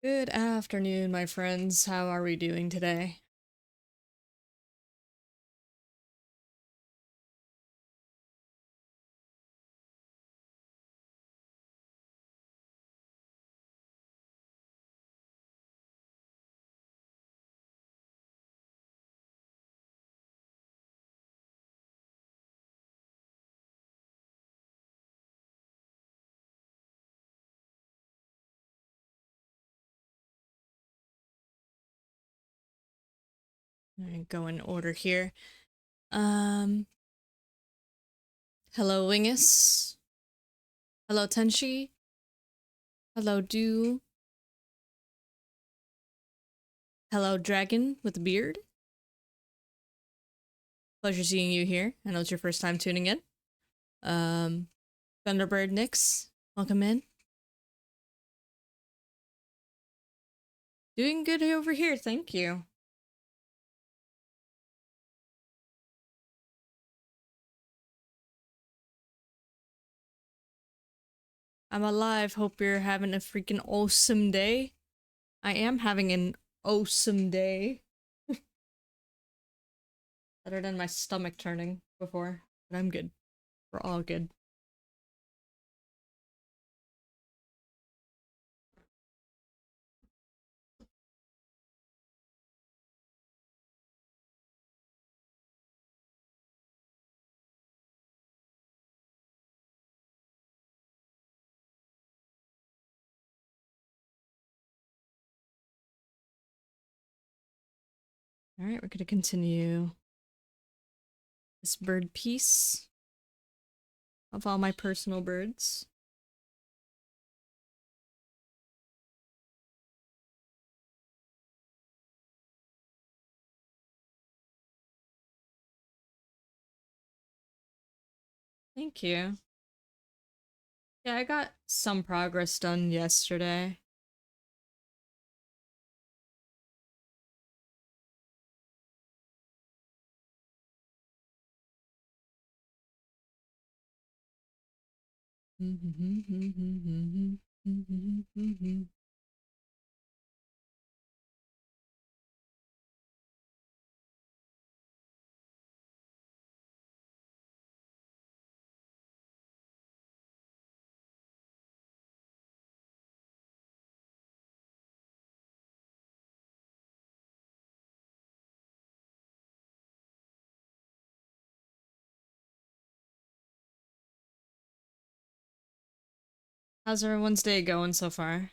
Good afternoon, my friends. How are we doing today? Go in order here. Um, Hello, Wingus. Hello, Tenshi. Hello, Do. Hello, Dragon with a beard. Pleasure seeing you here. I know it's your first time tuning in. Um, Thunderbird Nix, welcome in. Doing good over here, thank you. I'm alive. Hope you're having a freaking awesome day. I am having an awesome day. Better than my stomach turning before, but I'm good. We're all good. All right, we're gonna continue this bird piece of all my personal birds. Thank you. Yeah, I got some progress done yesterday. How's everyone's day going so far?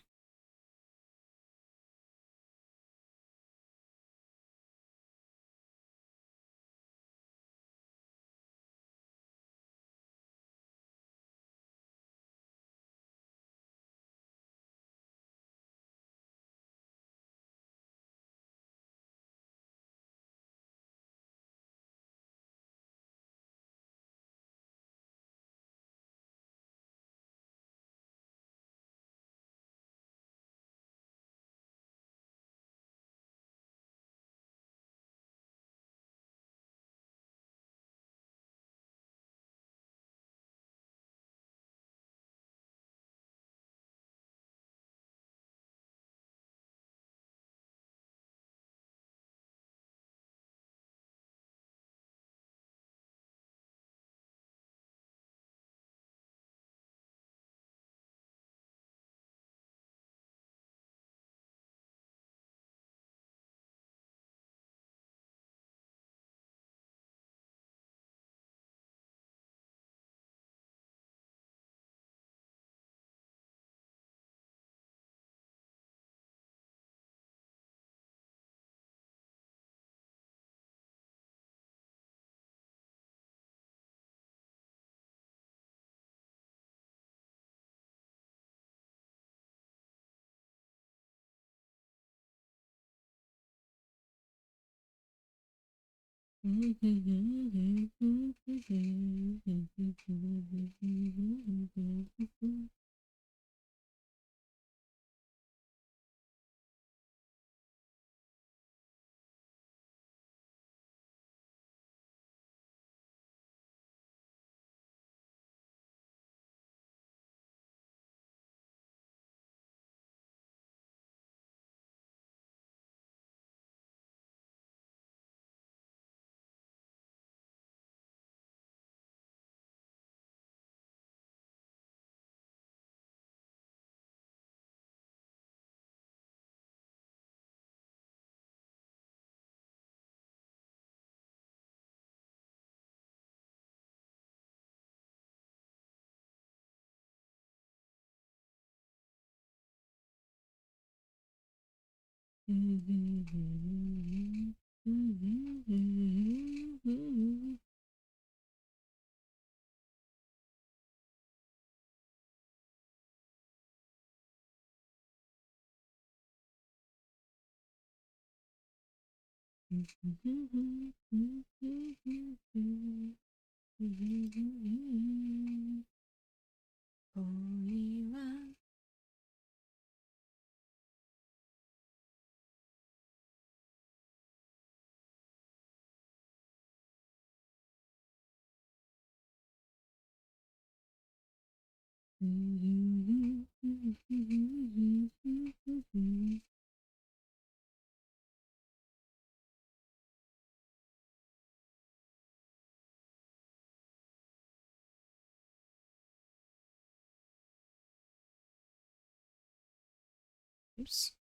Oops.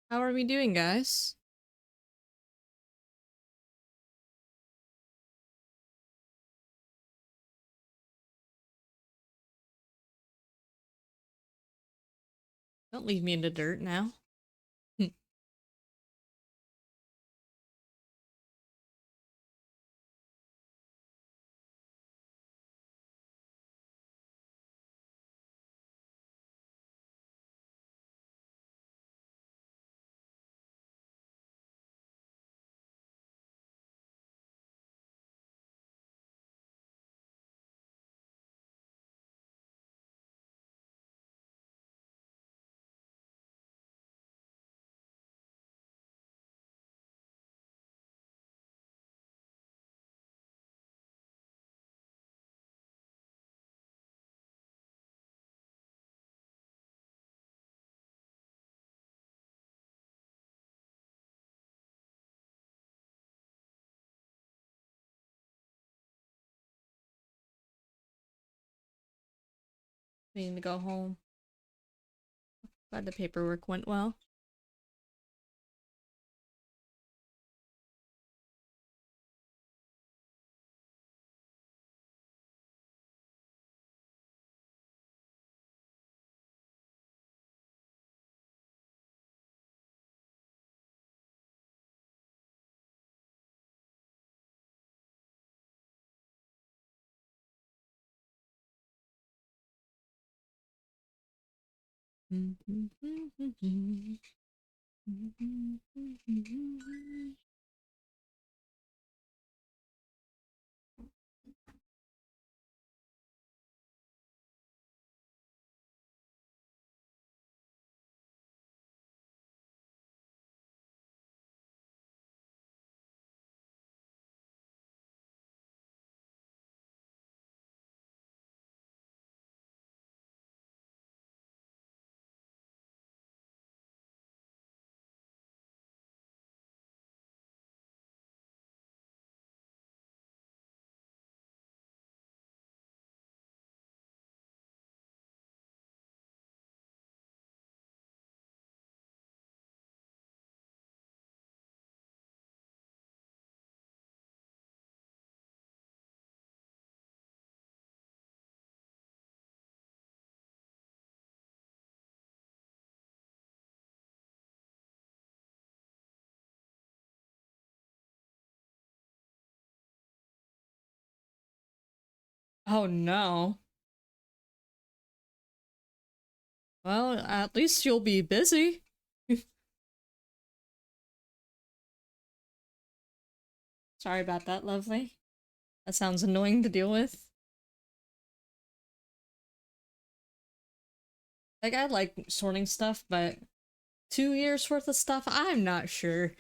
How are we doing, guys? Don't leave me in the dirt now. Needing to go home. Glad the paperwork went well. Oh no. Well, at least you'll be busy. Sorry about that, lovely. That sounds annoying to deal with. Like, I like sorting stuff, but 2 years worth of stuff, I'm not sure.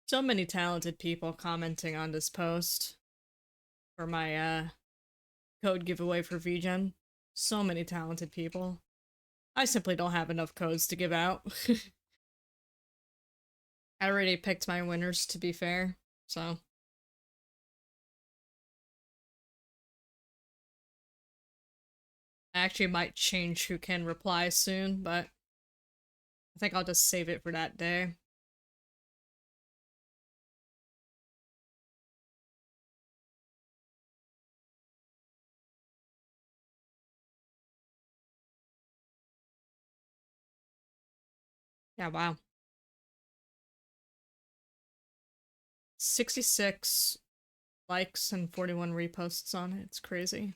So many talented people commenting on this post for my code giveaway for VGen. So many talented people. I simply don't have enough codes to give out. I already picked my winners, to be fair, so. I actually might change who can reply soon, but I think I'll just save it for that day. Yeah, wow. 66 likes and 41 reposts on it. It's crazy.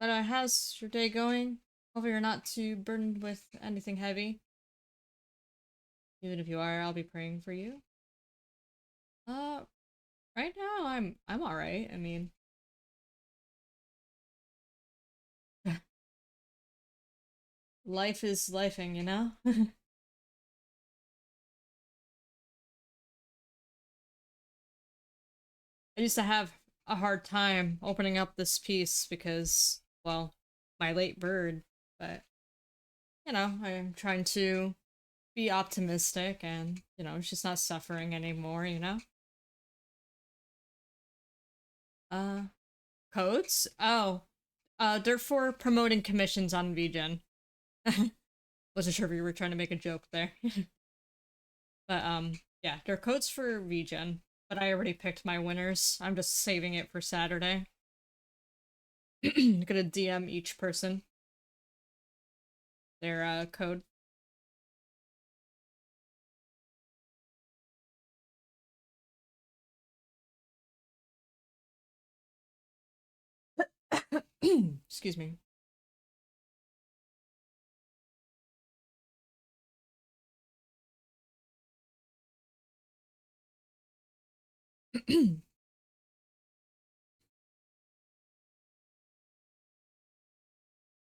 But how's your day going? Hopefully you're not too burdened with anything heavy. Even if you are, I'll be praying for you. Uh, right now I'm all right. I mean, life is lifing, you know? I used to have a hard time opening up this piece because, well, my late bird, but I'm trying to be optimistic and, she's not suffering anymore. Uh, Codes? Oh, they're for promoting commissions on VGen. Wasn't sure if you were trying to make a joke there. But, yeah, they're codes for VGen, but I already picked my winners. I'm just saving it for Saturday. Gonna DM each person their code. Excuse me.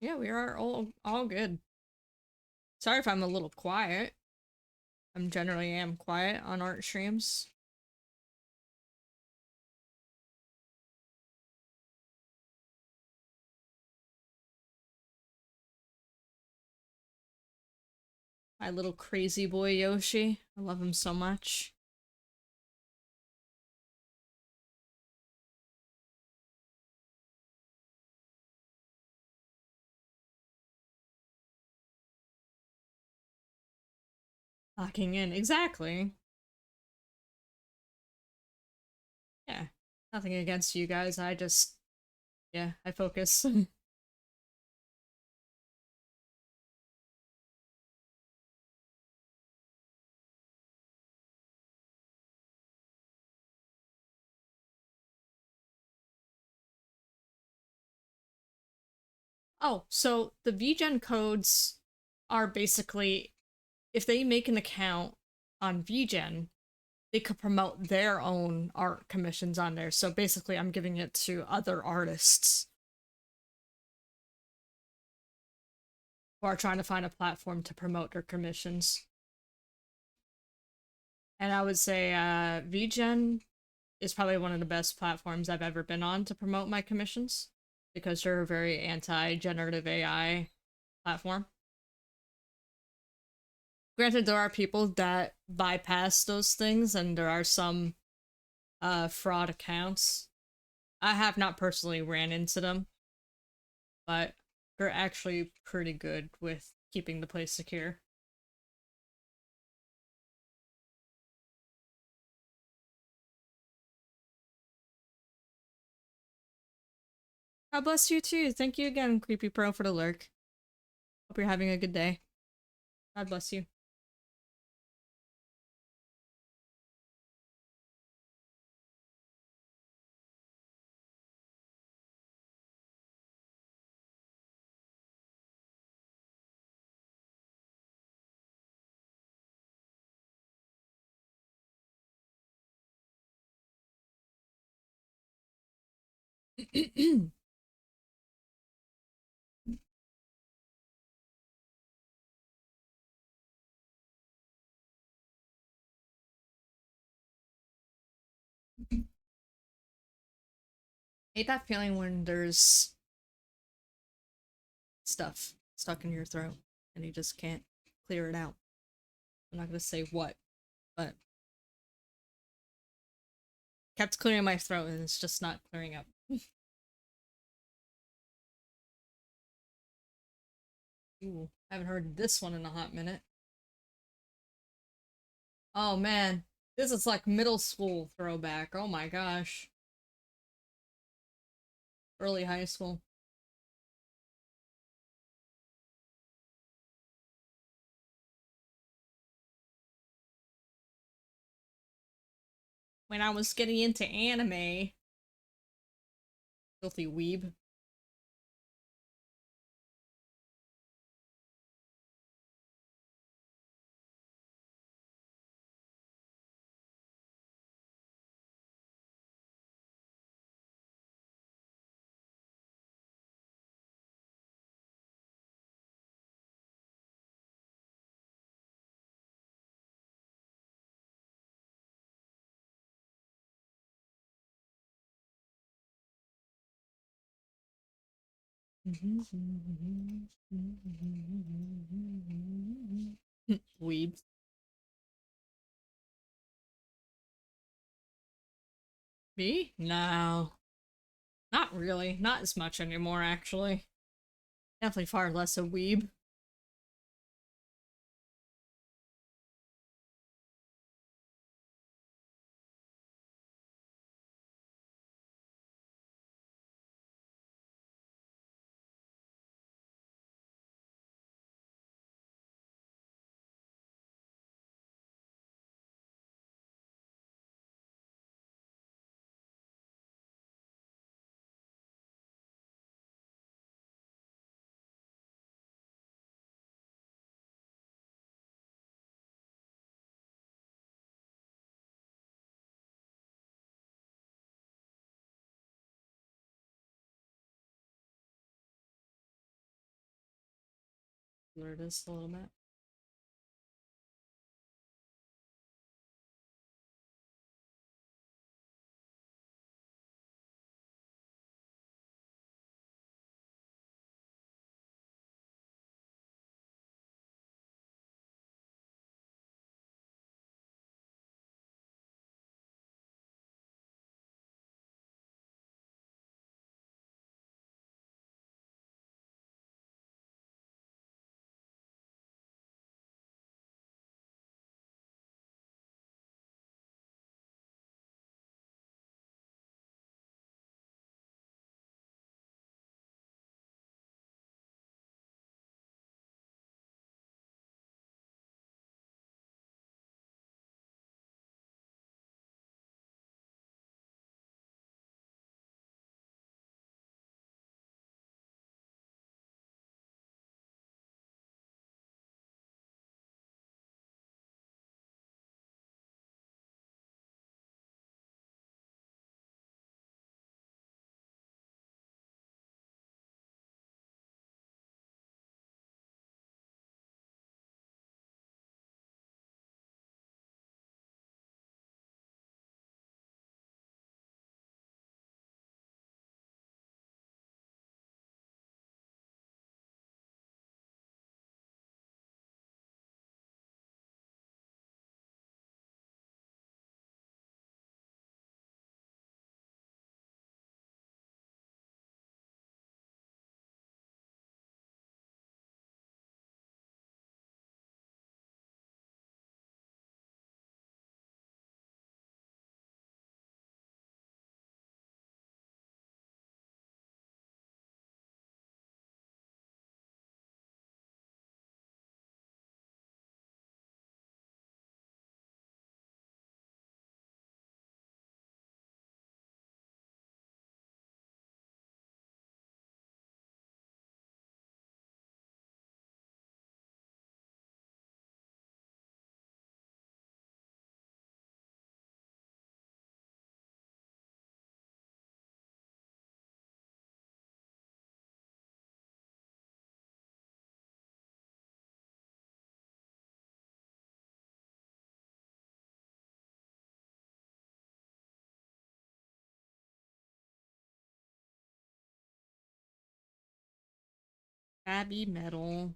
Yeah, we are all good. Sorry if I'm a little quiet. I'm generally am quiet on art streams. My little crazy boy Yoshi. I love him so much. Locking in, exactly. Yeah. Nothing against you guys. Yeah, I focus. Oh, so the VGen codes are basically if they make an account on VGen, they could promote their own art commissions on there. So basically, I'm giving it to other artists who are trying to find a platform to promote their commissions. And I would say VGen is probably one of the best platforms I've ever been on to promote my commissions because they're a very anti-generative AI platform. Granted, there are people that bypass those things, and there are some fraud accounts. I have not personally ran into them, but they're actually pretty good with keeping the place secure. God bless you too. Thank you again, Creepy Pro, for the lurk. Hope you're having a good day. God bless you. Hate that feeling when there's stuff stuck in your throat and you just can't clear it out. I'm not gonna say what, but kept clearing my throat and it's just not clearing up. Ooh, I haven't heard this one in a hot minute. Oh man, this is like middle school throwback. Oh my gosh. Early high school. When I was getting into anime. Filthy weeb. Weebs. Me? No. Not really. Not as much anymore, actually. Definitely far less a weeb. Blur this a little bit. Abby Metal.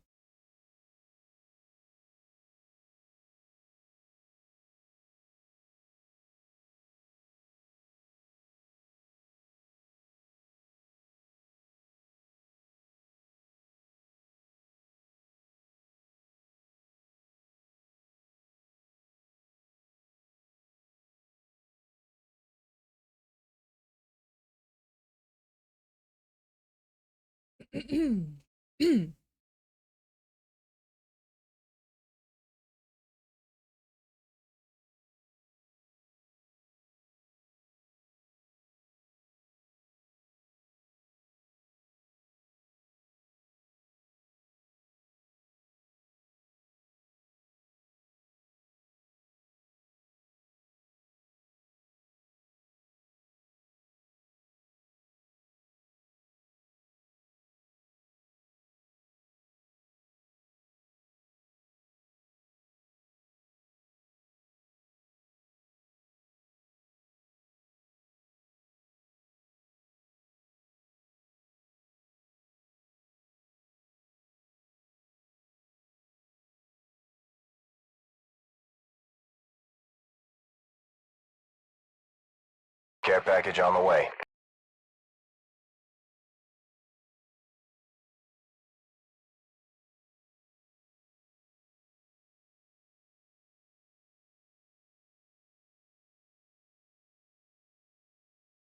Care package on the way.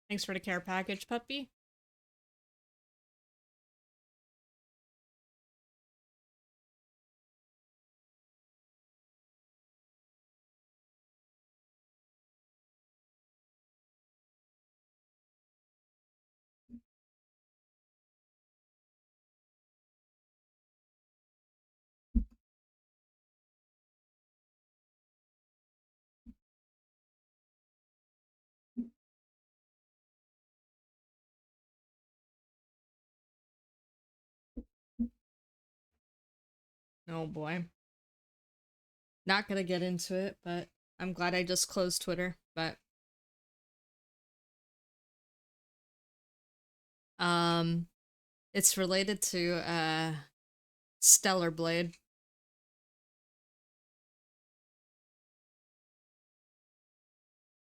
Thanks for the care package, puppy. Oh boy. Not gonna get into it, but I'm glad I just closed Twitter, but um it's related to Stellar Blade.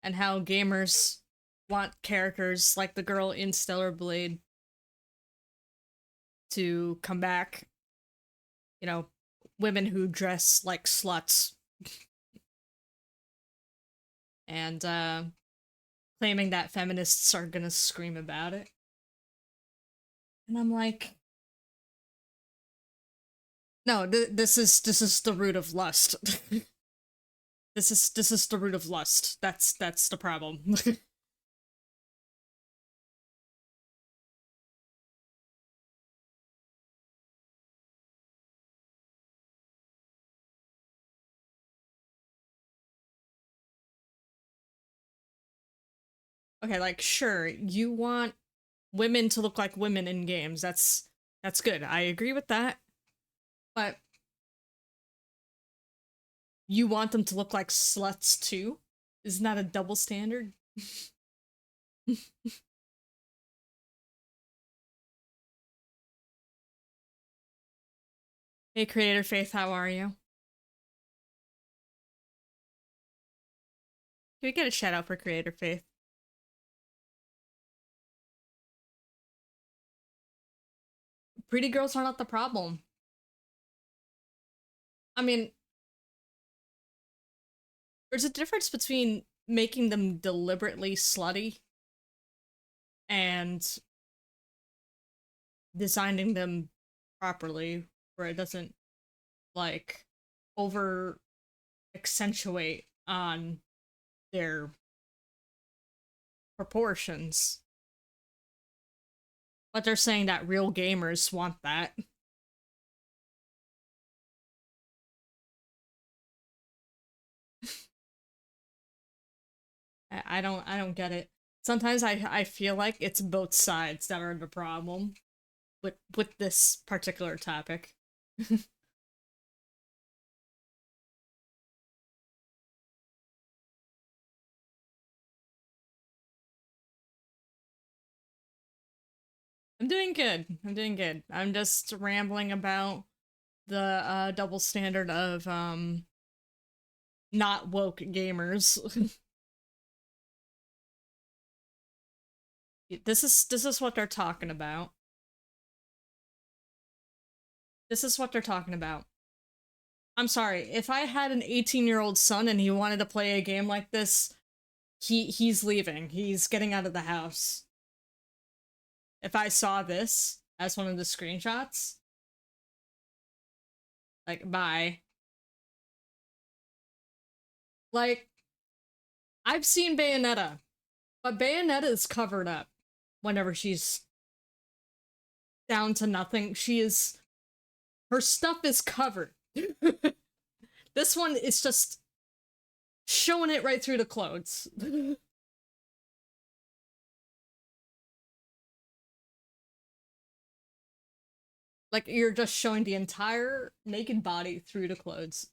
And how gamers want characters like the girl in Stellar Blade to come back. You know, women who dress like sluts. And claiming that feminists are gonna scream about it. And I'm like, no, this is the root of lust. This is the root of lust. That's the problem. Okay, like sure, you want women to look like women in games. That's good. I agree with that. But you want them to look like sluts too? Isn't that a double standard? Hey Creator Faith, how are you? Can we get a shout out for Creator Faith? Pretty girls are not the problem. I mean, there's a difference between making them deliberately slutty and designing them properly where it doesn't like over accentuate on their proportions. But they're saying that real gamers want that. I don't get it. Sometimes I feel like it's both sides that are the problem with this particular topic. I'm doing good. I'm doing good. I'm just rambling about the double standard of not woke gamers. This is what they're talking about. This is what they're talking about. I'm sorry. If I had an 18-year-old son and he wanted to play a game like this, he's leaving. He's getting out of the house. If I saw this as one of the screenshots, like bye. Like I've seen Bayonetta, but Bayonetta is covered up whenever she's down to nothing. Her stuff is covered. This one is just showing it right through the clothes. Like you're just showing the entire naked body through the clothes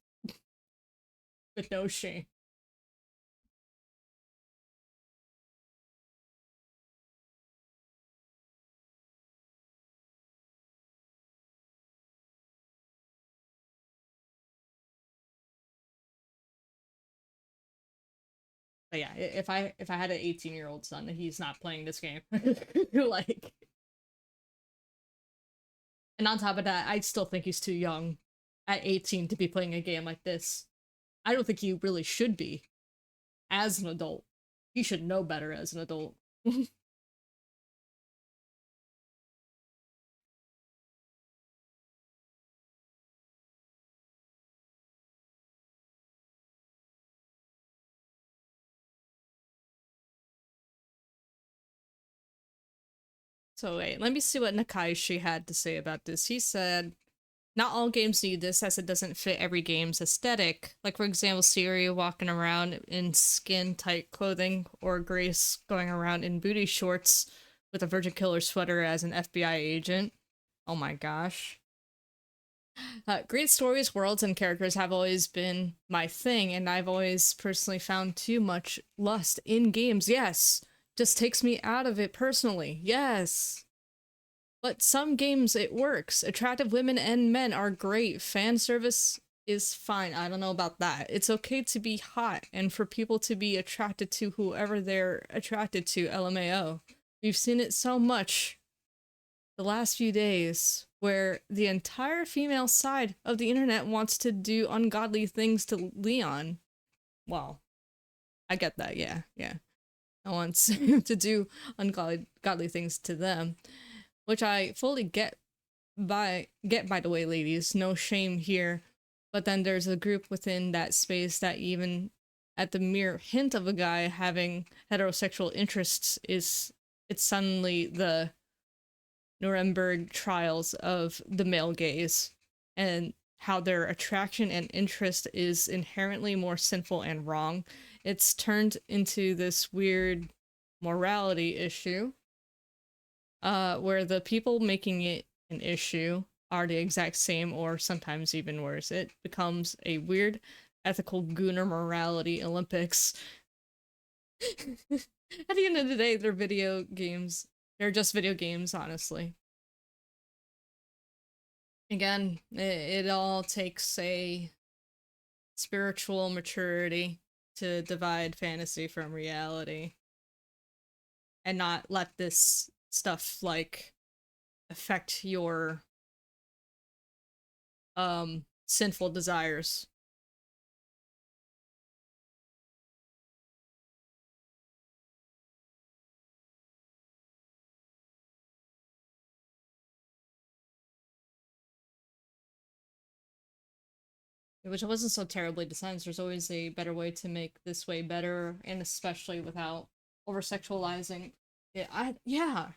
with no shame. But yeah, if I had an 18-year-old son, he's not playing this game. Like, and on top of that, I still think he's too young at 18 to be playing a game like this. I don't think he really should be as an adult. He should know better as an adult. So wait, let me see what Nakaishi had to say about this. He said, not all games need this as it doesn't fit every game's aesthetic. Like, for example, Siri walking around in skin-tight clothing, or Grace going around in booty shorts with a Virgin Killer sweater as an FBI agent. Oh my gosh. Great stories, worlds, and characters have always been my thing, and I've always personally found too much lust in games. Yes, just takes me out of it personally. Yes. But some games it works. Attractive women and men are great. Fan service is fine. I don't know about that. It's okay to be hot and for people to be attracted to whoever they're attracted to, LMAO. We've seen it so much the last few days where the entire female side of the internet wants to do ungodly things to Leon. Well, I get that, yeah. I want to do ungodly things to them, which I fully get by the way, ladies, no shame here. But then there's a group within that space that even at the mere hint of a guy having heterosexual interests it's suddenly the Nuremberg trials of the male gaze, and how their attraction and interest is inherently more sinful and wrong. It's turned into this weird morality issue, where the people making it an issue are the exact same or sometimes even worse. It becomes a weird ethical gooner morality Olympics. At the end of the day, they're video games. They're just video games, honestly. Again, it all takes a spiritual maturity to divide fantasy from reality and not let this stuff like affect your sinful desires. Which wasn't so terribly designed. There's always a better way to make this way better, and especially without over sexualizing it. Yeah.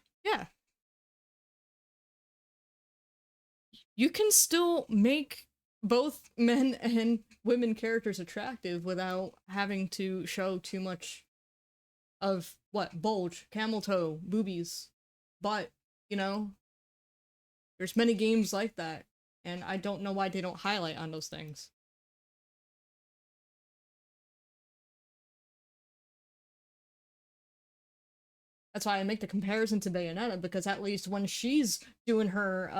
You can still make both men and women characters attractive without having to show too much of what bulge, camel toe, boobies, but you know, there's many games like that, and I don't know why they don't highlight on those things. That's why I make the comparison to Bayonetta, because at least when she's doing her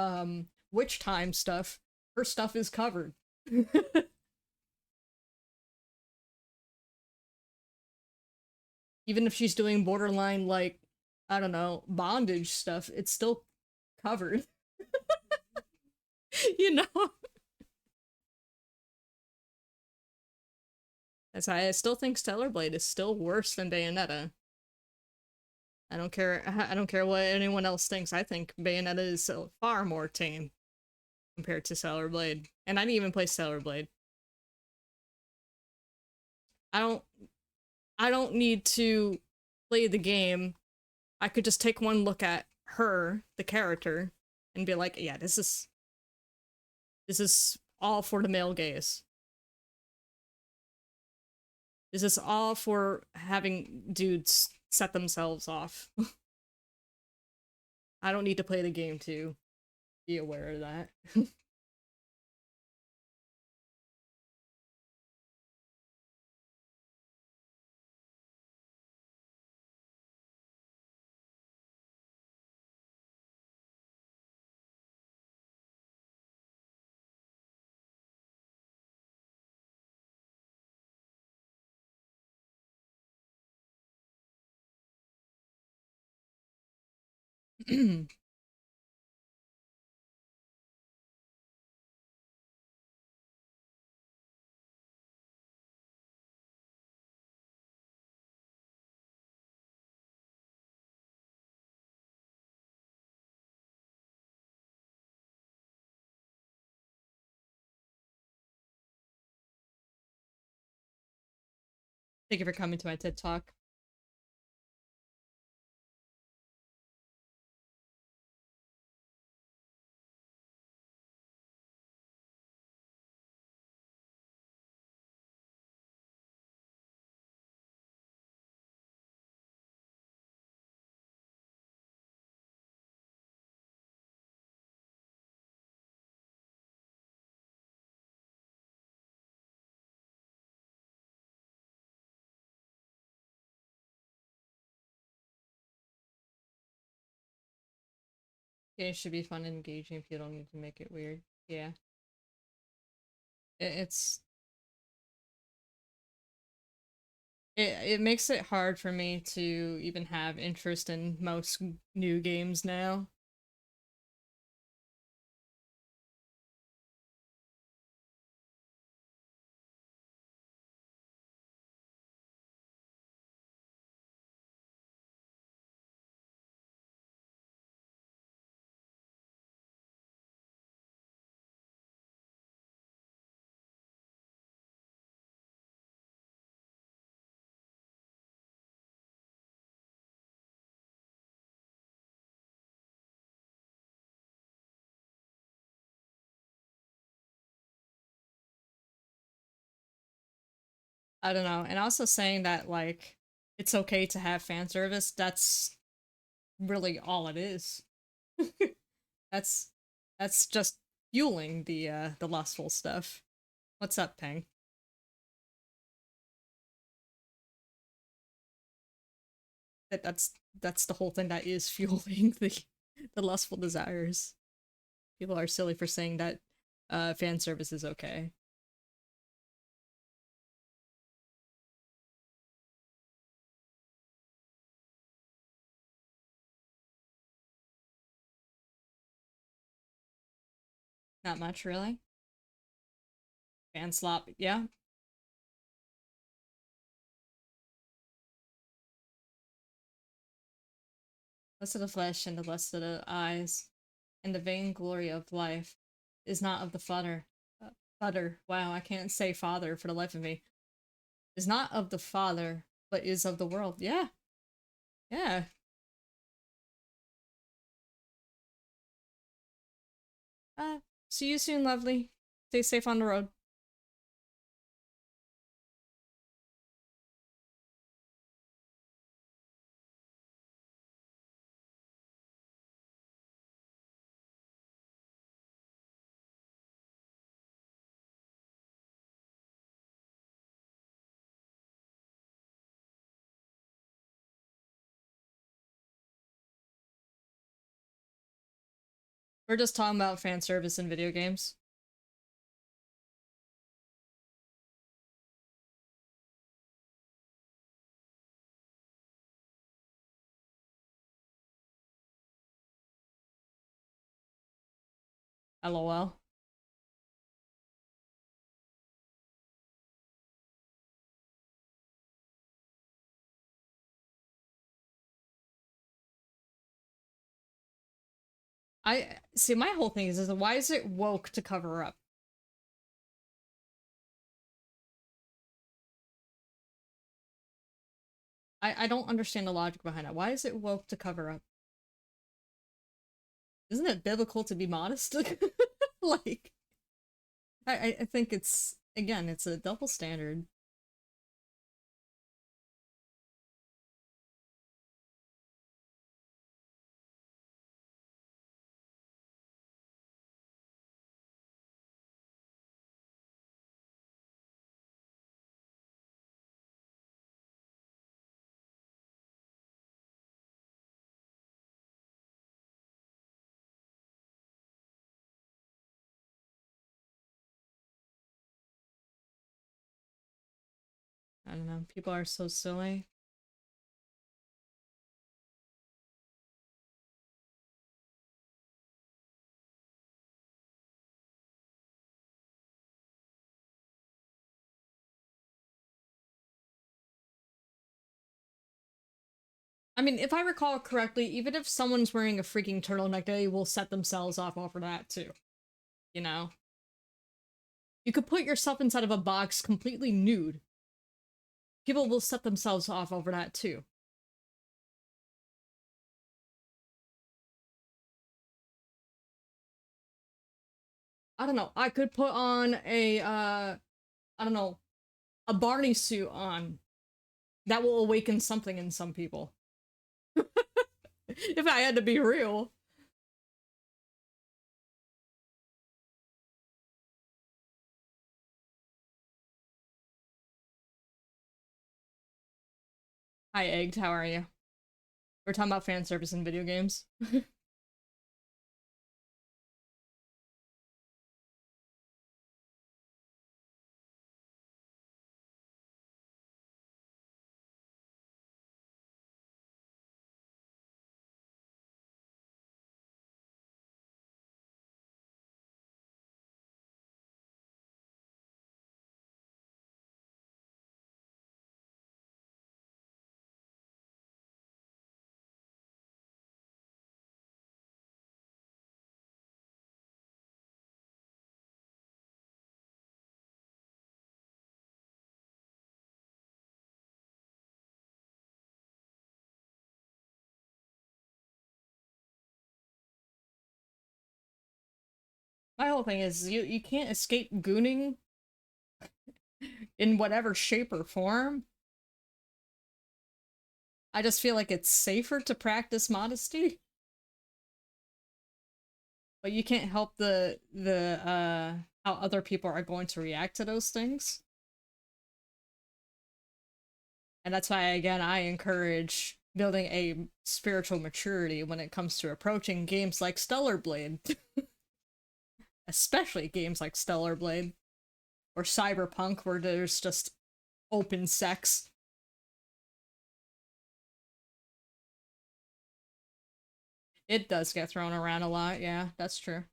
witch time stuff, her stuff is covered. Even if she's doing borderline, like, I don't know, bondage stuff, it's still covered. You know? That's why I still think Stellar Blade is still worse than Bayonetta. I don't care. I don't care what anyone else thinks. I think Bayonetta is so far more tame compared to Stellar Blade, and I didn't even play Stellar Blade. I don't. I don't need to play the game. I could just take one look at her, the character, and be like, yeah, this is all for the male gaze. This is all for having dudes set themselves off. I don't need to play the game to be aware of that. Thank you for coming to my TED Talk. It should be fun and engaging if you don't need to make it weird. Yeah. It's it makes it hard for me to even have interest in most new games now. I don't know. And also saying that like it's okay to have fan service, that's really all it is. that's that's just fueling the lustful stuff. What's up, Peng? That's the whole thing that is fueling the lustful desires. People are silly for saying that fan service is okay. Not much, really. Fan slop, yeah. Lust of the flesh and the lust of the eyes, and the vainglory of life is not of the father. Father. Wow, I can't say father for the life of me. Is not of the father, but is of the world. Yeah, yeah. See you soon, lovely. Stay safe on the road. We're just talking about fan service in video games. LOL. I see. My whole thing is why is it woke to cover up? I don't understand the logic behind it. Why is it woke to cover up? Isn't it biblical to be modest? Like, I think it's, again, it's a double standard. I don't know. People are so silly. I mean, if I recall correctly, even if someone's wearing a freaking turtleneck, they will set themselves off over that too. You know? You could put yourself inside of a box completely nude. People will set themselves off over that too. I don't know. I could put on a, I don't know, a Barney suit on. That will awaken something in some people. If I had to be real. Hi, Egged. How are you? We're talking about fan service in video games. My whole thing is you can't escape gooning in whatever shape or form. I just feel like it's safer to practice modesty. But you can't help the how other people are going to react to those things. And that's why again I encourage building a spiritual maturity when it comes to approaching games like Stellar Blade. Especially games like Stellar Blade or Cyberpunk where there's just open sex. It does get thrown around a lot, yeah, that's true.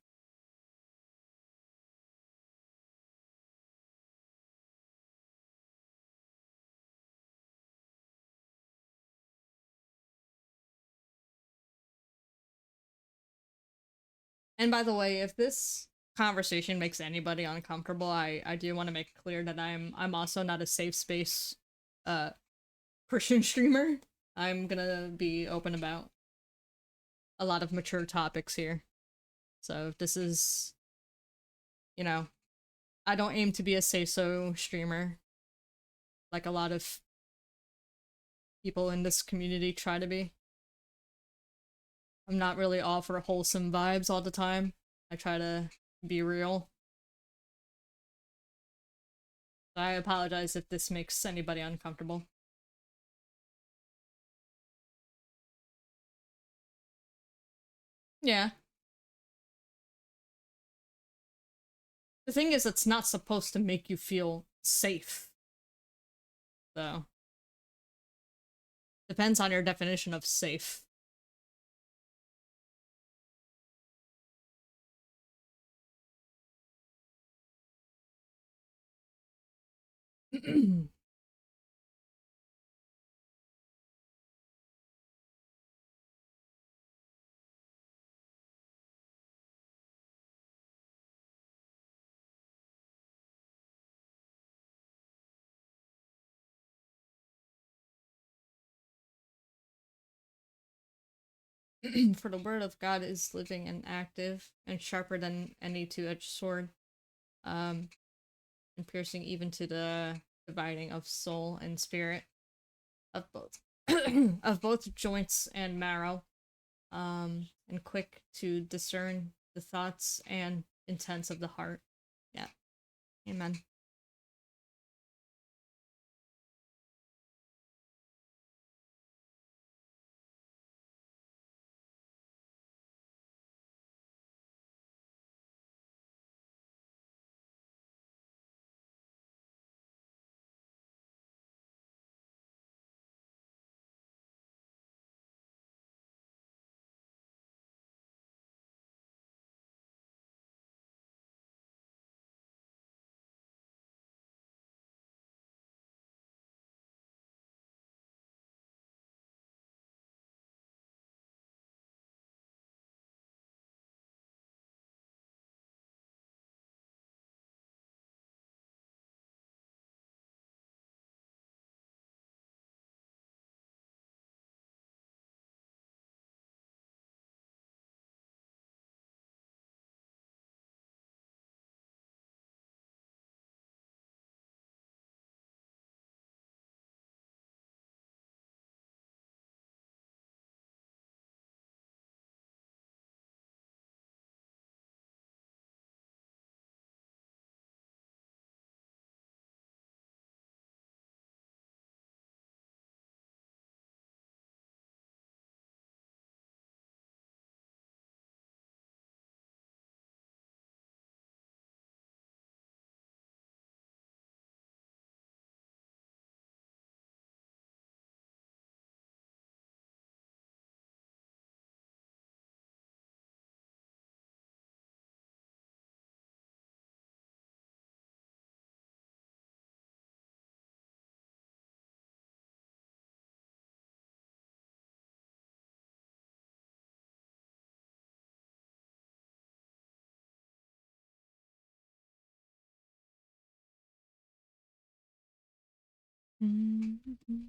And by the way, if this conversation makes anybody uncomfortable, I do want to make it clear that I'm also not a safe space uh Christian streamer. I'm gonna be open about a lot of mature topics here. So if this is, you know, I don't aim to be a say-so streamer like a lot of people in this community try to be. I'm not really all for wholesome vibes all the time. I try to be real. So I apologize if this makes anybody uncomfortable. Yeah. The thing is, it's not supposed to make you feel safe. So, depends on your definition of safe. For the word of God is living and active and sharper than any two-edged sword, and piercing even to the dividing of soul and spirit, of both of both joints and marrow, and quick to discern the thoughts and intents of the heart. Yeah. Amen. Mm-hmm.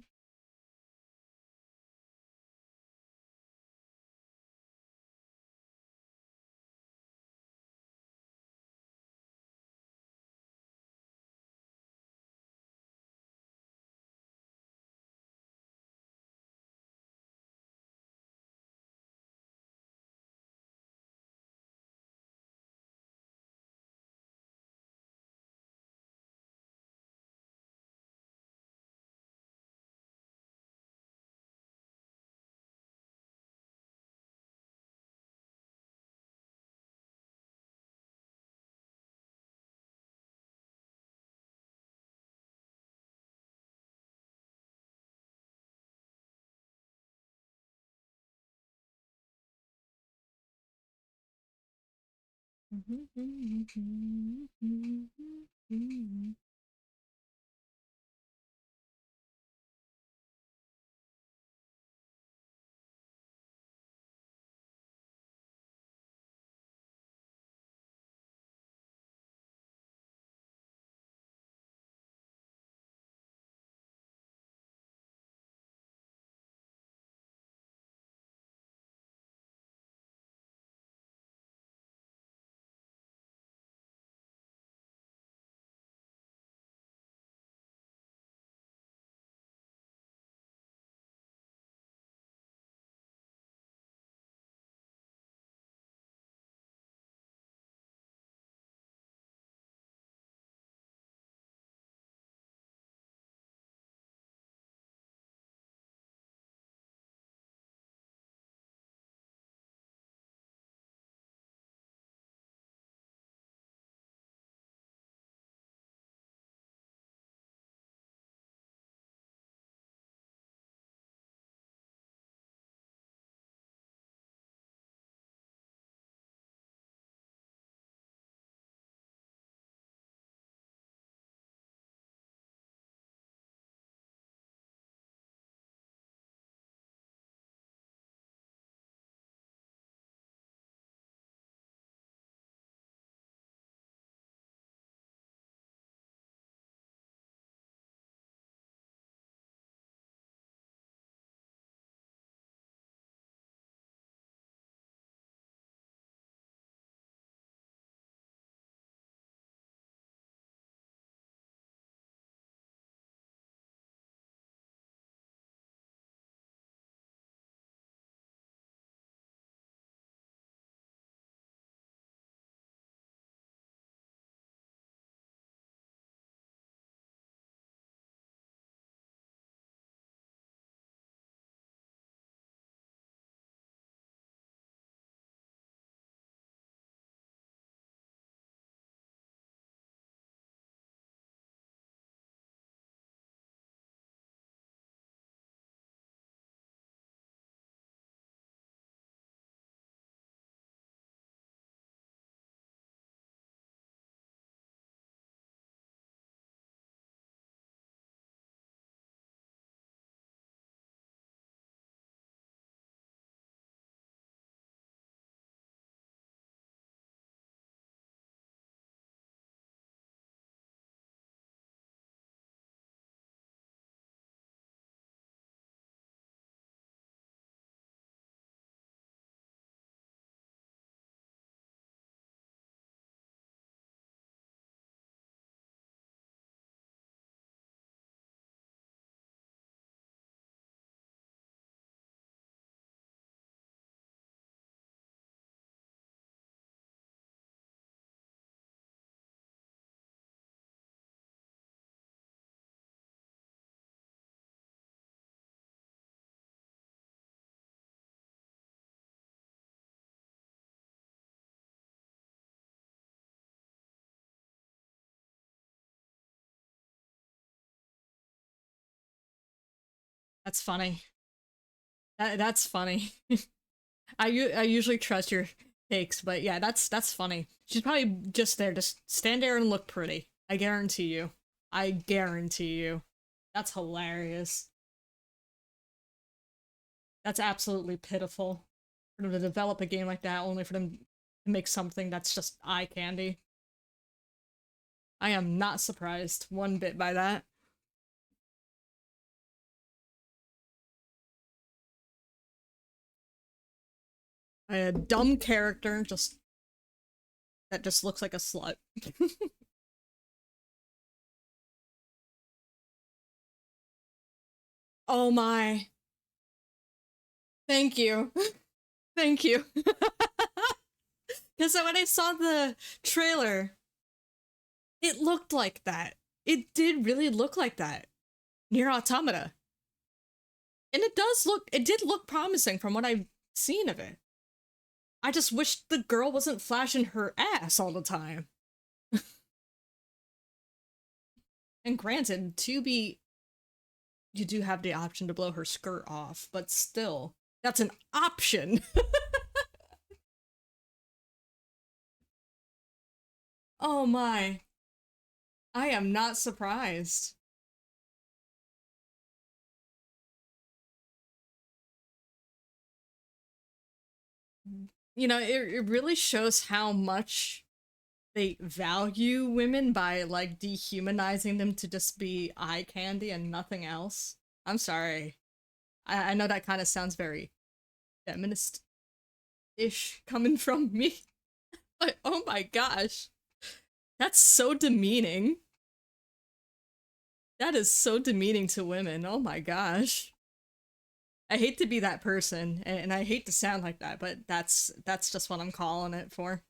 That's funny. That's funny. I usually trust your takes, but yeah, that's funny. She's probably just there to stand there and look pretty. I guarantee you. I guarantee you. That's hilarious. That's absolutely pitiful. For them to develop a game like that only for them to make something that's just eye candy. I am not surprised one bit by that. A dumb character just that just looks like a slut. Oh my. Thank you. Thank you. Because when I saw the trailer, it looked like that. It did really look like that. Near Automata. And it did look promising from what I've seen of it. I just wish the girl wasn't flashing her ass all the time. And granted, you do have the option to blow her skirt off, but still, that's an option. Oh my. I am not surprised. It really shows how much they value women by like dehumanizing them to just be eye candy and nothing else. I'm sorry. I know that kind of sounds very feminist ish coming from me. But oh my gosh. That's so demeaning. That is so demeaning to women. Oh my gosh. I hate to be that person, and I hate to sound like that, but that's just what I'm calling it for.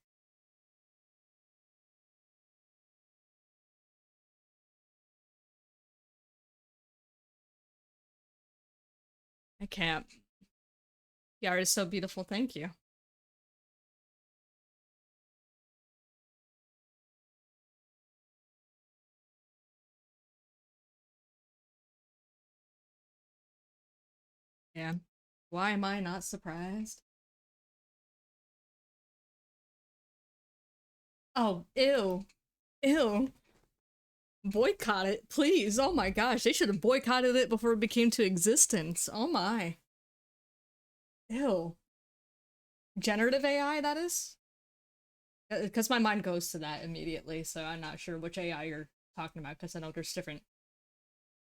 I can't. The art is so beautiful. Thank you. Yeah. Why am I not surprised? Oh, ew. Ew. Boycott it, please. Oh my gosh, they should have boycotted it before it became to existence. Oh my. Ew. Generative AI, that is? Because my mind goes to that immediately, so I'm not sure which AI you're talking about, because I know there's different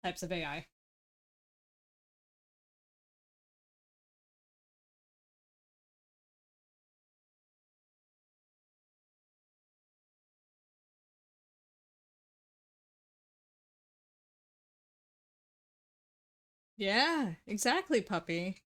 types of AI. Yeah, exactly, puppy.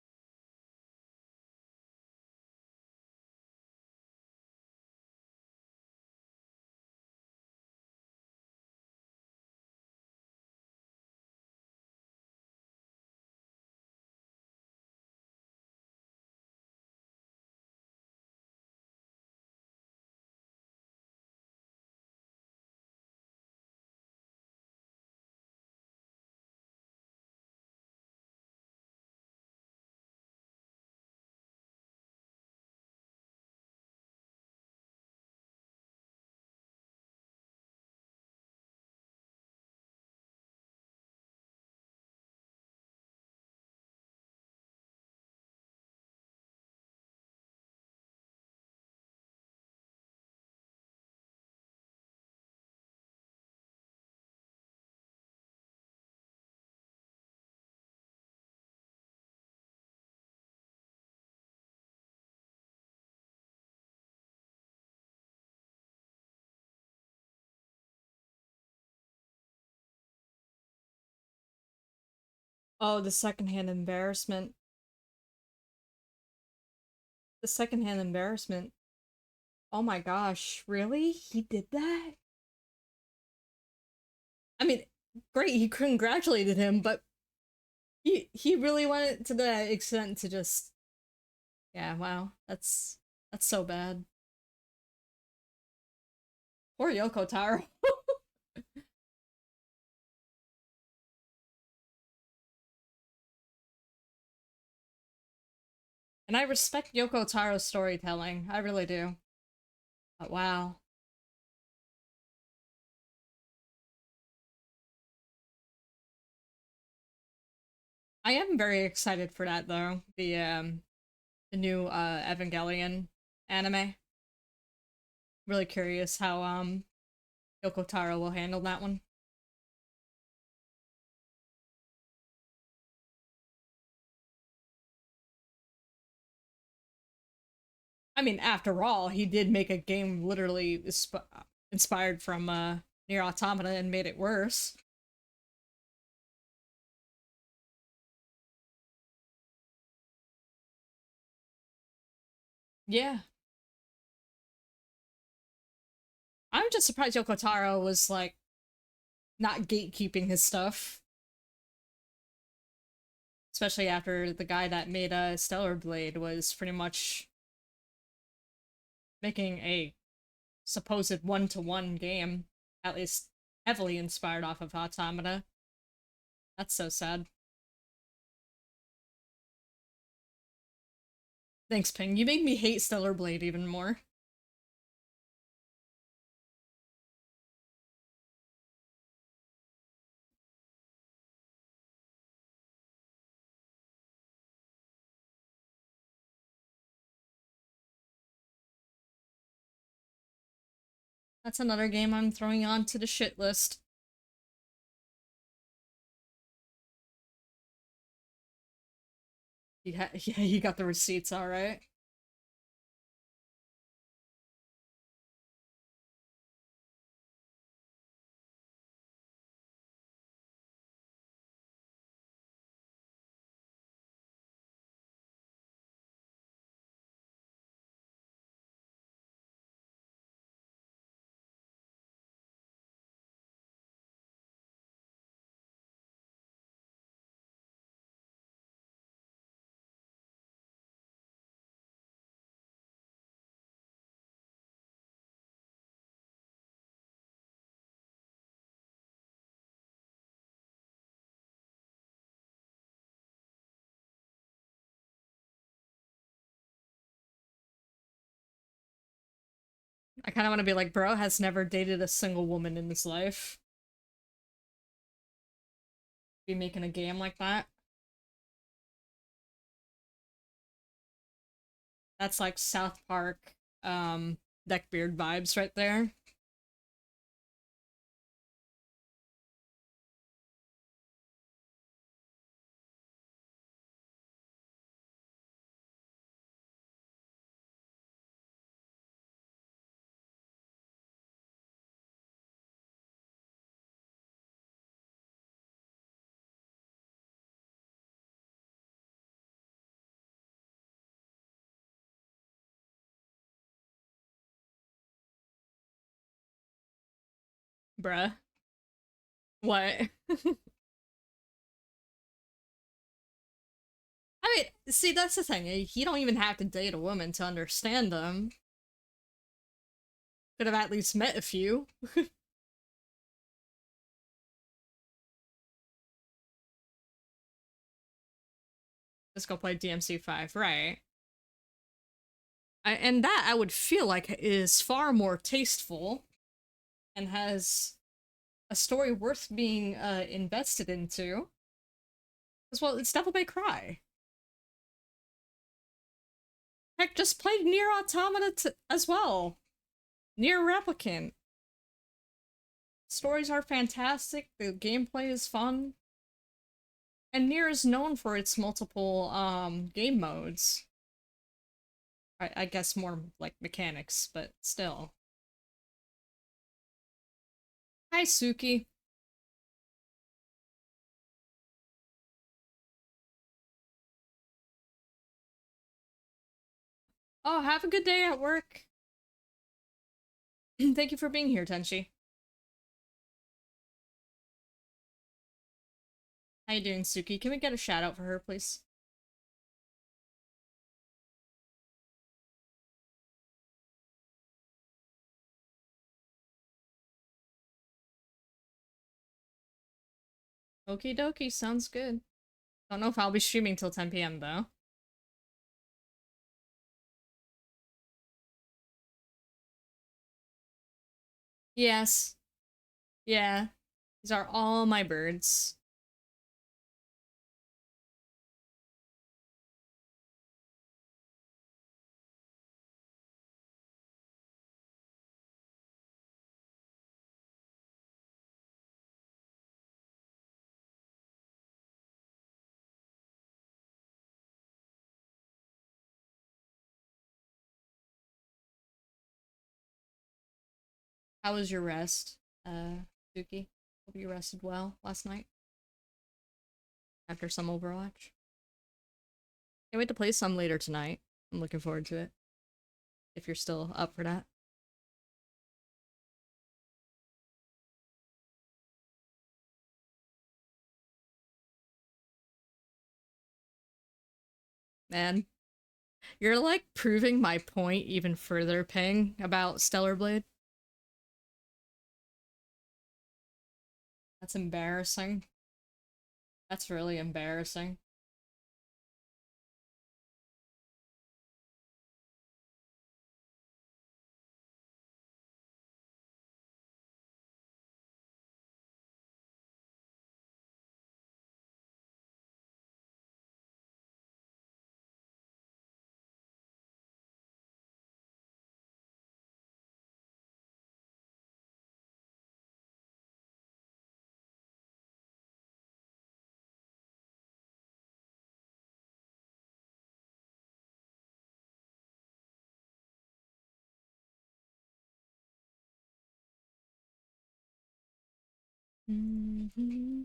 Oh, the secondhand embarrassment. The secondhand embarrassment. Oh my gosh, really? He did that? I mean, great, he congratulated him, but he really went to the extent to just yeah, wow. That's so bad. Poor Yoko Taro. And I respect Yoko Taro's storytelling. I really do. But wow. I am very excited for that though. The new Evangelion anime. Really curious how Yoko Taro will handle that one. I mean, after all, he did make a game literally inspired from Nier Automata and made it worse. Yeah. I'm just surprised Yoko Taro was like not gatekeeping his stuff. Especially after the guy that made Stellar Blade was pretty much making a supposed one-to-one game, at least heavily inspired off of Automata. That's so sad. Thanks, Ping. You made me hate Stellar Blade even more. That's another game I'm throwing on to the shit list. Yeah, yeah, you got the receipts, alright. I kind of want to be like, bro has never dated a single woman in his life. Be making a game like that. That's like South Park, Neckbeard vibes right there. Bruh. What? I mean, see, that's the thing. You don't even have to date a woman to understand them. Could have at least met a few. Just go play DMC5, right? And that I would feel like is far more tasteful and has a story worth being invested into. As well, it's Devil May Cry. Heck, just played Nier Automata as well. Nier Replicant. Stories are fantastic. The gameplay is fun. And Nier is known for its multiple game modes. I guess more like mechanics, but still. Hi, Suki. Oh, have a good day at work. Thank you for being here, Tenchi. How you doing, Suki? Can we get a shout out for her, please? Okie dokie, sounds good. Don't know if I'll be streaming till 10 p.m. though. Yes. Yeah. These are all my birds. How was your rest, Suki? Hope you rested well last night after some Overwatch. Can't wait to play some later tonight. I'm looking forward to it. If you're still up for that. Man, you're like proving my point even further, Ping, about Stellar Blade. That's embarrassing. That's really embarrassing. Mm-hmm.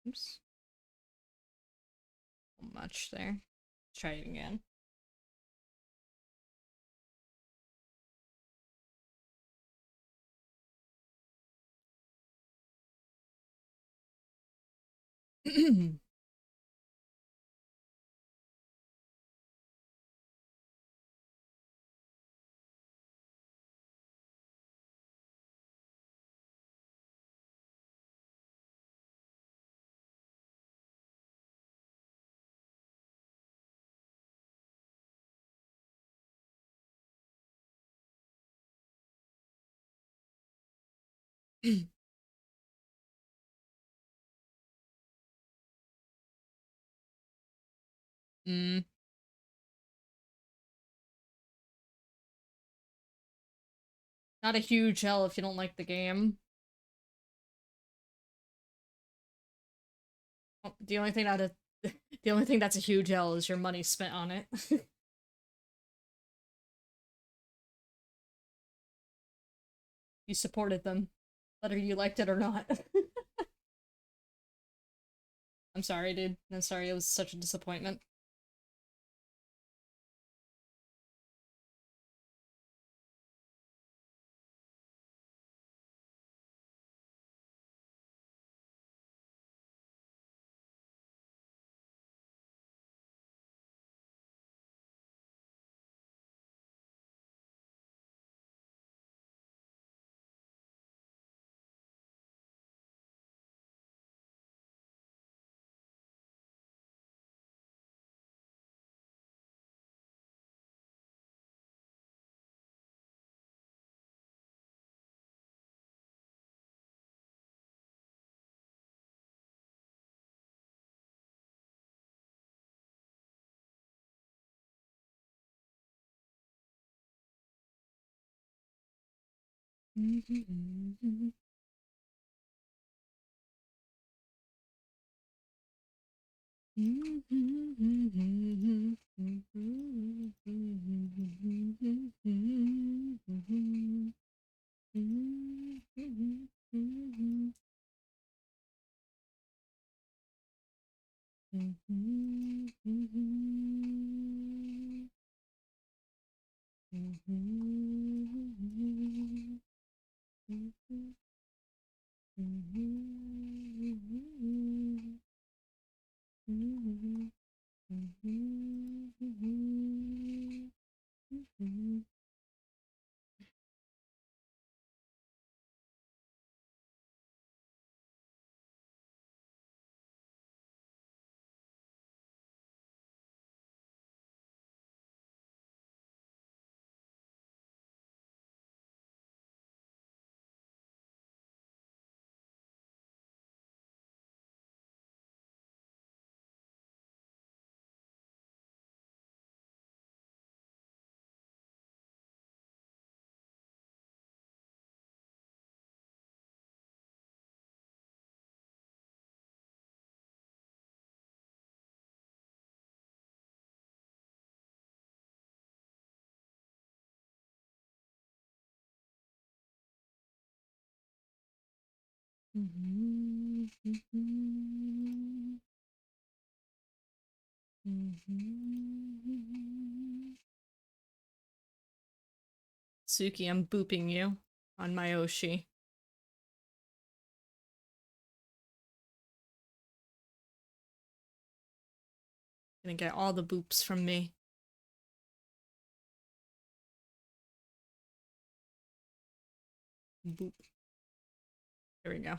Oops. Much there. Try it again. mm, not a huge L if you don't like the game. The only thing that the only thing that's a huge L is your money spent on it. You supported them, whether you liked it or not. I'm sorry, dude. I'm sorry, it was such a disappointment. Suki, I'm booping you on my Oshi. Gonna get all the boops from me. Boop. There we go.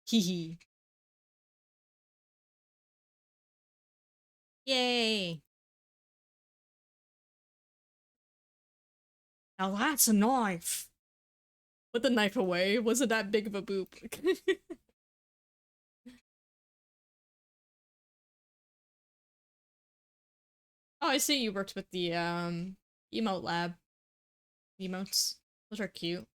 Hee hee. Yay! Now that's a knife! Put the knife away. Wasn't that big of a boop. Oh, I see you worked with the, emote lab. Emotes. Those are cute.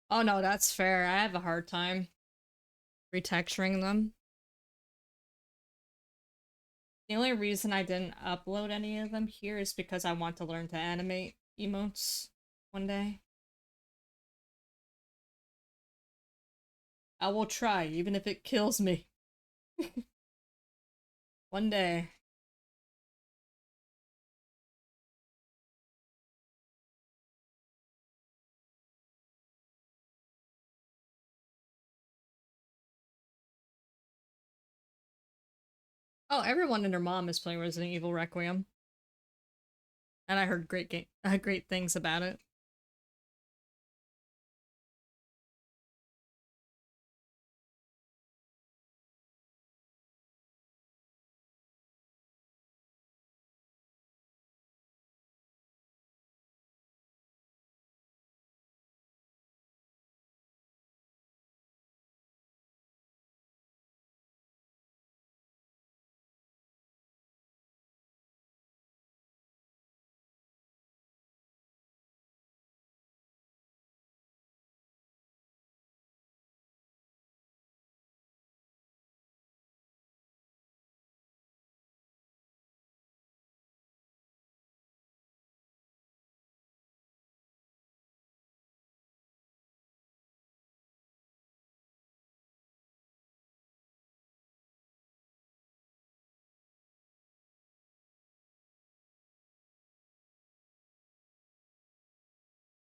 Oh no, that's fair. I have a hard time retexturing them. The only reason I didn't upload any of them here is because I want to learn to animate emotes one day. I will try, even if it kills me. One day. Oh, everyone and their mom is playing Resident Evil Requiem. And I heard great things about it.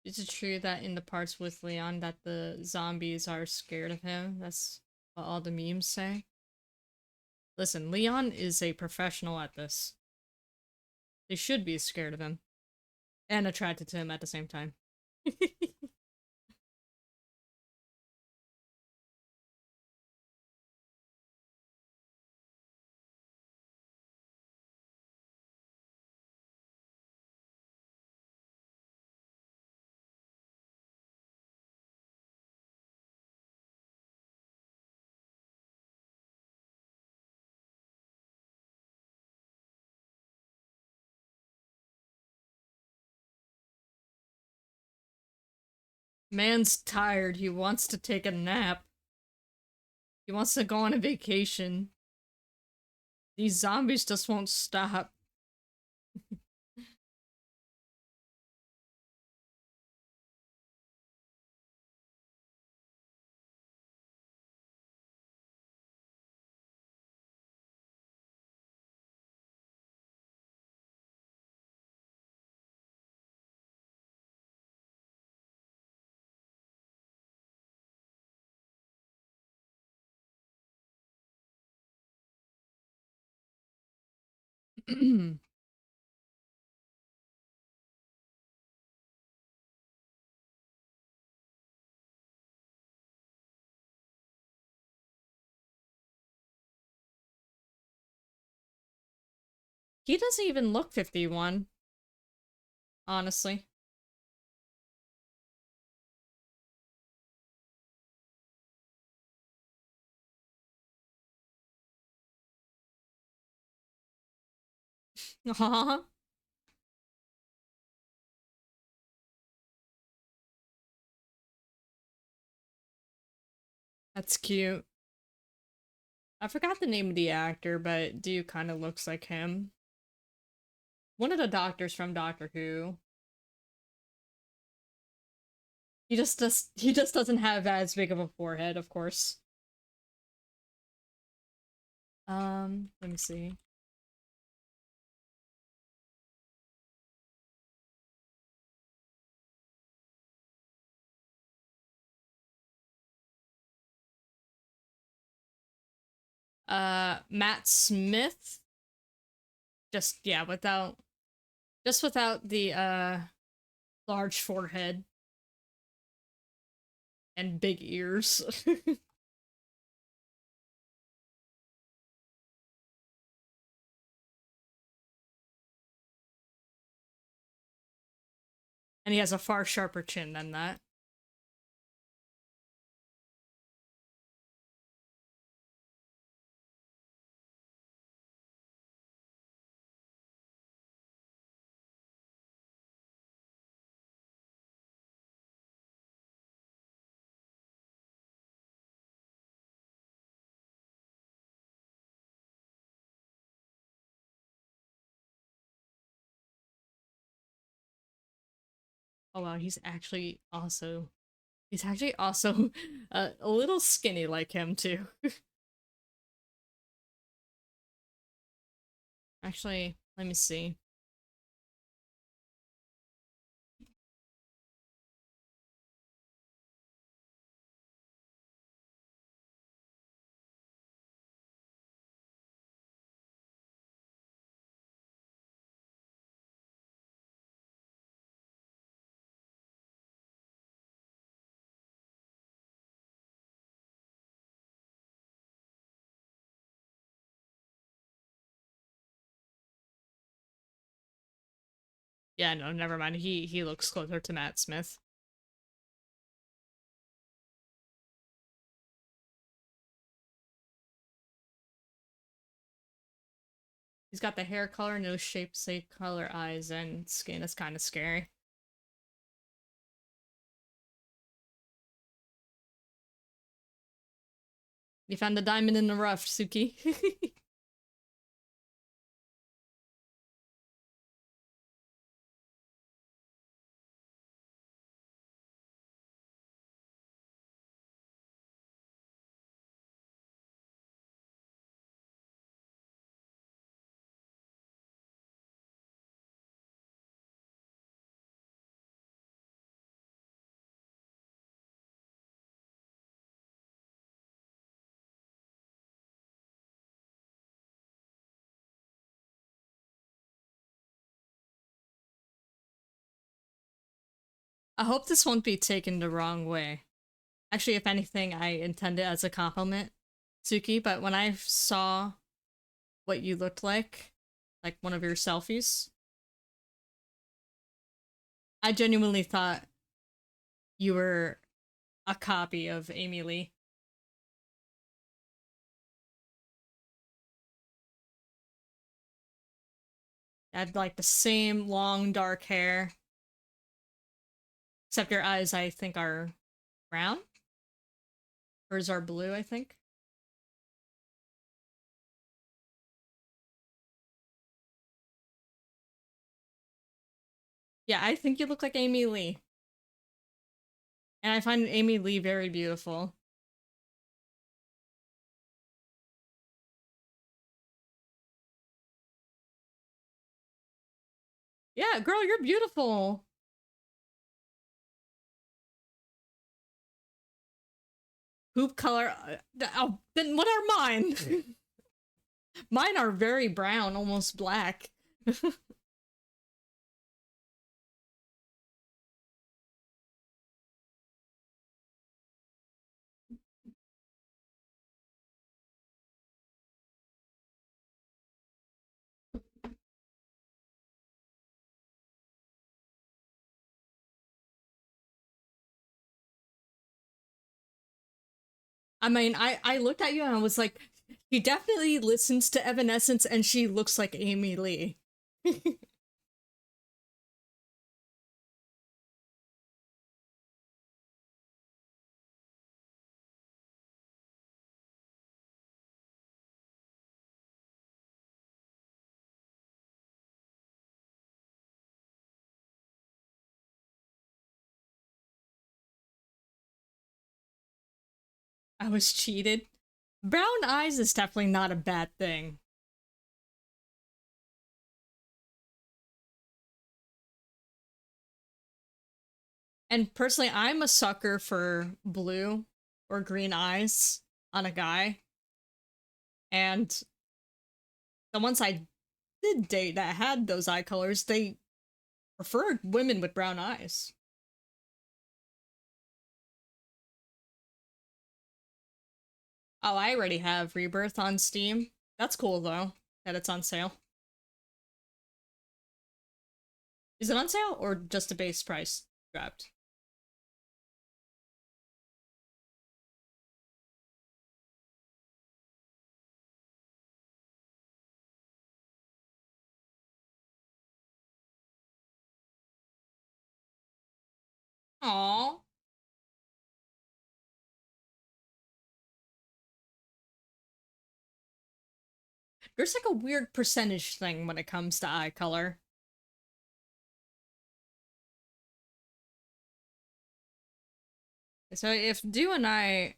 Is it true that in the parts with Leon that the zombies are scared of him? That's what all the memes say. Listen, Leon is a professional at this. They should be scared of him. And attracted to him at the same time. Man's tired. He wants to take a nap. He wants to go on a vacation. These zombies just won't stop. He doesn't even look 51, honestly. Aw. That's cute. I forgot the name of the actor, but dude kind of looks like him. One of the doctors from Doctor Who. He just doesn't have as big of a forehead, of course. Let me see. Matt Smith. Just yeah, without the large forehead and big ears. And he has a far sharper chin than that. Oh wow, he's actually also a little skinny like him too. Actually, let me see. Yeah, no, never mind. He looks closer to Matt Smith. He's got the hair color, nose shape, same color, eyes, and skin. It's kind of scary. You found the diamond in the rough, Suki. I hope this won't be taken the wrong way. Actually, if anything, I intend it as a compliment, Suki, but when I saw what you looked like one of your selfies, I genuinely thought you were a copy of Amy Lee. Had like the same long dark hair, except your eyes I think are brown. Hers are blue, I think. Yeah, I think you look like Amy Lee. And I find Amy Lee very beautiful. Yeah, girl, you're beautiful. Hoop color. Oh, then what are mine? Mine are very brown, almost black. I mean, I looked at you and I was like, she definitely listens to Evanescence and she looks like Amy Lee. I was cheated. Brown eyes is definitely not a bad thing. And personally, I'm a sucker for blue or green eyes on a guy. And the ones I did date that had those eye colors, they preferred women with brown eyes. Oh, I already have Rebirth on Steam. That's cool though, that it's on sale. Is it on sale or just a base price dropped? Aww. There's like a weird percentage thing when it comes to eye color. So if Do and I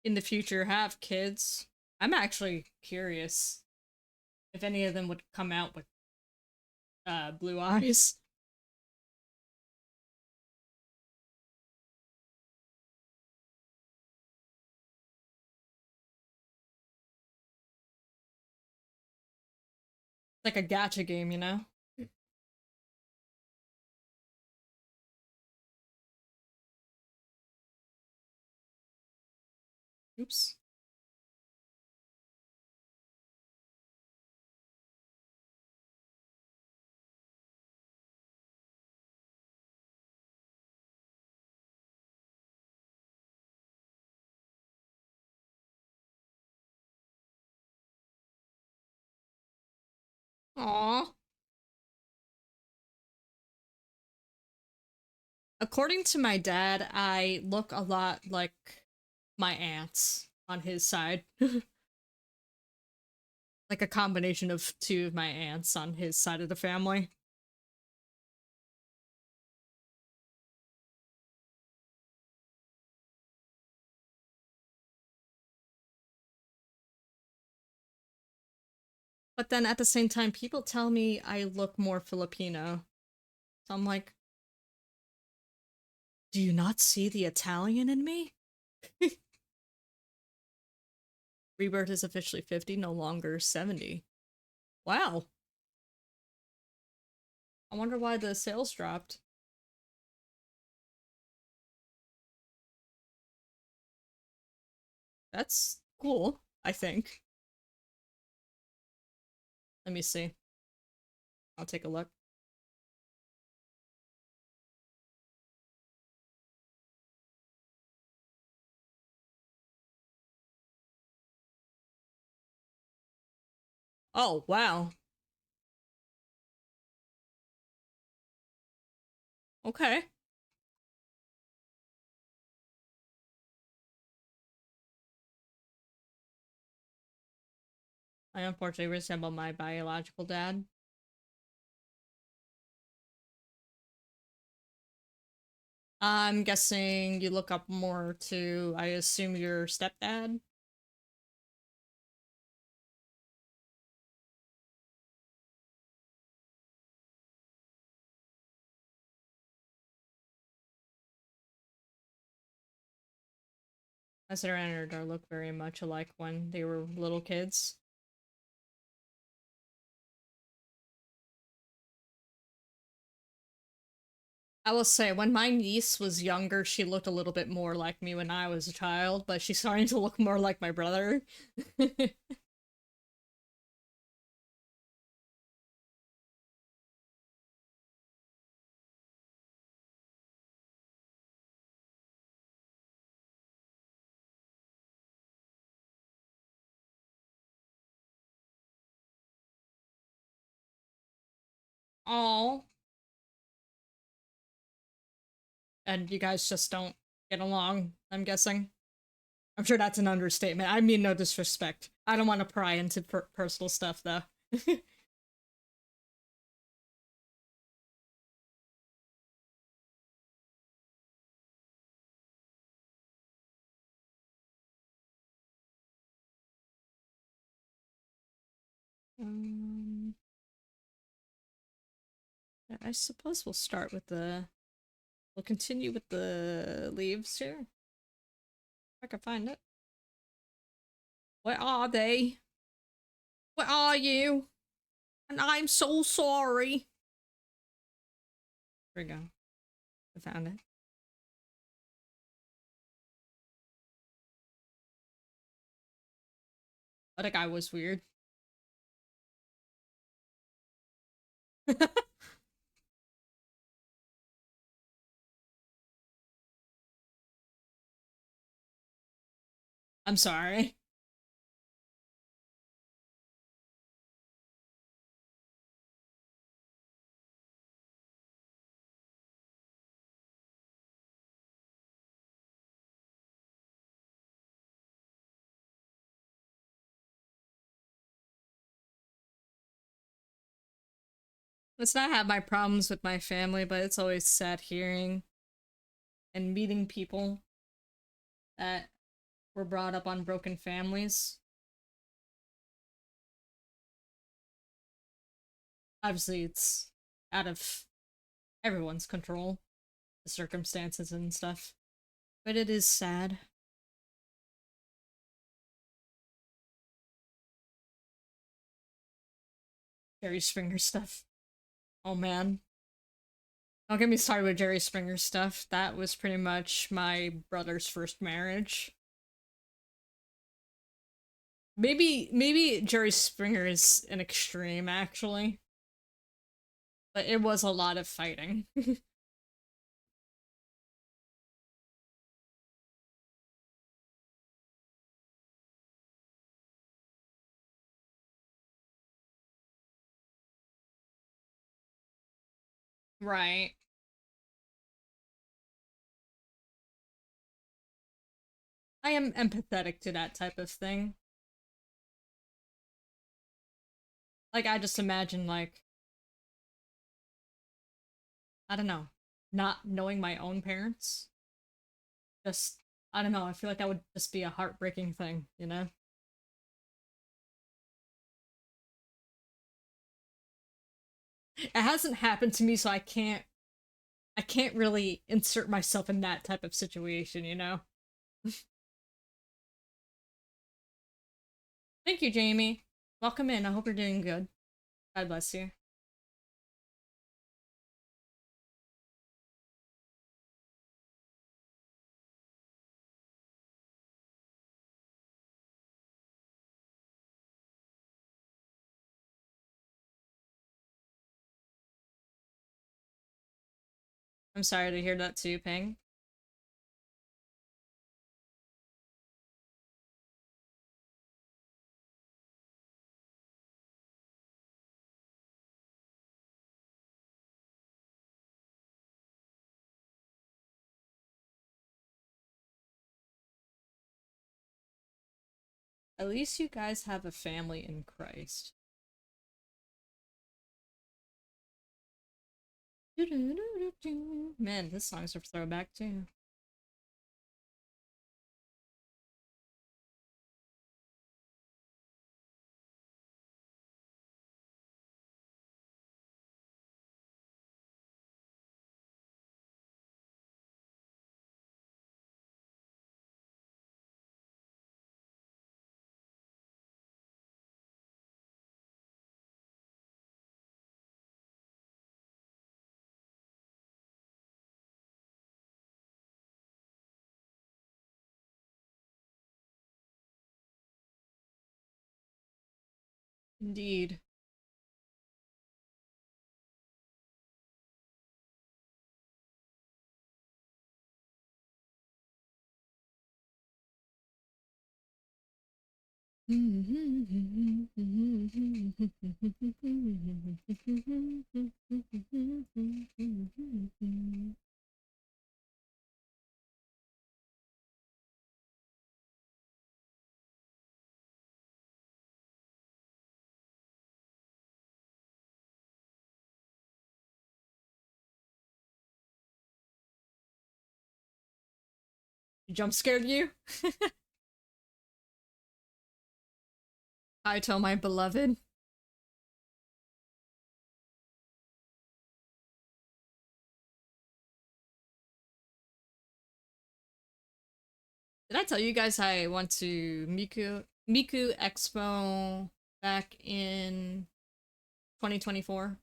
in the future have kids, I'm actually curious if any of them would come out with blue eyes. Like a gacha game, you know? Oops. Aww. According to my dad, I look a lot like my aunts on his side. Like a combination of two of my aunts on his side of the family. But then at the same time, people tell me I look more Filipino. So I'm like, do you not see the Italian in me? Rebirth is officially 50, no longer 70. Wow. I wonder why the sales dropped. That's cool, I think. Let me see. I'll take a look. Oh, wow. Okay. I unfortunately resemble my biological dad. I'm guessing you look up more to, I assume, your stepdad? As and our look very much alike when they were little kids. I will say, when my niece was younger, she looked a little bit more like me when I was a child, but she's starting to look more like my brother. Oh, and you guys just don't get along, I'm guessing. I'm sure that's an understatement. I mean no disrespect. I don't want to pry into personal stuff, though. um, I suppose we'll start with the... We'll continue with the leaves here. If I can find it. Where are they? Where are you? And I'm so sorry. There we go. I found it. But that guy was weird. I'm sorry. It's not have my problems with my family, but it's always sad hearing and meeting people that were brought up on broken families. Obviously, it's out of everyone's control, the circumstances and stuff. But it is sad. Jerry Springer stuff. Oh man. Don't get me started with Jerry Springer stuff. That was pretty much my brother's first marriage. Maybe Jerry Springer is an extreme, actually. But it was a lot of fighting. Right. I am empathetic to that type of thing. Like, I just imagine, like, I don't know, not knowing my own parents. Just, I don't know, I feel like that would just be a heartbreaking thing, you know? It hasn't happened to me, so I can't really insert myself in that type of situation, you know? Thank you, Jamie. Welcome in. I hope you're doing good. God bless you. I'm sorry to hear that too, Ping. At least you guys have a family in Christ. Man, this song's a throwback too. Indeed. Jump scared you? I tell my beloved. Did I tell you guys I went to Miku Expo back in 2024?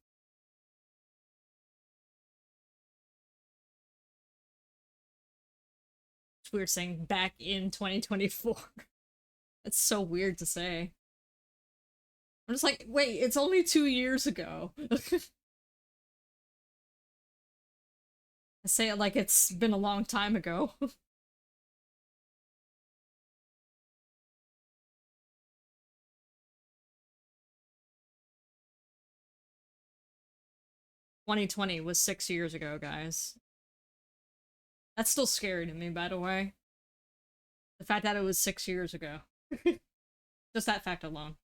It's weird saying back in 2024. That's so weird to say. I'm just like, wait, it's only 2 years ago. I say it like it's been a long time ago. 2020 was 6 years ago, guys. That's still scary to me, by the way. The fact that it was 6 years ago. Just that fact alone.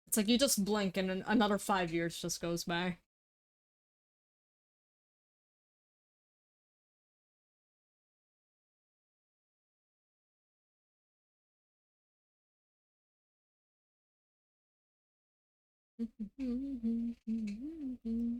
It's like you just blink and another 5 years just goes by. Mm-hmm.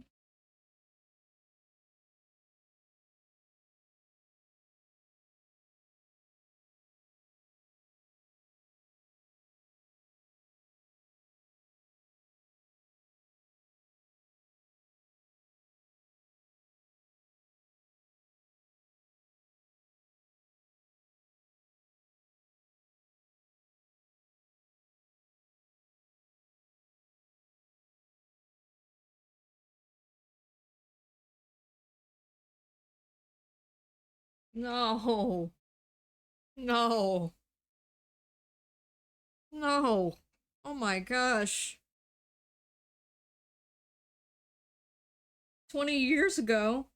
No. No. No. Oh my gosh. 20 years ago,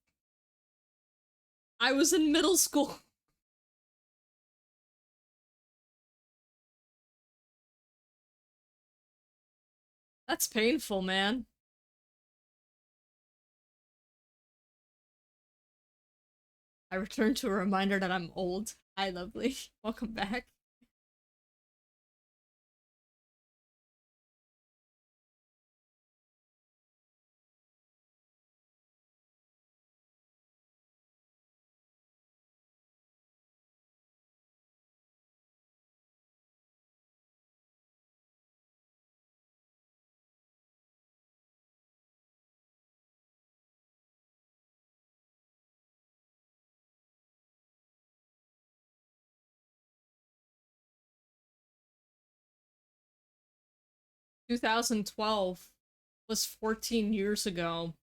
I was in middle school. That's painful, man. I return to a reminder that I'm old. Hi, lovely. Welcome back. 2012 was 14 years ago.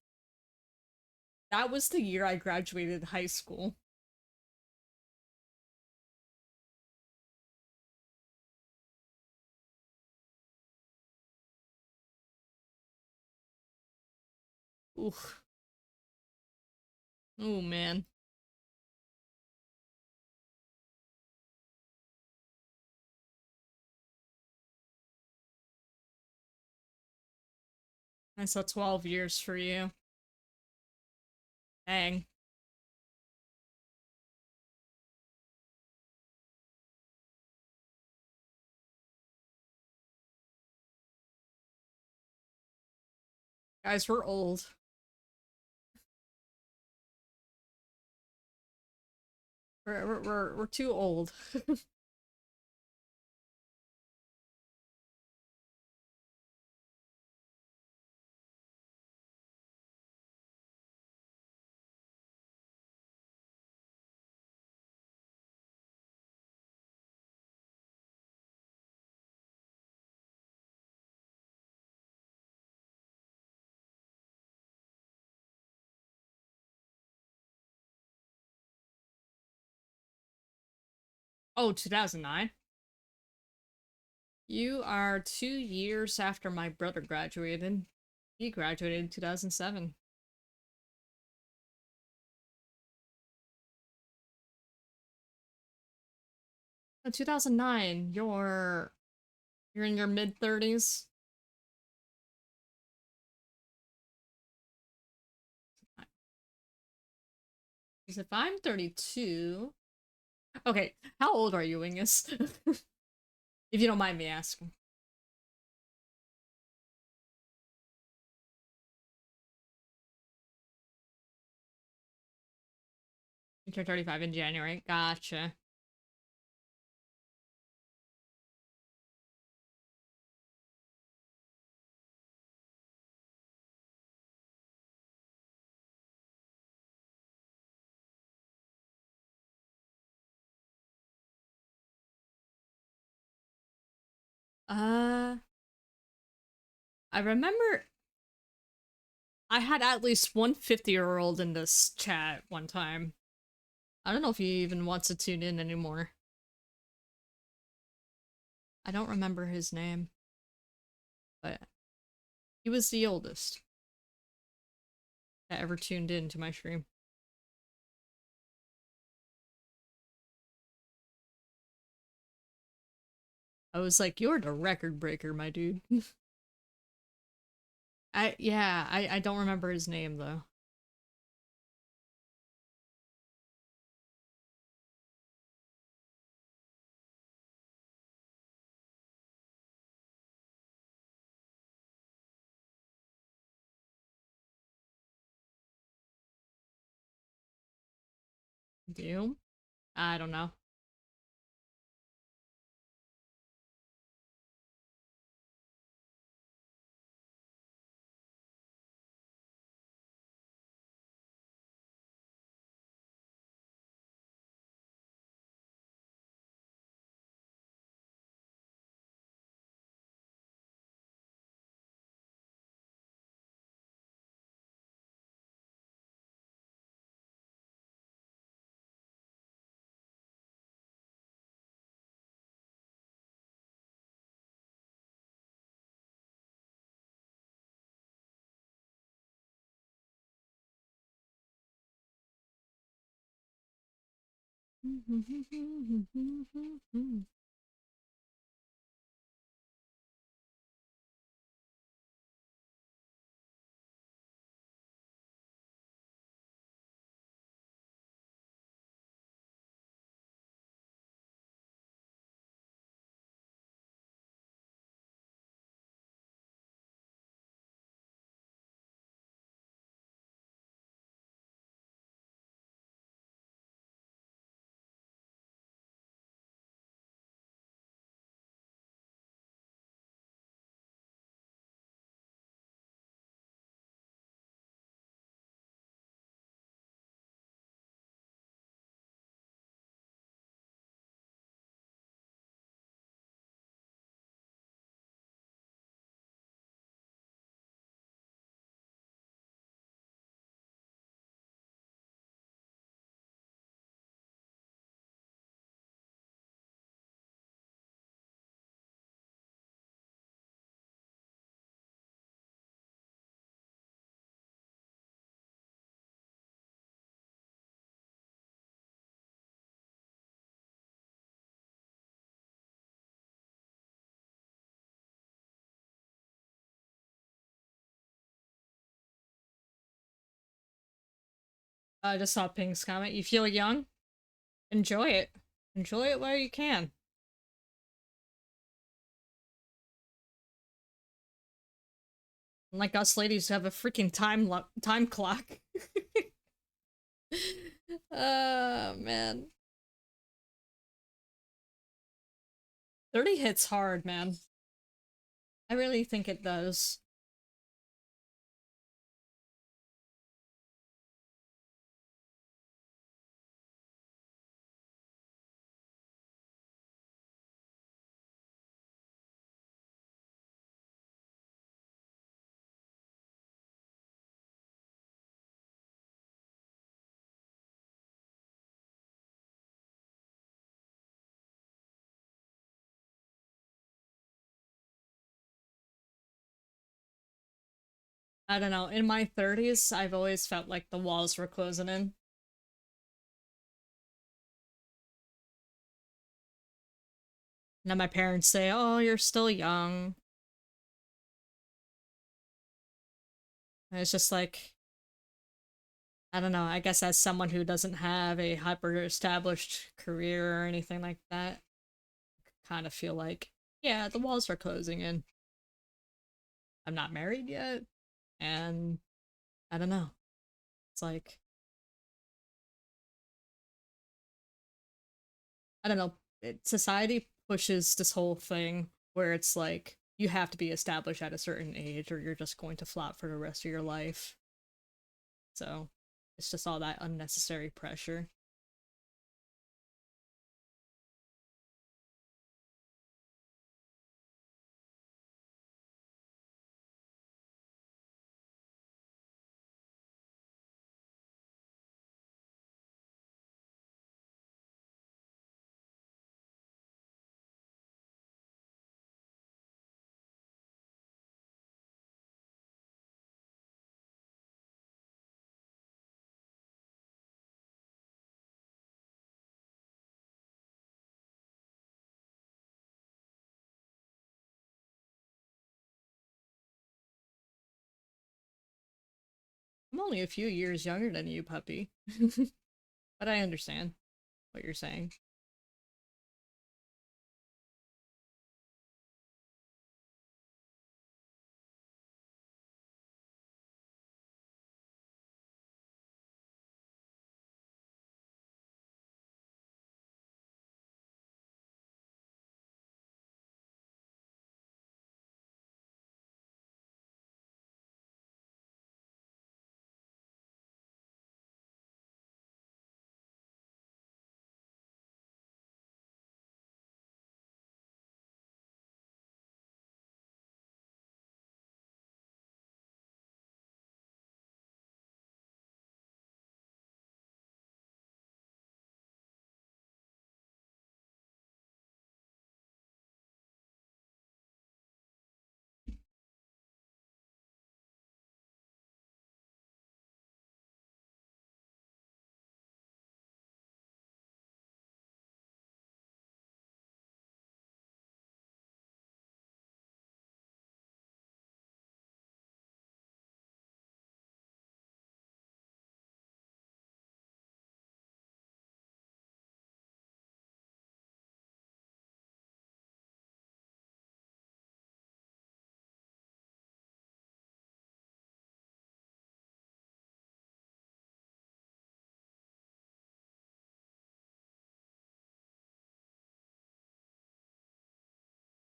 That was the year I graduated high school. Oof. Oh man. I saw 12 years for you. Dang. Guys, we're old. We're too old. Oh, 2009. You are 2 years after my brother graduated. He graduated in 2007. 2009. You're in your mid 30s. Because if I'm 32, okay, how old are you, Ingus? If you don't mind me asking. You turned 35 in January. Gotcha. Uh, I remember I had at least one 50-year-old in this chat one time. I don't know if he even wants to tune in anymore. I don't remember his name, but he was the oldest that ever tuned in to my stream. I was like, "You're the record breaker, my dude." I don't remember his name though. Do you? I don't know. I just saw Pink's comment. You feel young? Enjoy it. Enjoy it while you can. Unlike us ladies who have a freaking time clock. Oh man. 30 hits hard, man. I really think it does. I don't know. In my 30s, I've always felt like the walls were closing in. Now my parents say, "Oh, you're still young." And it's just like, I don't know. I guess as someone who doesn't have a hyper established career or anything like that, I kind of feel like, yeah, the walls are closing in. I'm not married yet, and I don't know. It's like, I don't know. Society pushes this whole thing where it's like you have to be established at a certain age or you're just going to flop for the rest of your life. So it's just all that unnecessary pressure. I'm only a few years younger than you, puppy. But I understand what you're saying.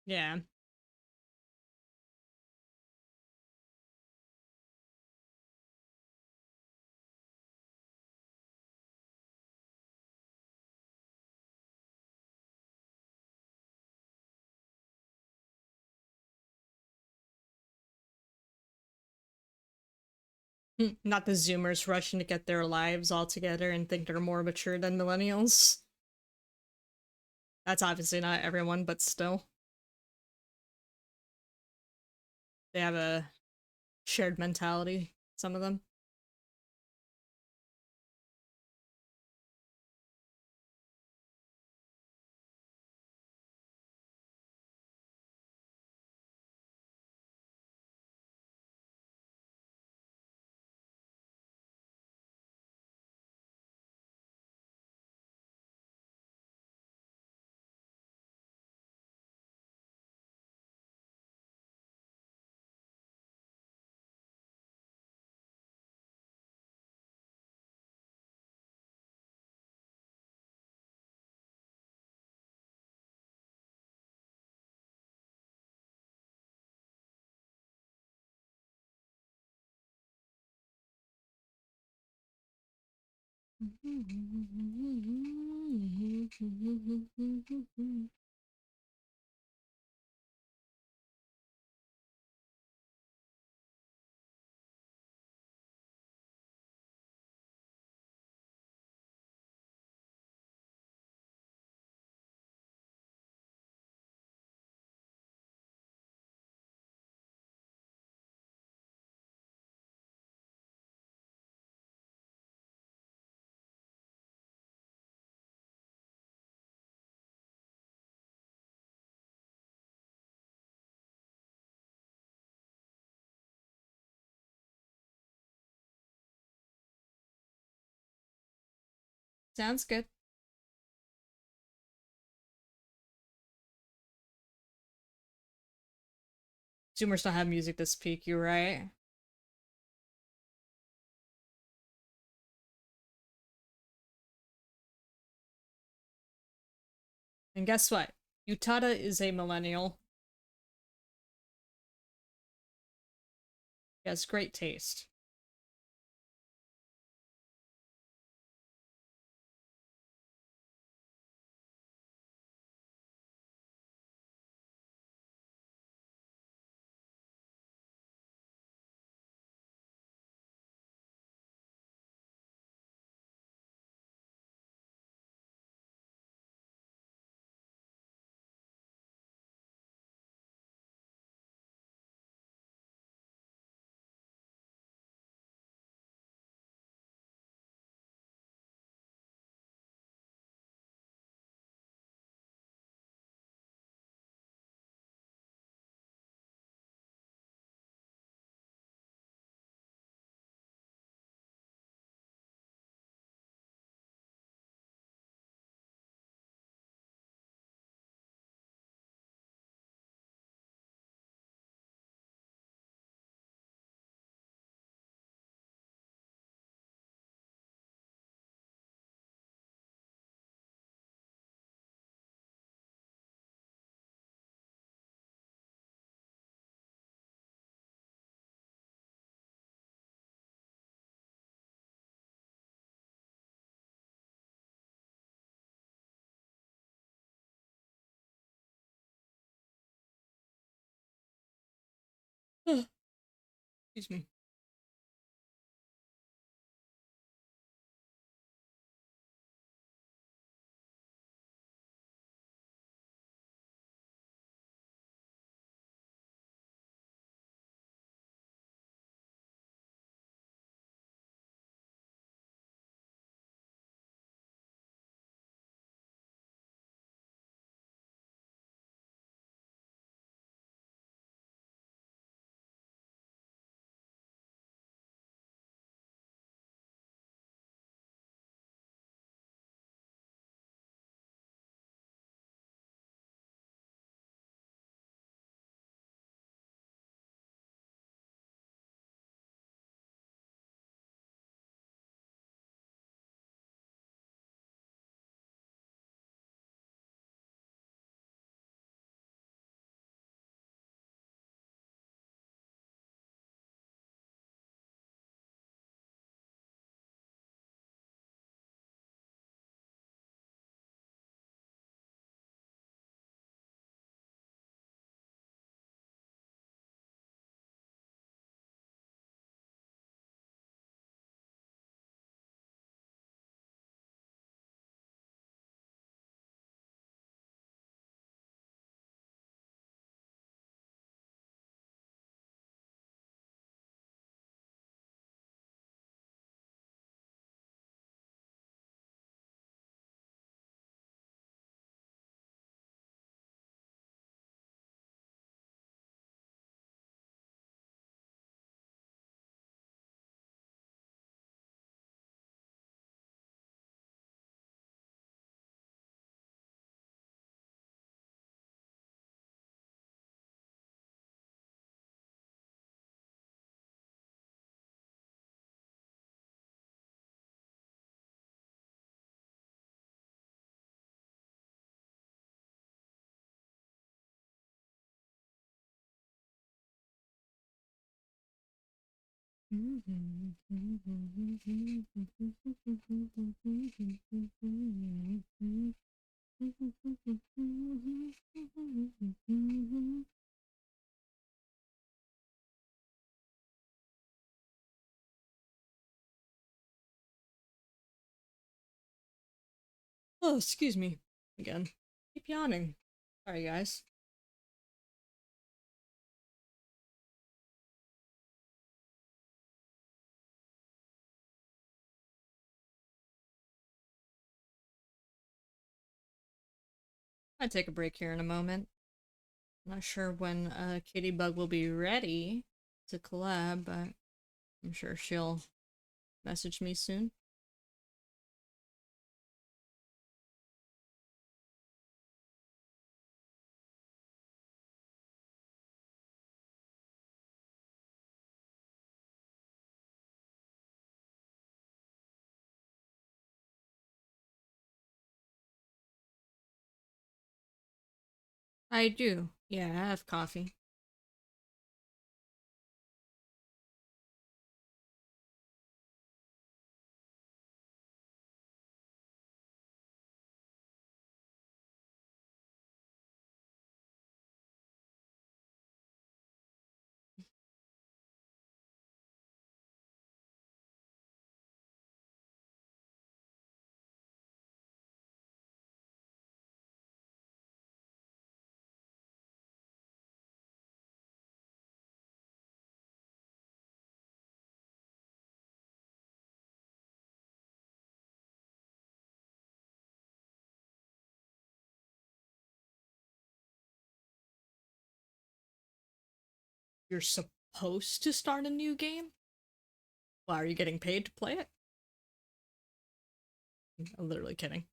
Yeah. Not the Zoomers rushing to get their lives all together and think they're more mature than millennials. That's obviously not everyone, but still. They have a shared mentality, some of them. Sounds good. Zoomers don't have music this peak, you're right. And guess what? Utada is a millennial. He has great taste. Excuse me. Oh, excuse me. Again. Keep yawning. Sorry, guys. I'll take a break here in a moment. Not sure when Katie Bug will be ready to collab, but I'm sure she'll message me soon. I do. Yeah, I have coffee. You're supposed to start a new game? Well, are you getting paid to play it? I'm literally kidding.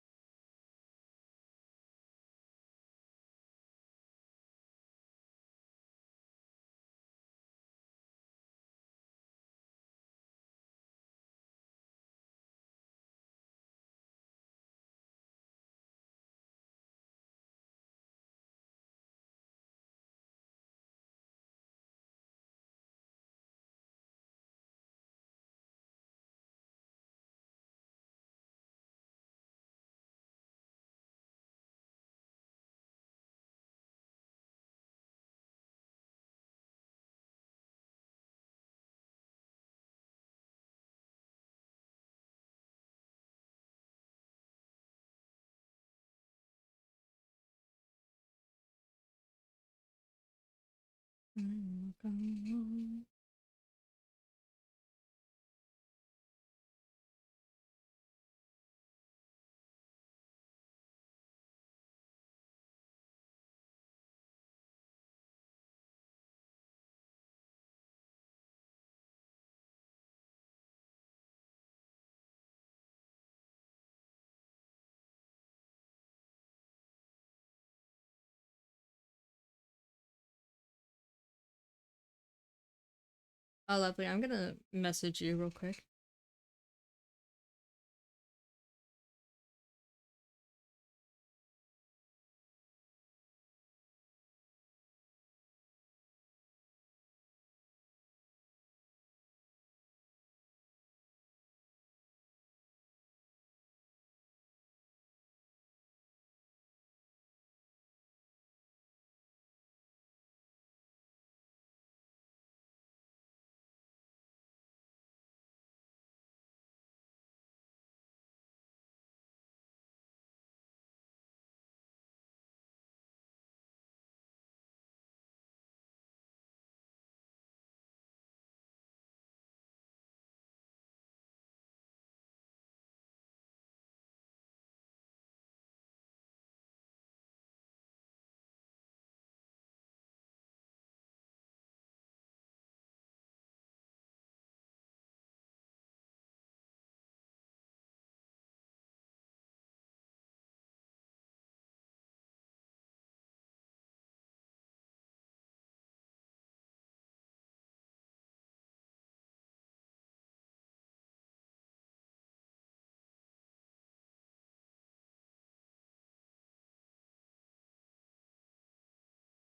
Oh, lovely. I'm gonna message you real quick.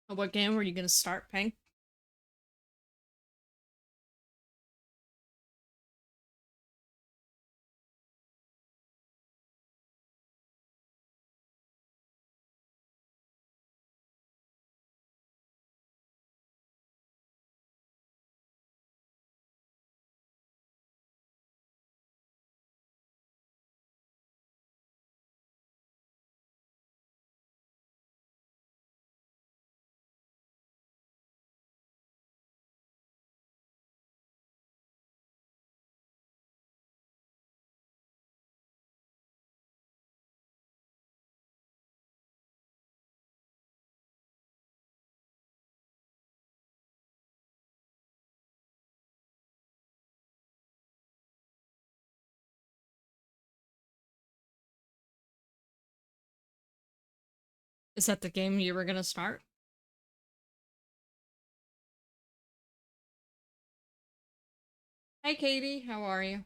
What game were you gonna start, Peng? Is that the game you were gonna start? Hi, Katie. How are you?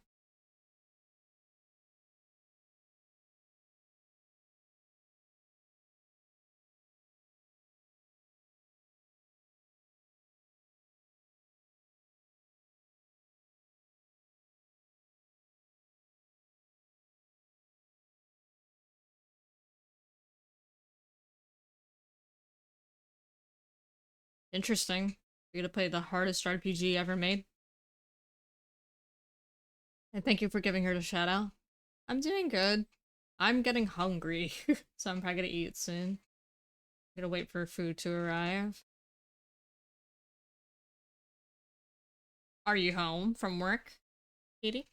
Interesting. You're gonna play the hardest RPG ever made. And thank you for giving her the shout out. I'm doing good. I'm getting hungry, so I'm probably gonna eat soon. I'm gonna wait for food to arrive. Are you home from work, Katie?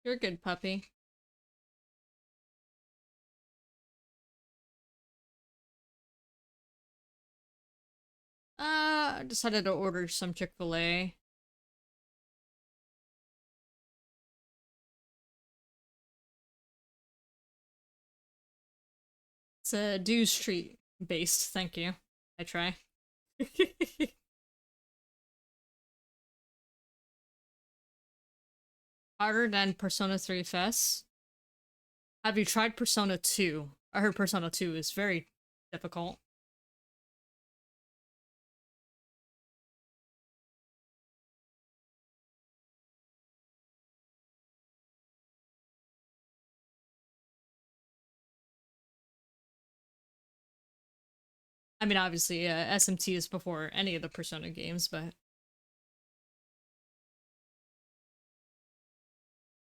You're a good puppy. I decided to order some Chick-fil-A. It's a Dew Street based, thank you. I try. Harder than Persona 3 FES. Have you tried Persona 2? I heard Persona 2 is very difficult. I mean, obviously, SMT is before any of the Persona games, but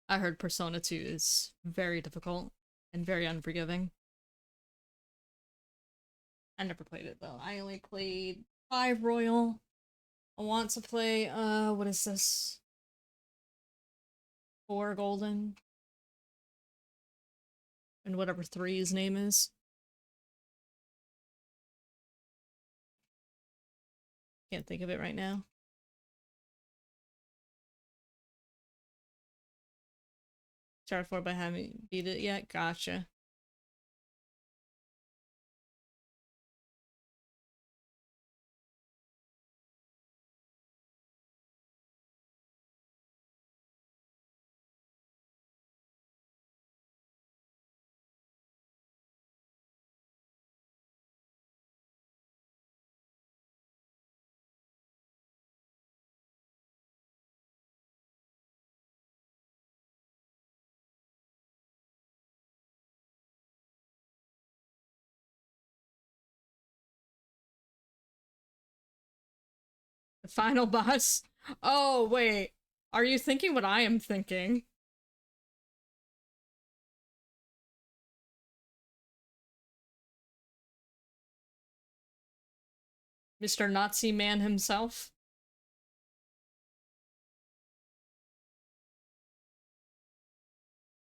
I heard Persona 2 is very difficult and very unforgiving. I never played it though. I only played 5 Royal. I want to play, what is this? 4 Golden. And whatever 3's name is. Can't think of it right now. Started 4 but haven't beat it yet. Gotcha. The final boss. Oh, wait. Are you thinking what I am thinking? Mr. Nazi Man himself?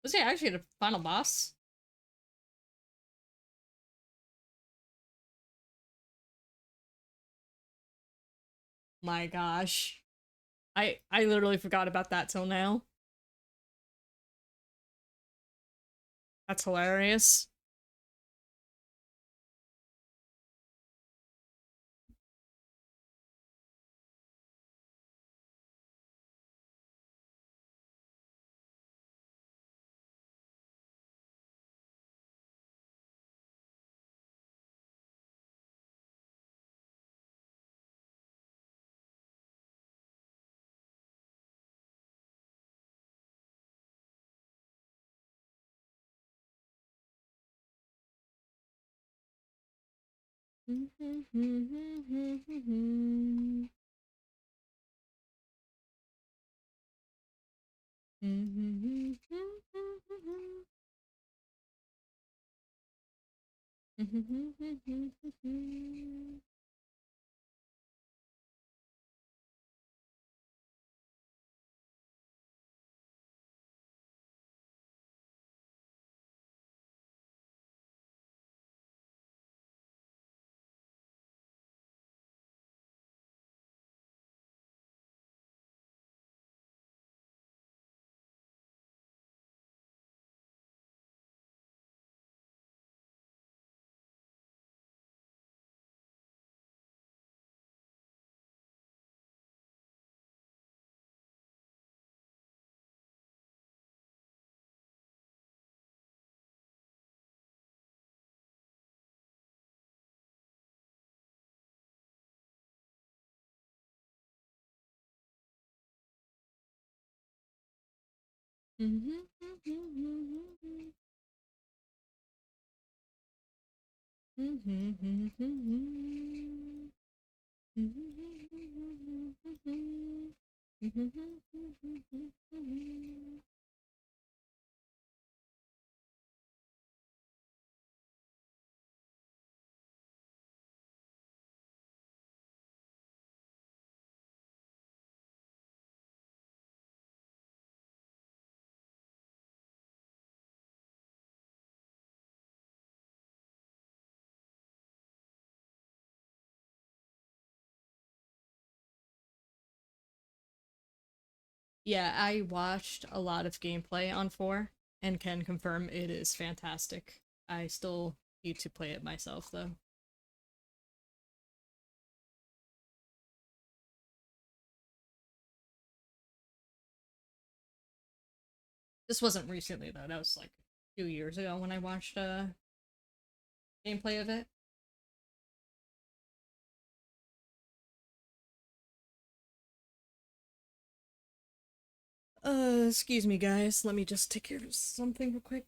Was he actually the final boss? My gosh. I literally forgot about that till now. That's hilarious. Yeah, I watched a lot of gameplay on 4 and can confirm it is fantastic. I still need to play it myself though. This wasn't recently though, that was like 2 years ago when I watched gameplay of it. Excuse me guys, let me just take care of something real quick.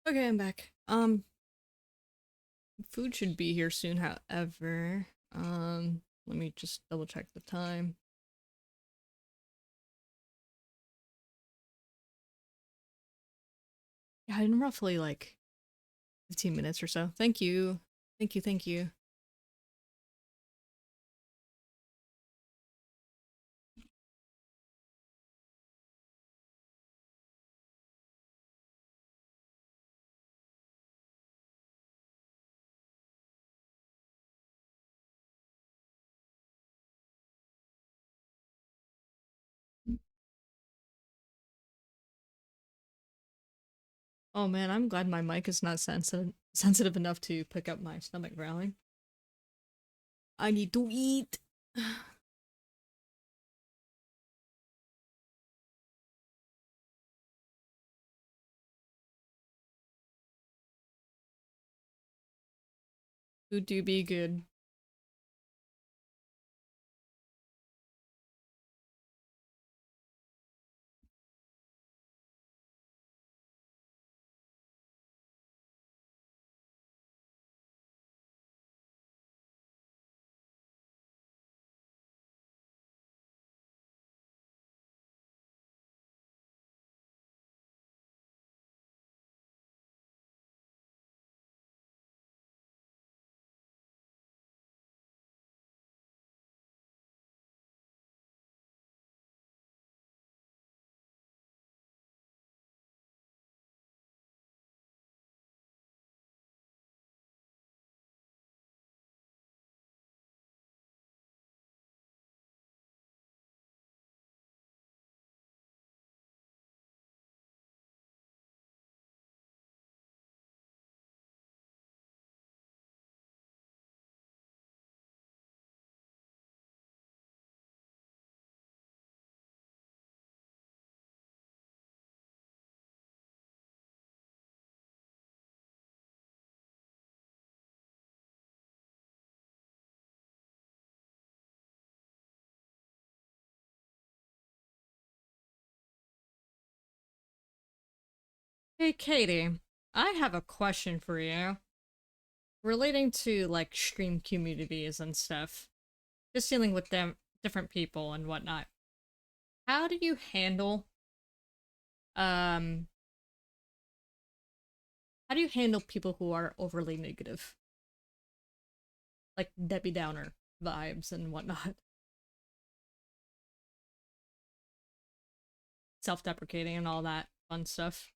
Okay, I'm back. Food should be here soon, however. Let me just double check the time. Yeah, in roughly like 15 minutes or so. Thank you. Thank you, thank you. Oh man, I'm glad my mic is not sensitive enough to pick up my stomach growling. I need to eat. Food do be good. Hey Katie, I have a question for you relating to like stream communities and stuff. Just dealing with them different people and whatnot. How do you handle um how do you handle people who are overly negative? Like Debbie Downer vibes and whatnot. Self-deprecating and all that fun stuff.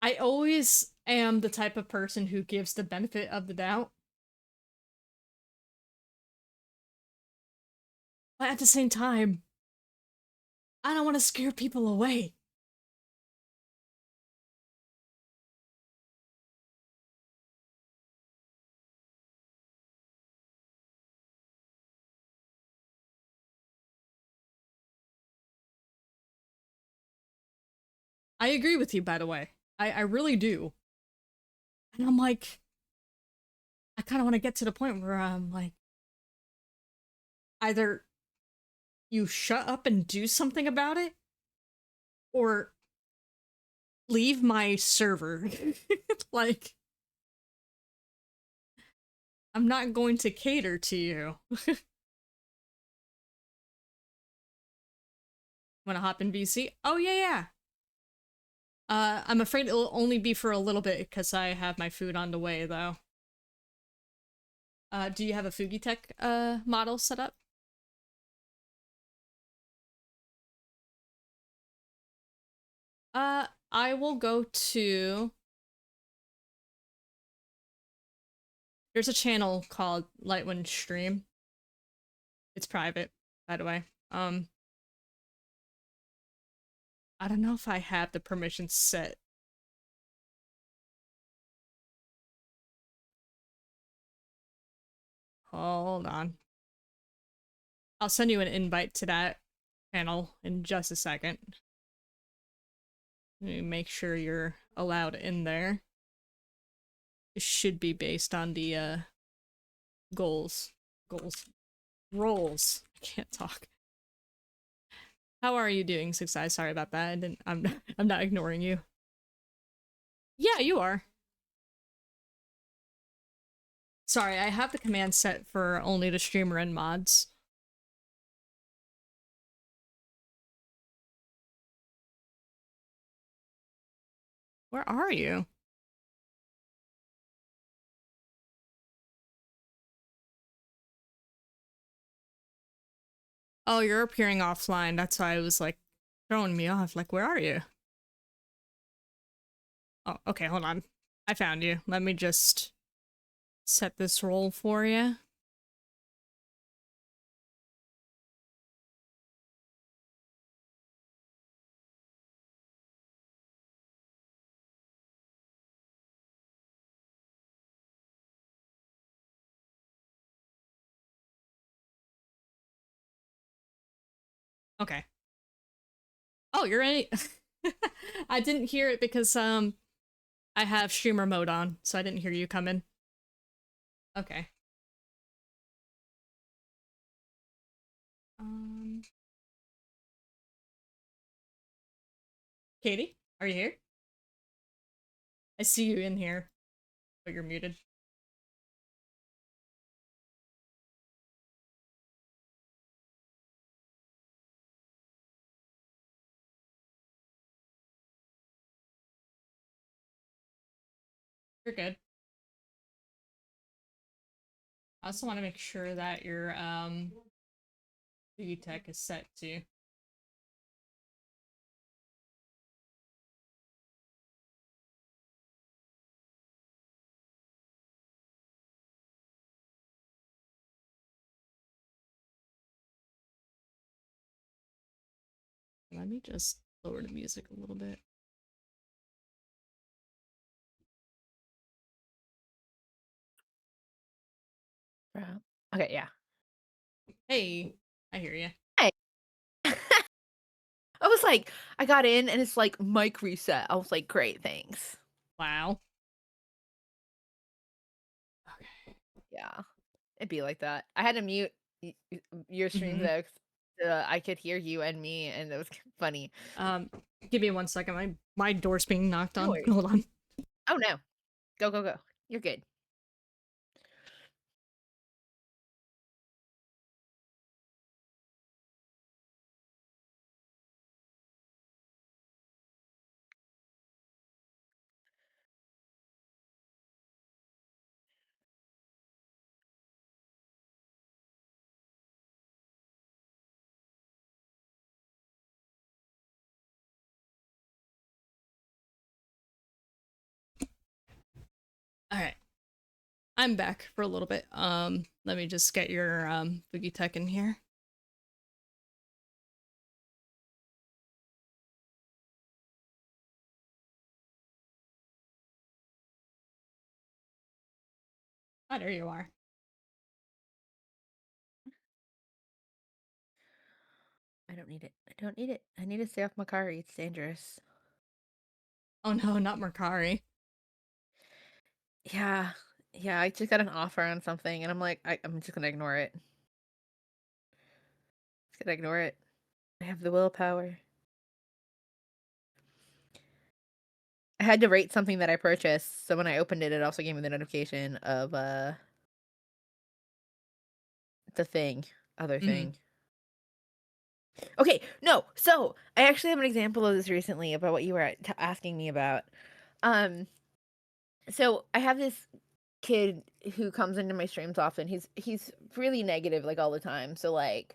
I always am the type of person who gives the benefit of the doubt. But at the same time, I don't want to scare people away. I agree with you, by the way. I really do. And I'm like, I kind of want to get to the point where I'm like, either you shut up and do something about it, or leave my server. Like, I'm not going to cater to you. Wanna hop in VC? Oh, yeah, yeah. I'm afraid it'll only be for a little bit because I have my food on the way, though. Do you have a Fugitech model set up? I will go to. There's a channel called Lightwind Stream. It's private, by the way. I don't know if I have the permissions set. Hold on. I'll send you an invite to that channel in just a second. Let me make sure you're allowed in there. It should be based on the goals. Roles. I can't talk. How are you doing, 6i? Sorry about that. I'm not ignoring you. Yeah, you are. Sorry, I have the command set for only the streamer and mods. Where are you? Oh, you're appearing offline. That's why I was like throwing me off. Like, where are you? Oh, okay, hold on. I found you. Let me just set this role for you. Okay. Oh, you're in. I didn't hear it because I have streamer mode on, so I didn't hear you come in. Okay. Katie, are you here? I see you in here, but you're muted. You're good. I also want to make sure that your tech is set too. Let me just lower the music a little bit. Okay, yeah. Hey, I hear you. Hey. I was like, I got in and it's like mic reset. I was like, great, thanks. Wow. Okay. Yeah, it'd be like that. I had to mute your stream though. I could hear you and me, and it was funny. Give me 1 second. My door's being knocked on. No Hold on. Oh no, go. You're good. All right. I'm back for a little bit. Let me just get your Boogie Tech in here. Oh, there you are. I don't need it. I need to stay off Makari. It's dangerous. Oh no, not Mercari. Yeah. I just got an offer on something, and I'm like, I'm just gonna ignore it. Just gonna ignore it. I have the willpower. I had to rate something that I purchased, so when I opened it, it also gave me the notification of the other thing. Okay, no. So I actually have an example of this recently about what you were asking me about. So I have this kid who comes into my streams often. He's really negative like all the time. So like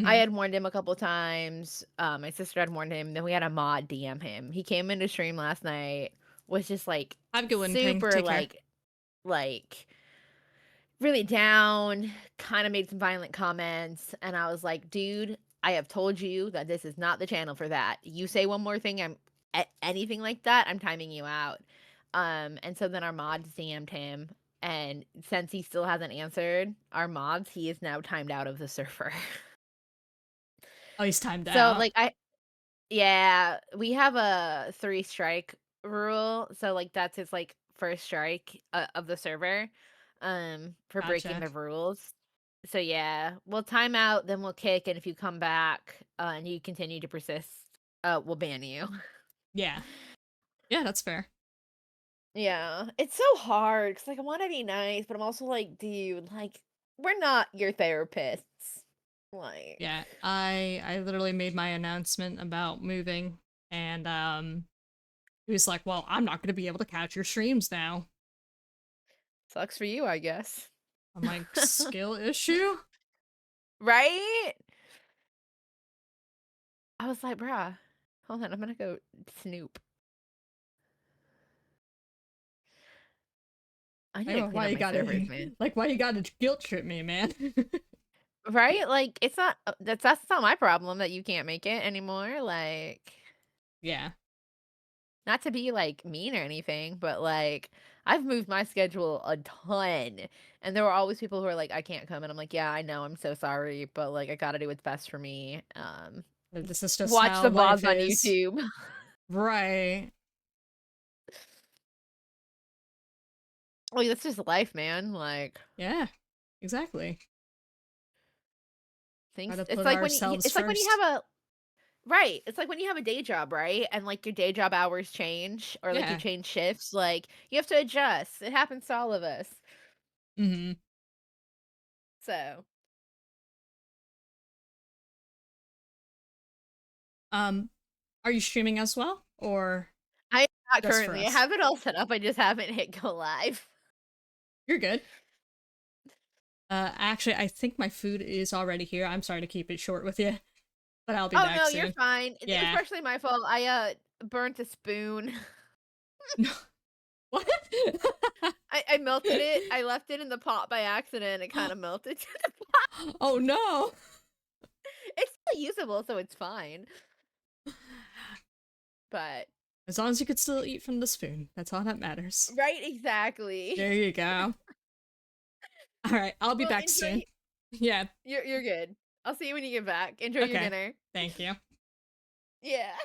I had warned him a couple times. My sister had warned him. Then we had a mod DM him. He came into stream last night. Was just like Have a good one, super Take care. like really down. Kind of made some violent comments, and I was like, dude, I have told you that this is not the channel for that. You say one more thing, anything like that, I'm timing you out. And so then our mods DM'd him, and since he still hasn't answered our mods, he is now timed out of the server. Oh, he's timed So, out. like, yeah, we have a 3 strike rule, so, like, that's his, like, first strike, of the server, for breaking Gotcha. the rules. So, yeah, we'll time out, then we'll kick, and if you come back, and you continue to persist, we'll ban you. Yeah. Yeah, that's fair. Yeah, it's so hard because like, I wanna be nice, but I'm also like, "Dude, like, we're not your therapists." Like Yeah. I literally made my announcement about moving and he was like, "Well, I'm not going to be able to catch your streams now." sucks for you, I guess. I'm like, "Skill issue?" Right? I was like, "Bruh, hold on, I'm gonna go snoop. I need Like, to well, clean why up you my servers, gotta man." like why you gotta guilt trip me, man? Right? Like, it's not that's not my problem that you can't make it anymore, like, Yeah. not to be, like, mean or anything, but, like, I've moved my schedule a ton, and there were always people who are like, "I can't come," and I'm like, "Yeah, I know, I'm so sorry, but, like, I gotta do what's best for me." This is just Watch how the life VODs on is. YouTube. Right. Like, that's just life, man, like, Yeah. Exactly. things Gotta it's put like when you ourselves it's like when you first. have a right, it's like when you have a day job, right? And, like, your day job hours change or, like, you Yeah. change shifts, like, you have to adjust. It happens to all of us. Mhm. So, Um are you streaming as well or I am not just for currently. I us? have it all set up, I just haven't hit go live. You're good. Actually, I think my food is already here. I'm sorry to keep it short with you, but I'll be Oh, back no, you're soon. fine. It was Yeah. partially my fault. Burnt a spoon. No. What? I melted it. I left it in the pot by accident, it kinda melted to the Oh no. it's still usable, so it's fine. But As long as you could still eat from the spoon, that's all that matters. right, exactly. There you go. All right, I'll be Well, back soon. Yeah. you're good. I'll see you when you get back. Enjoy your Okay. dinner. Thank you. Yeah.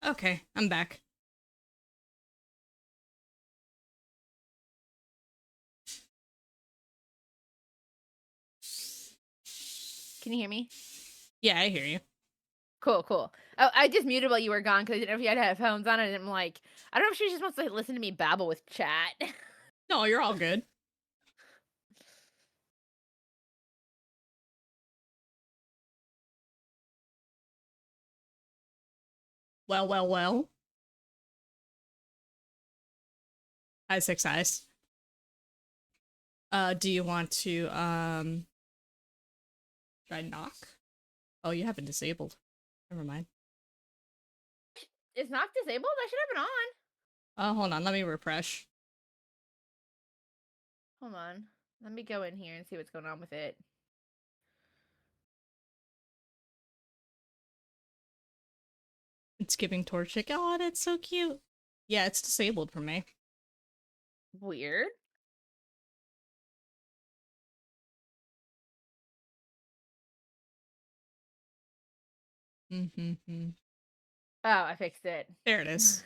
Okay, I'm back. Can you hear me? Yeah, I hear you. Cool, cool. Oh, I just muted while you were gone because I didn't know if you had headphones on, and I'm like, I don't know if she just wants to listen to me babble with chat. No, you're all good. Well. Hi, Six Eyes. Do you want to, try knock? Oh, you have it disabled. Never mind. It's not disabled. I should have it on. Oh, hold on. Let me refresh. Hold on. Let me go in here and see what's going on with it. It's giving torchic. Oh, that's so cute. Yeah, it's disabled for me. Weird. Mm-hmm. Oh, I fixed it. There it is.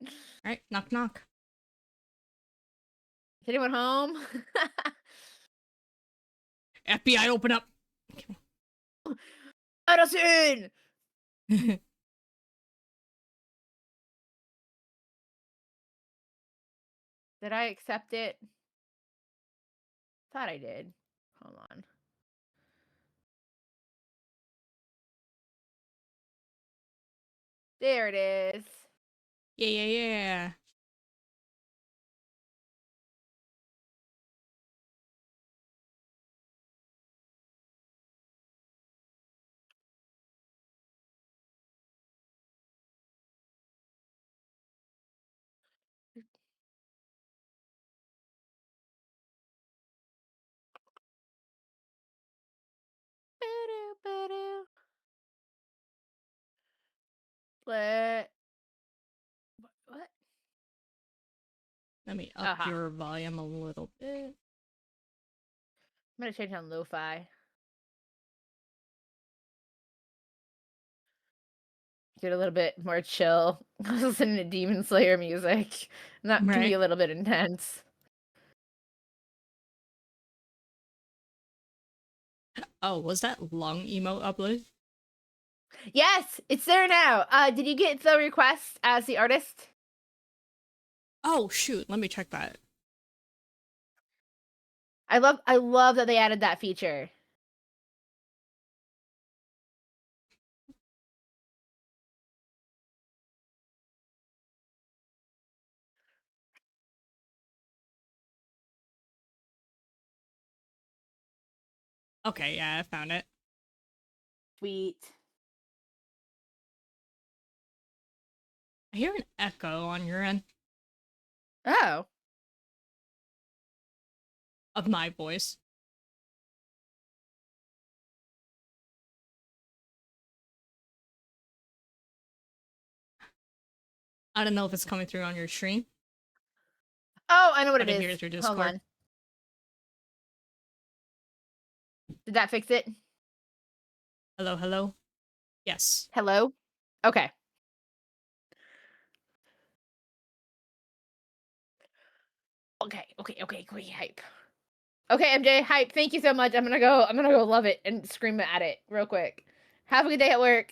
All right, knock knock. Is anyone home? FBI, open up. Addison! Did I accept it? Thought I did. Hold on. There it is. Yeah. What? Let me up Uh-huh. your volume a little bit. I'm gonna change on lo-fi. Get a little bit more chill. I was listening to Demon Slayer music. And that can be Right. a little bit intense. Oh, was that lung emote upload? Yes, it's there now. Did you get the request as the artist? Oh, shoot. Let me check that. I love that they added that feature. Okay, yeah, I found it. Sweet. I hear an echo on your end Oh. of my voice. I don't know if it's coming through on your stream, Oh, I know what but it I is. hear it through Hold Discord. on. Did that fix it? Hello? Yes. Hello? Okay. Okay, great hype. Okay, MJ, hype. Thank you so much. I'm gonna go love it and scream at it real quick. Have a good day at work.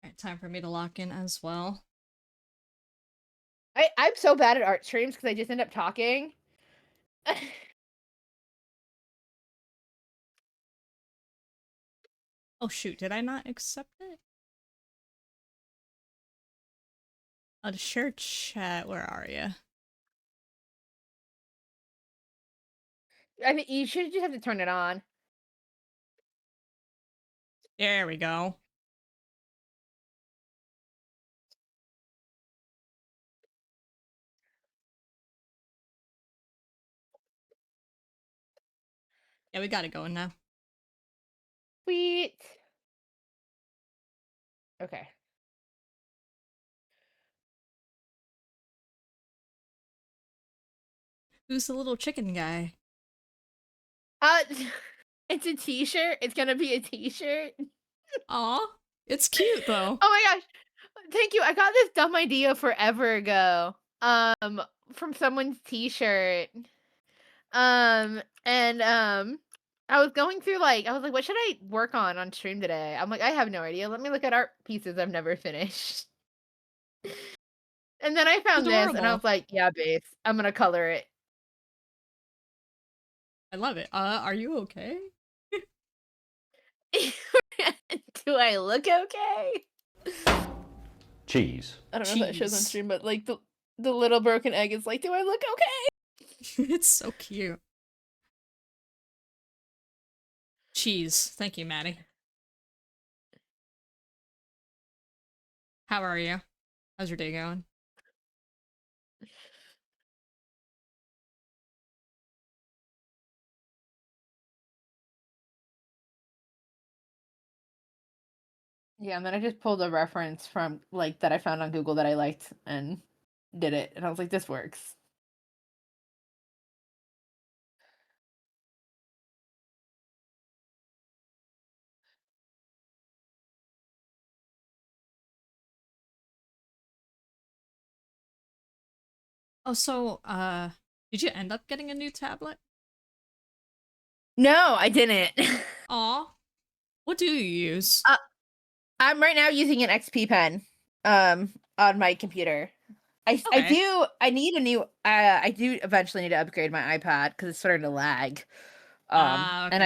Alright, time for me to lock in as well. I'm so bad at art streams because I just end up talking. Oh, shoot. Did I not accept it? Oh, the share chat. Where are you? I mean, you should just have to turn it on. There we go. Yeah, we got it going now. Sweet. Okay. Who's the little chicken guy? Uh, it's a t-shirt. It's gonna be a t-shirt. Aw, it's cute though. Oh my gosh. Thank you. I got this dumb idea forever ago. From someone's t-shirt. And I was going through I was like, what should I work on stream today? I'm like, I have no idea. Let me look at art pieces I've never finished. And then I found this and I Adorable. was like, yeah, base. I'm gonna color it. I love it. Are you okay? Do I look okay? Cheese. I don't know if that shows on Cheese. stream, but like the little broken egg is like, do I look okay? It's so cute. Cheese. Thank you, Maddie. How are you? How's your day going? Yeah, and then I just pulled a reference from that I found on Google that I liked and did it. And I was like, this works. Oh, so, did you end up getting a new tablet? No, I didn't. Aw. What do you use? I'm right now using an XP pen on my computer. Okay. I need a new I do eventually need to upgrade my iPad because it's starting to lag. And Okay.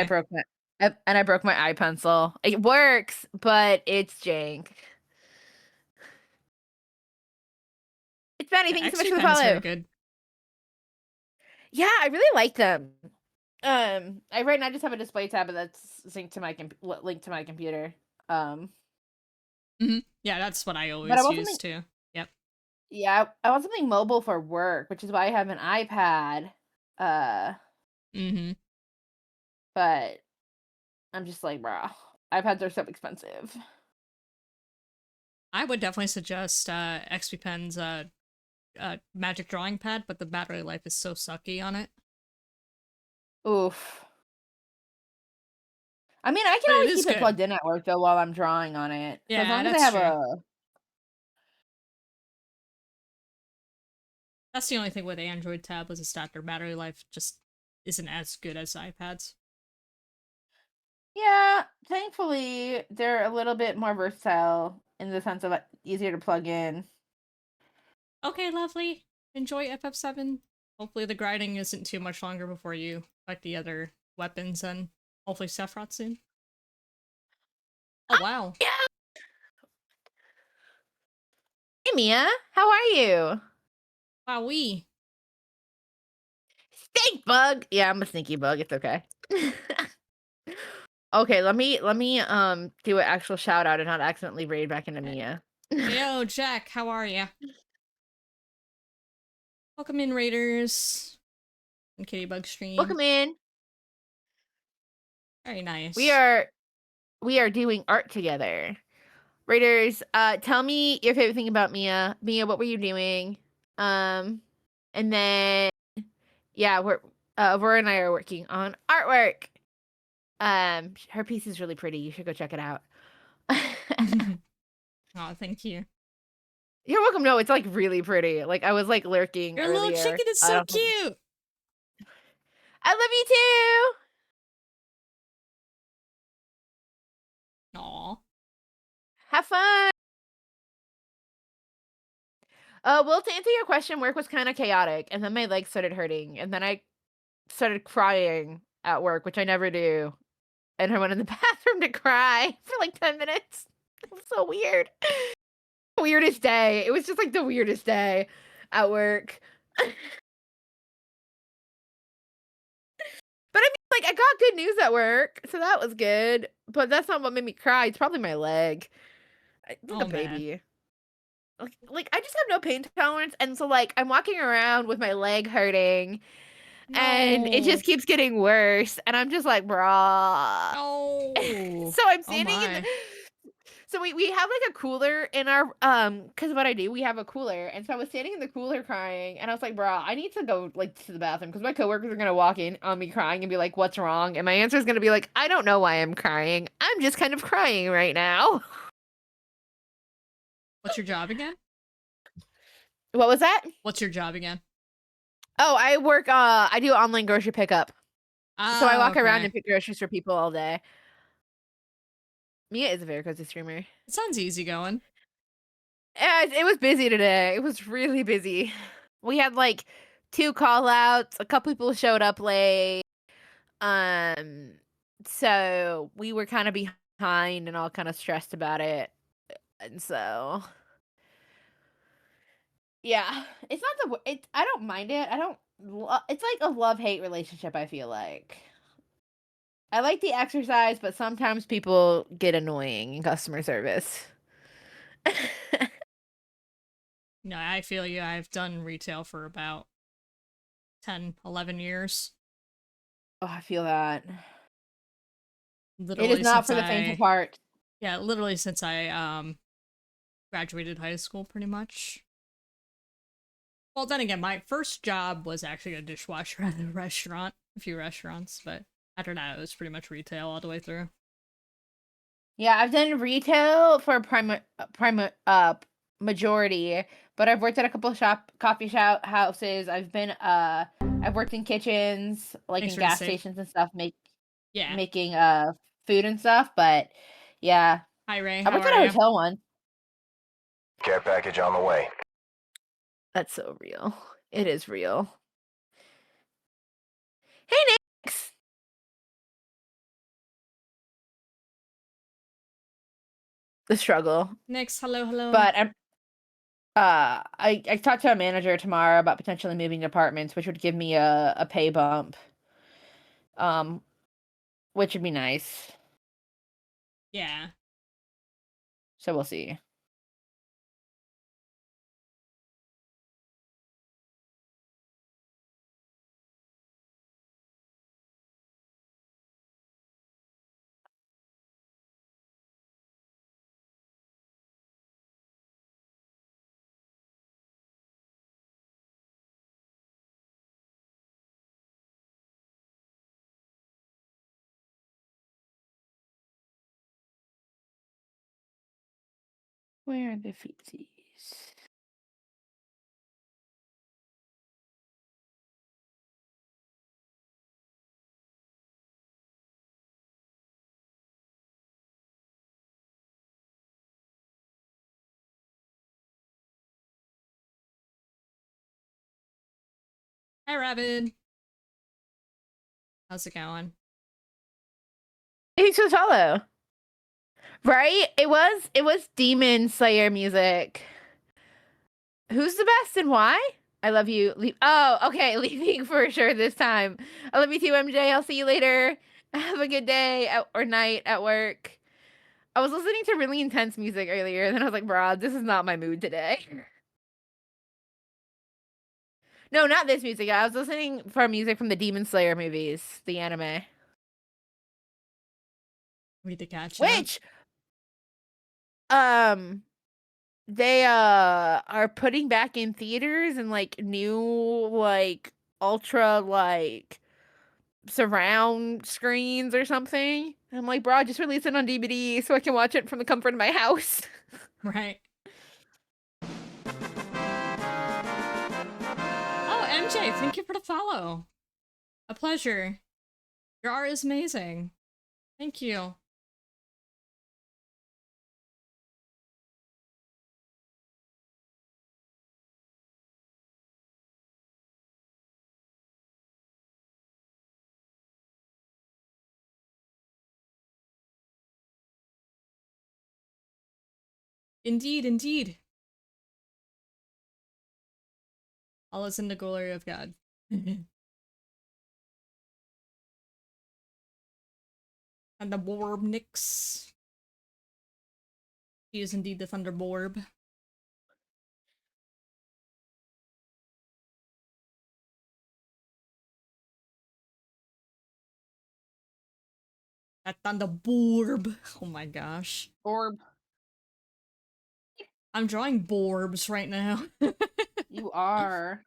I broke my iPencil. It works, but it's jank. It's Benny, The thank you so much XP for the pen is very follow. good. Yeah, I really like them. I right now just have a display tab that's linked to my computer. Um, Yeah, that's what I but I always want use something. too. Yep. Yeah, I want something mobile for work, which is why I have an iPad. Uh, Mm-hmm. but I'm just like, bruh, iPads are so expensive. I would definitely suggest XP Pen's magic drawing pad, but the battery life is so sucky on it. Oof. I mean, I can But it always is keep it good. plugged in at work though while I'm drawing on it. So as Yeah, long as I that's have true. a That's the only thing with Android tablets is that their battery life just isn't as good as iPads. yeah, thankfully they're a little bit more versatile in the sense of easier to plug in. Okay, lovely. Enjoy FF7. Hopefully the grinding isn't too much longer before you fight the other weapons and hopefully Sephiroth soon. Oh wow. Yeah. Hey Mia, how are you? Wowee. Stink bug. Yeah, I'm a sneaky bug. It's okay. Okay, let me do an actual shout out and not accidentally raid back into Mia. Yo, Jack, how are ya? Welcome in, Raiders. And Kittybug stream. Welcome in. Very nice. We are doing art together. Raiders, tell me your favorite thing about Mia. Mia, what were you doing? And then yeah, Aurora and I are working on artwork. Her piece is really pretty. You should go check it out. Oh, thank you. You're welcome. No, it's like really pretty. Like I was like lurking Your earlier. little chicken is so cute. I love you too. Aw. Have fun. Well, to answer your question, work was kind of chaotic, and then my legs started hurting, and then I started crying at work, which I never do. And I went in the bathroom to cry for like 10 minutes. It was so weird. Weirdest day. It was just like the weirdest day at work. But I mean, like, I got good news at work, so that was good. But that's not what made me cry. It's probably my leg. Like a Oh, man. baby. Like I just have no pain tolerance, and so like I'm walking around with my leg hurting, And it just No. keeps getting worse. And I'm just like, bruh. No. So I'm Oh standing in the my. so we have like a cooler in our because what I do, we have a cooler. And so I was standing in the cooler crying and I was like, bruh, I need to go like to the bathroom because my coworkers are gonna walk in on me crying and be like, what's wrong? And my answer is gonna be like, I don't know why I'm crying. I'm just kind of crying right now. What's your job again? What was that? What's your job again? Oh, I work I do online grocery pickup. So I Ah, walk around okay. and pick groceries for people all day. Mia is a very cozy streamer. It sounds easy going. Yeah, it was busy today. It was really busy. We had like 2 call outs. A couple people showed up late. Um, so we were kind of behind and all kind of stressed about it. And so, yeah, it's not it. I don't mind it. I don't. It's like a love-hate relationship. I feel like I like the exercise, but sometimes people get annoying in customer service. No, I feel you. I've done retail for about 10, 11 years. Oh, I feel that. It is Literally not since for the faint of I, heart. yeah, literally since I graduated high school pretty much. Well, then again, my first job was actually a dishwasher at a restaurant, a few restaurants, but after that, it was pretty much retail all the way through. Yeah, I've done retail for majority, but I've worked at a couple of coffee shop houses. I've worked in kitchens, like Thanks in for the gas safe. stations and stuff, Yeah. making food and stuff. But yeah, Hi, Ray. I How worked are at a you? hotel one. Care package on the way. That's so real. It is real. Hey, Nix. The struggle, Nix, hello, hello. but I talked to a manager tomorrow about potentially moving departments, which would give me a pay bump. Um, which would be nice. Yeah. So we'll see. Where are the feetsies? Hi, Rabbit. How's it going? Thanks for the follow. Right? It was Demon Slayer music. Who's the best and why? I love you. Oh, okay. Leaving for sure this time. I love you too, MJ. I'll see you later. Have a good day or night at work. I was listening to really intense music earlier, and then I was like, "Bro, this is not my mood today." No, not this music. I was listening for music from the Demon Slayer movies, the anime. Need to catch up. Which, um, they are putting back in theaters and like new like ultra like surround screens or something. And I'm like, bro, just release it on DVD so I can watch it from the comfort of my house. Right. Oh, MJ, thank you for the follow. A pleasure. Your art is amazing. Thank you. Indeed, indeed. All is in the glory of God. And the Borb Nix. He is indeed the Thunder Borb. That Thunderborb. Oh my gosh. Orb. I'm drawing Borbs right now. You are.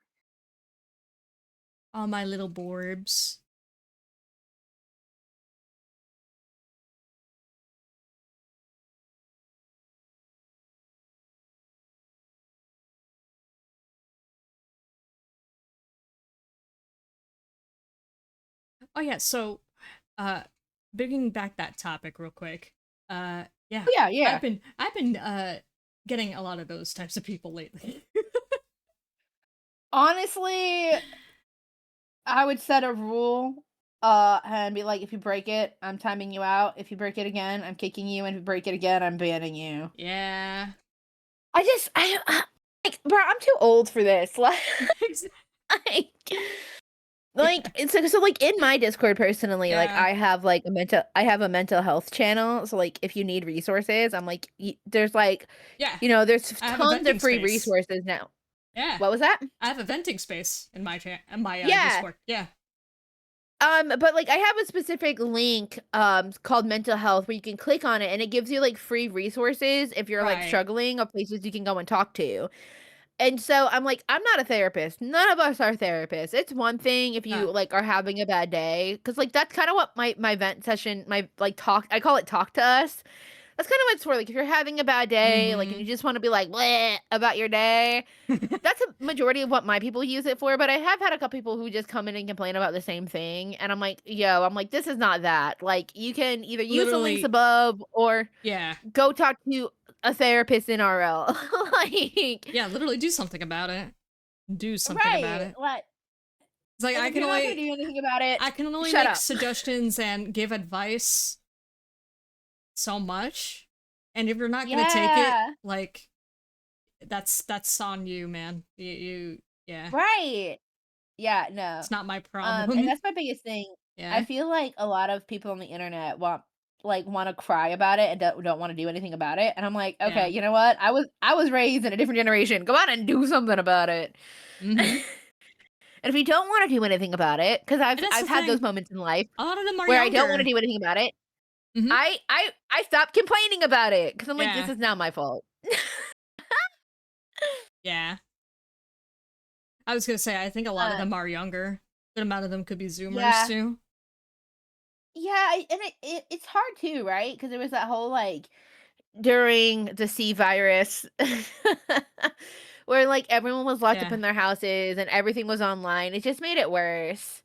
All my little Borbs. Oh yeah, so uh bringing back that topic real quick. Yeah. Oh, yeah, yeah. I've been getting a lot of those types of people lately. Honestly, I would set a rule, and be like, if you break it, I'm timing you out. If you break it again, I'm kicking you, and if you break it again, I'm banning you. Yeah. Like, bro, I'm too old for this. Like, like it's like, so like in my Discord personally, like Yeah. I have a mental health channel. So like if you need resources, I'm like there's like Yeah. there's I have a tons venting of free space. resources now. Yeah. What was that? I have a venting space in my Yeah. Discord. Yeah. But like I have a specific link called mental health where you can click on it and it gives you like free resources if you're like Right. struggling, or places you can go and talk to. And so I'm like, I'm not a therapist. None of us are therapists. It's one thing if Uh, you like are having a bad day, because like that's kind of what my vent session, my like talk, I call it talk to us. That's kind of what it's for. Like if you're having a bad day, like and you just want to be like bleh about your day, that's a majority of what my people use it for. But I have had a couple people who just come in and complain about the same thing, and I'm like, yo, I'm like, this is not that. Like you can either use the links Literally. above or Yeah. go talk to a therapist in RL. Like, Yeah, literally do something about it. Do something about right, it. like, It's like and I if can you're not gonna only do anything about it, I can only shut make up. suggestions and give advice so much. And if you're not gonna take it, Yeah, like that's on you, man. You yeah. right. Yeah, no. It's not my And problem. that's my biggest thing. I Yeah. feel like a lot of people on the internet want to cry about it and don't want to do anything about it. And I'm like, okay, Yeah. you know what? I was raised in a different generation. Go out and do something about it. Mhm. And if you don't want to do anything about it, because And that's the I've had those thing. moments in life A lot of them are where I don't want to younger. do anything about it, Mhm. I stopped complaining about it because I'm like, this Yeah. is not my fault. Yeah. I was gonna say I think a lot of Uh, them are younger. Good amount of them could be Zoomers yeah, too. yeah, and it's hard too, right? Because there was that whole like during the C virus, where like everyone was locked up Yeah. in their houses and everything was online. It just made it worse.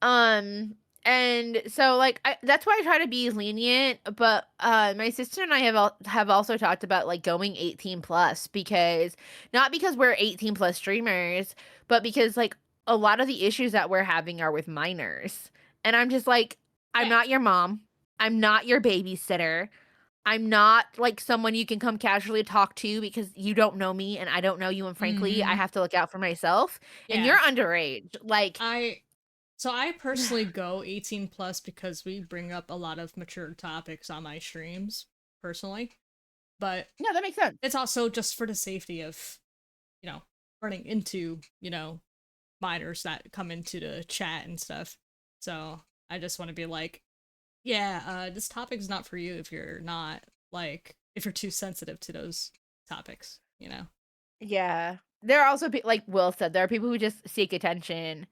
Um, and so like that's why I try to be lenient, but my sister and I have also talked about like going 18 plus, because not because we're 18 plus streamers, but because like a lot of the issues that we're having are with minors. And I'm just like, I'm Yeah. not your mom. I'm not your babysitter. I'm not like someone you can come casually talk to because you don't know me and I don't know you, and frankly, I Mhm. have to look out for myself. And Yeah. you're underage. Like I so I personally go 18 plus because we bring up a lot of mature topics on my streams personally. But yeah, that makes sense. it's also just for the safety of, you know, running into, minors that come into the chat and stuff. So I just want to be like, yeah, this topic's not for you if you're not like if you're too sensitive to those topics. Yeah. There are also like Will said, there are people who just seek attention.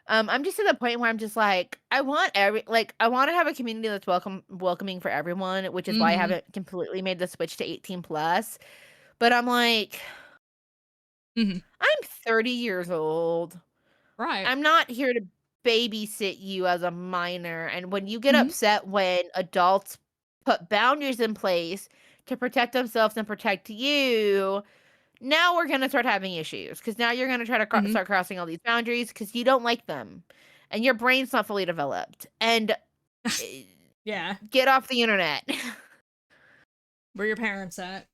I'm just at the point where I'm just like, I want to have a community that's welcoming for everyone, which is why I Mm-hmm. haven't completely made the switch to 18 plus. But I'm like, Mm-hmm. I'm 30 years old. Right. I'm not here to babysit you as a minor. And when you get Mm-hmm. upset when adults put boundaries in place to protect themselves and protect you, now we're gonna start having issues, because now you're gonna try to Mm-hmm. start crossing all these boundaries because you don't like them, and your brain's not fully developed. And eh, Yeah. get off the internet, Where your parents at?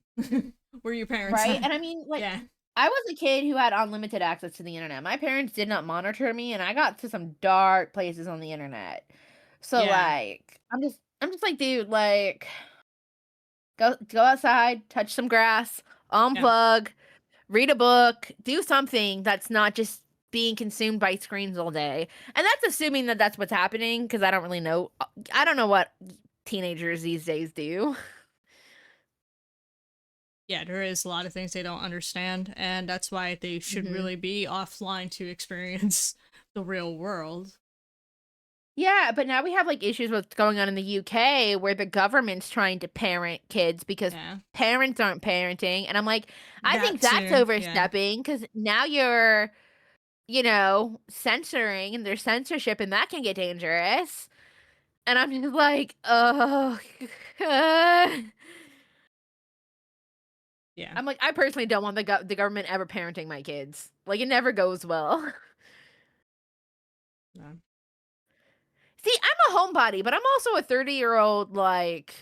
Where your parents right? at? And I mean, like, Yeah. I was a kid who had unlimited access to the internet. My parents did not monitor me, and I got to some dark places on the internet. So Yeah. like, I'm just like, dude, like, go outside, touch some grass, Yeah. unplug, read a book, do something that's not just being consumed by screens all day. And that's assuming that that's what's happening, because I don't really know. I don't know what teenagers these days do. Yeah, there is a lot of things they don't understand, and that's why they should really be offline to experience the real world. Yeah, but now we have like issues with what's going on in the UK where the government's trying to parent kids because Yeah. parents aren't parenting. And I'm like, I think That that's too, yeah. overstepping, because now you're, censoring, and there's censorship, and that can get dangerous. And I'm just like, oh. Yeah. I'm like, I personally don't want the government ever parenting my kids. Like, it never goes well. Yeah. See, I'm a homebody, but I'm also a 30-year-old, like,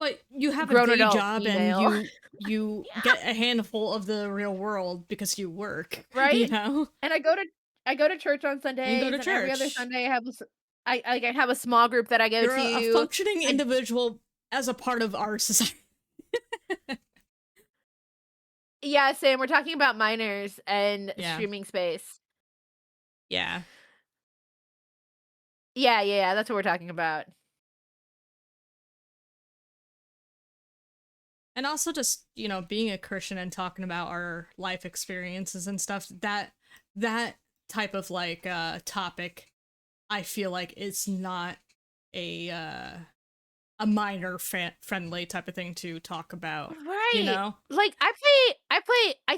But you have a grown day adult job female. and you Yeah. get a handful of the real world because you work, you Right? know? And I go to church on Sundays, And go to and every other church. Sunday I have a small group that I go You're a to. functioning And individual as a part of our society. yeah, Sam, we're talking about minors and Yeah. streaming space. Yeah. Yeah, that's what we're talking about. And also just, being a Christian and talking about our life experiences and stuff, that type of like topic, I feel like is not a minor friendly type of thing to talk about. Right. Like, I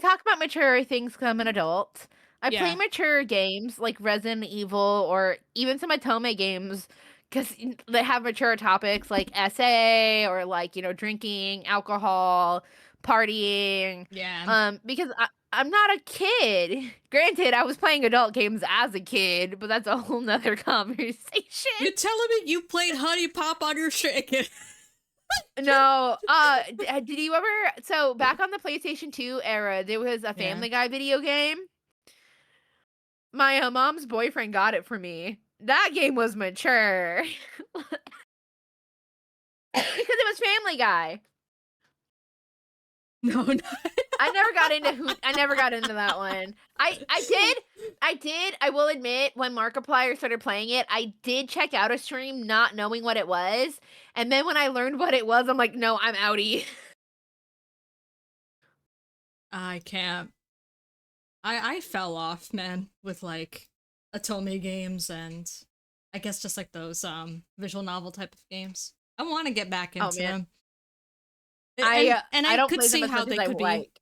talk about mature things because I'm an adult. I play Yeah. mature games like Resident Evil or even some Atome games, because they have mature topics like SA or like, drinking, alcohol, partying. Yeah. Because I'm not a kid. Granted, I was playing adult games as a kid, but that's a whole nother conversation. You telling me you played Honey Pop on your chicken? No, did you ever? So back on the PlayStation 2 era, there was a Family Guy video game. My mom's boyfriend got it for me. That game was mature because it was Family Guy. No. I never got into that one. I did. I will admit, when Markiplier started playing it, I did check out a stream not knowing what it was, and then when I learned what it was, I'm like, no, I'm outie. I can't. I fell off, man, with like Atome games and I guess just like those visual novel type of games. I want to get back into them. I don't could play see them as how much they as I could be. like.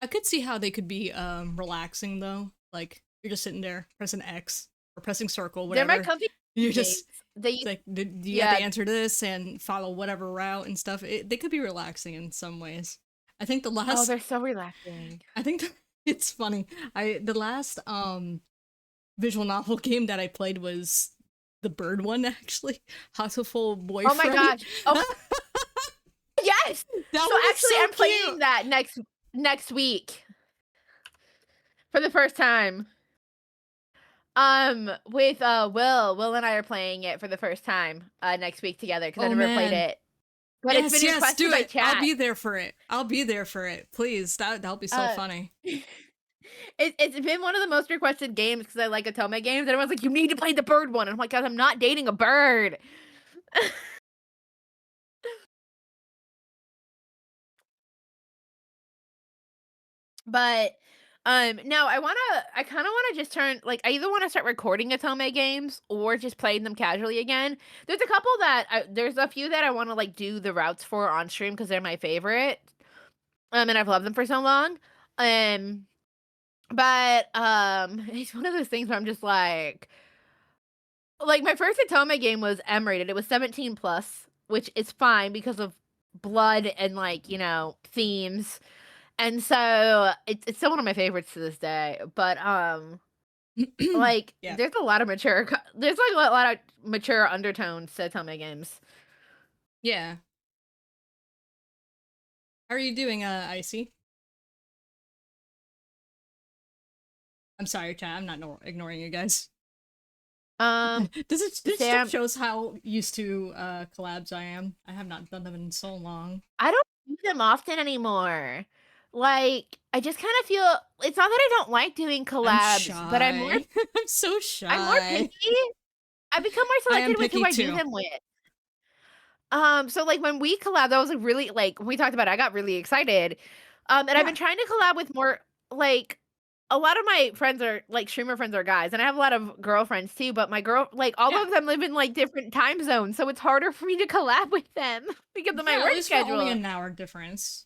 I could see how they could be relaxing though. Like you're just sitting there pressing X or pressing circle, whatever. They're my comfy. You're just they like do you have to answer this and follow whatever route and stuff. They could be relaxing in some ways. I think the last. Oh, they're so relaxing. I think it's funny. The last visual novel game that I played was the bird one, actually. Houseful Boyfriend. Oh my gosh. Oh. Yes. I'm playing that next week for the first time. With Will and I are playing it for the first time next week together because I never played it. But it's been requested by chat. I'll be there for it. Please. That'll be so funny. It's been one of the most requested games because I like Atome games. And everyone's like, you need to play the bird one. And I'm like, guys, I'm not dating a bird. But no, I kind of want to just turn, like, I either want to start recording Atome games or just playing them casually again. There's a couple there's a few that I want to like do the routes for on stream because they're my favorite. And I've loved them for so long. But it's one of those things where I'm just like my first Atome game was M-rated. It was 17 plus, which is fine because of blood and like, themes. And so it's still one of my favorites to this day. But like there's a lot of mature undertones to Atome games. Yeah. How are you doing, Icy? I'm sorry, chat. I'm not ignoring you guys. This just shows how used to collabs I am. I have not done them in so long. I don't do them often anymore. like, I just kind of feel it's not that I don't like doing I'm collabs, but shy. I'm so I'm more shy. picky. I become more I am selective with who picky I do too. them with. So like when we collab, that was like really like when we talked about it, I got really excited. And I've Yeah. been trying to collab with more like a lot of my friends are like streamer friends are guys, and I have a lot of girlfriends too, but my girl like all Yeah. of them live in like different time zones, so it's harder for me to collab with them because of my Yeah, at work least we're only schedule. an hour difference.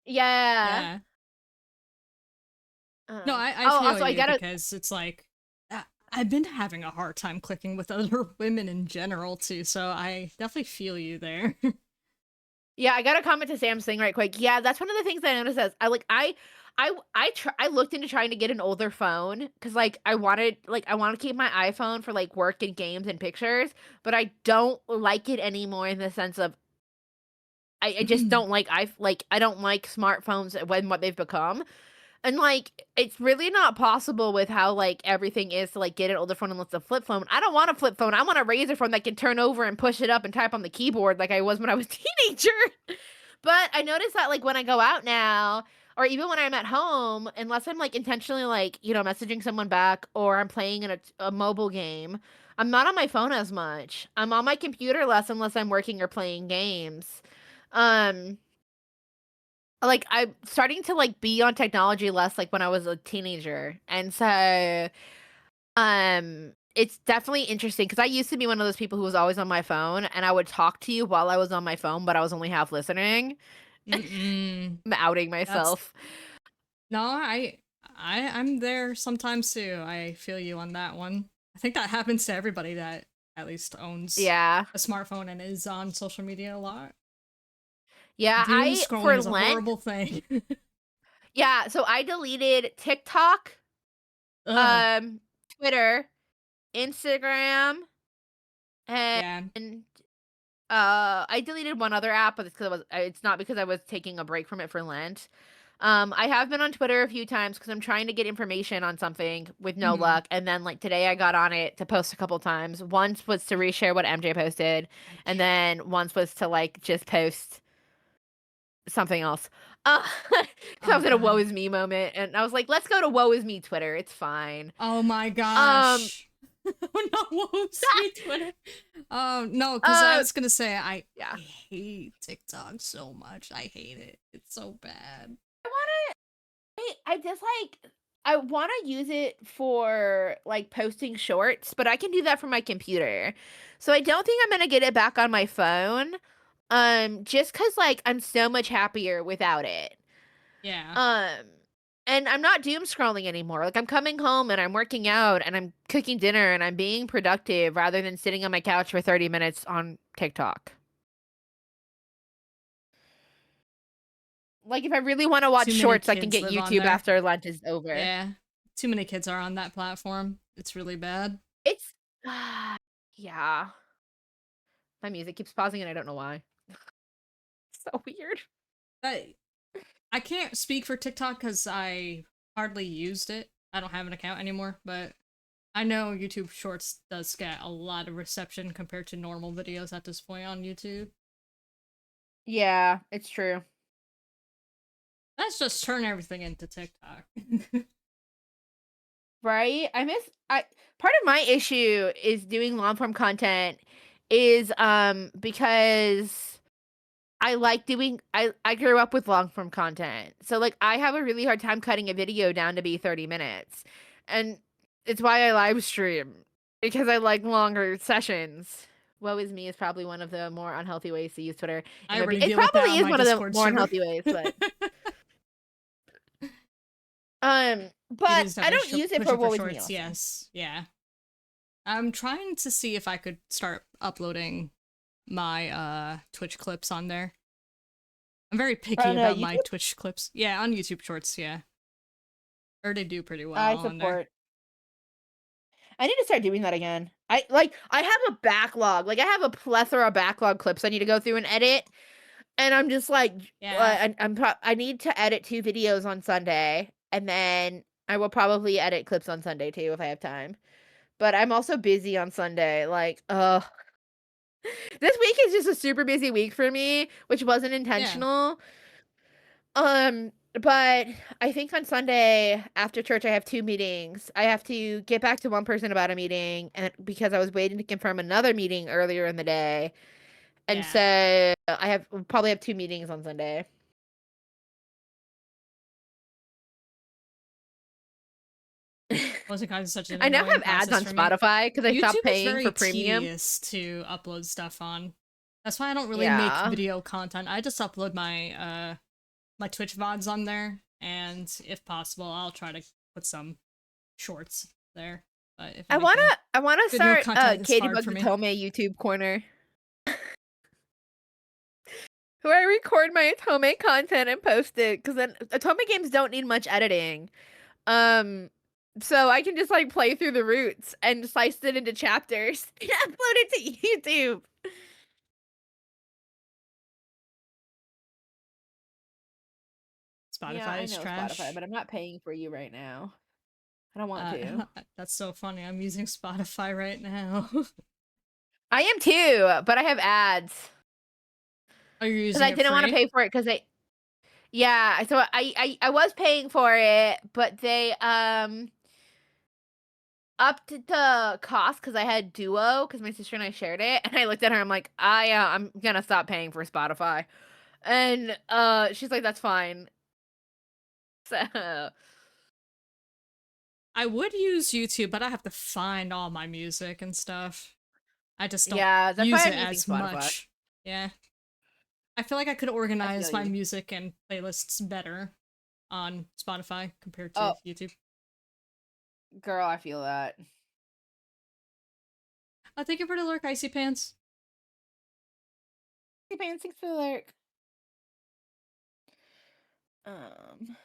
Yeah. Yeah. No, I Oh, feel also I you gotta because it's like I've been having a hard time clicking with other women in general too, so I definitely feel you there. Yeah, I gotta comment to Sam's thing right quick. Yeah, that's one of the things I noticed as I looked into trying to get an older phone because like I want to keep my iPhone for like work and games and pictures, but I don't like it anymore in the sense of I just don't like I don't like smartphones when what they've become. And, like, it's really not possible with how, like, everything is to, like, get an older phone unless it's a flip phone. I don't want a flip phone. I want a Razr phone that can turn over and push it up and type on the keyboard like I was when I was a teenager. But I noticed that, like, when I go out now, or even when I'm at home, unless I'm, like, intentionally, like, messaging someone back or I'm playing in a mobile game, I'm not on my phone as much. I'm on my computer less unless I'm working or playing games. Um like, I'm starting to, like, be on technology less, like, when I was a teenager, and so, it's definitely interesting because I used to be one of those people who was always on my phone, and I would talk to you while I was on my phone, but I was only half listening. Mm-mm. I'm outing That's myself. no, I'm there sometimes too. I feel you on that one. I think that happens to everybody that at least owns Yeah. a smartphone and is on social media a lot. Yeah, Doom scrolling for is a Lent horrible thing. yeah, so I deleted TikTok, Ugh. um, Twitter, Instagram, and, Yeah. I deleted one other app, but it's not because I was taking a break from it for Lent. I have been on Twitter a few times because I'm trying to get information on something with no Mhm. luck, and then, like, today I got on it to post a couple times. Once was to reshare what MJ posted, and then once was to, like, just post something else. Uh, 'cause I Oh was in a woe god. is me moment, and I was like, "Let's go to woe is me Twitter, it's fine." Oh my Um, gosh. Oh no, whoops, me Twitter. No, because I uh, was gonna say I yeah. hate TikTok so much. I hate it. It's so bad. I wanna I just, like I wanna use it for, like, posting shorts, but I can do that from my computer. So I don't think I'm gonna get it back on my phone, just 'cause, like, I'm so much happier without it. Yeah. Um, and I'm not doom scrolling anymore. Like, I'm coming home and I'm working out and I'm cooking dinner and I'm being productive rather than sitting on my couch for 30 minutes on TikTok. Like, if I really wanna watch Too many shorts, I can kids get live on YouTube there. after lunch is over. Yeah. Too many kids are on that platform. It's really bad. It's yeah. My music keeps pausing and I don't know why. So weird. But I can't speak for TikTok because I hardly used it. I don't have an account anymore, but I know YouTube Shorts does get a lot of reception compared to normal videos at this point on YouTube. Yeah, it's true. Let's just turn everything into TikTok. Right? I part of my issue is doing long form content is because I grew up with long form content. So like I have a really hard time cutting a video down to be 30 minutes. And it's why I live stream because I like longer sessions. Woe is me is probably one of the more unhealthy ways to use Twitter. I already It deal with that probably on is my one of the Discord more server. unhealthy ways, but It but is I definitely don't use it for pushing for Woe is me shorts, also. yes. Yeah. I'm trying to see if I could start uploading my Twitch clips on there. I'm very picky On about my YouTube, Twitch clips. Yeah, on YouTube Shorts, yeah. Or they do pretty I well on there. support. I need to start doing that again. I have a backlog. Like I have a plethora of backlog clips I need to go through and edit. And I'm just like, Yeah. I need to edit 2 videos on Sunday, and then I will probably edit clips on Sunday too if I have time. But I'm also busy on Sunday. Like, this week is just a super busy week for me, which wasn't Yeah. intentional. But I think on Sunday after church, I have 2 meetings. I have to get back to one person about a meeting, and because I was waiting to confirm another meeting earlier in the day, and Yeah. so probably have 2 meetings on Sunday. Wasn't kind of such an I now annoying have ads process on for me. Spotify because I stopped YouTube is paying very for premium. tedious to upload stuff on. That's why I don't really make Yeah. video content. I just upload my my Twitch VODs on there, and if possible, I'll try to put some shorts there. But if I anything, wanna video start content is Katie hard for Bugs me. Atome YouTube corner. Where I record my Atome content and post it, because then Atome games don't need much editing. So I can just like play through the roots and slice it into chapters and upload it to YouTube. Spotify Yeah, I is know trash. Spotify, but I'm not paying for you right now. I don't want to. That's so funny. I'm using Spotify right now. I am too, but I have ads. Are you Because using I it didn't want to free? pay for it because yeah, so I was paying for it, but they upped the cost because I had Duo because my sister and I shared it, and I looked at her, I'm like, I'm gonna stop paying for Spotify. And she's like, that's fine. So I would use YouTube, but I have to find all my music and stuff. I just don't yeah, that's use why it I'm using as Spotify. much. Yeah. I feel like I could I organize feel my you. music and playlists better on Spotify compared Oh, to YouTube. girl, I feel that. Thank you for the lurk, Icy Pants. Hey, man, thanks for the alert. Um,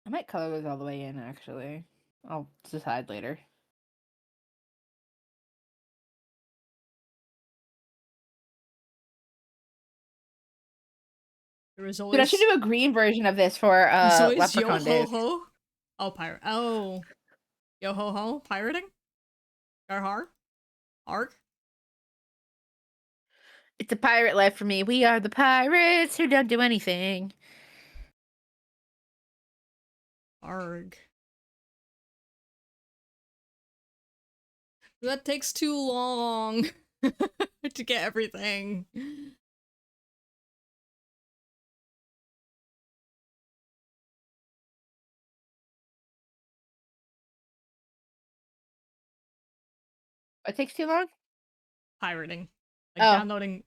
I might color those all the way in, actually. I'll decide later. There is Dude, I should always, do a green version of this for there's always yo Leprechaun ho Days. ho. Oh, pirate. Oh, yo ho ho. Pirating? Gar har? Arg? It's a pirate life for me. We are the pirates who don't do anything. Arg. That takes too long to get everything. It takes too long? Pirating. Oh.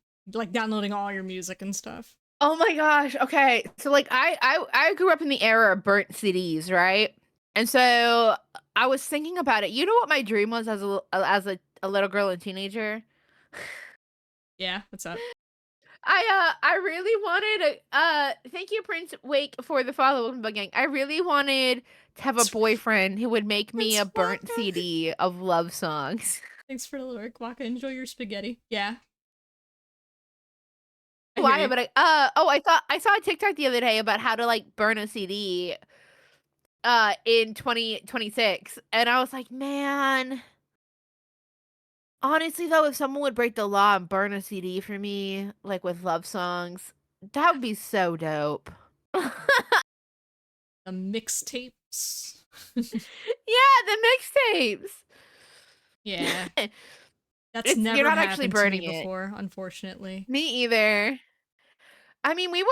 Downloading all your music and stuff. Oh my gosh. Okay. So like I grew up in the era of burnt CDs, right? And so I was thinking about it. You know what my dream was as a little girl and teenager? Yeah, what's up? I really wanted thank you Prince Wake for the follow up gang. I really wanted to have a boyfriend who would make me Prince a burnt Waka. CD of love songs. Thanks for the lyric, Waka. Enjoy your spaghetti. Yeah. I hear Why? you. But I saw a TikTok the other day about how to like burn a CD in 2026, and I was like, man, honestly though, if someone would break the law and burn a CD for me like with love songs, that would be so dope. The mixtapes. Yeah, the mixtapes. Yeah. That's You're never not actually happened to me burning it. before, unfortunately. Me either. I mean, we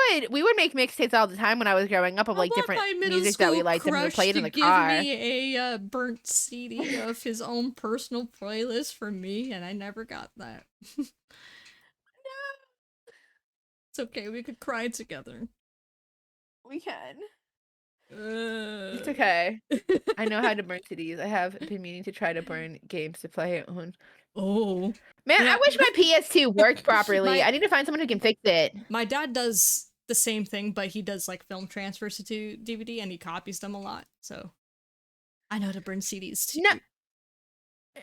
would make mixtapes all the time when I was growing up of I like want different my middle music that we school liked and we would crush play it to in the give car. me a burnt CD of his own personal playlist for me, and I never got that. No. It's okay, we could cry together. We can. It's okay. I know how to burn CDs. I have been meaning to try to burn games to play on. Oh. Man, Yeah. I wish my PS2 worked properly. My- I need to find someone who can fix it. My dad does the same thing, but he does like film transfers to DVD and he copies them a lot. So I know how to burn CDs too.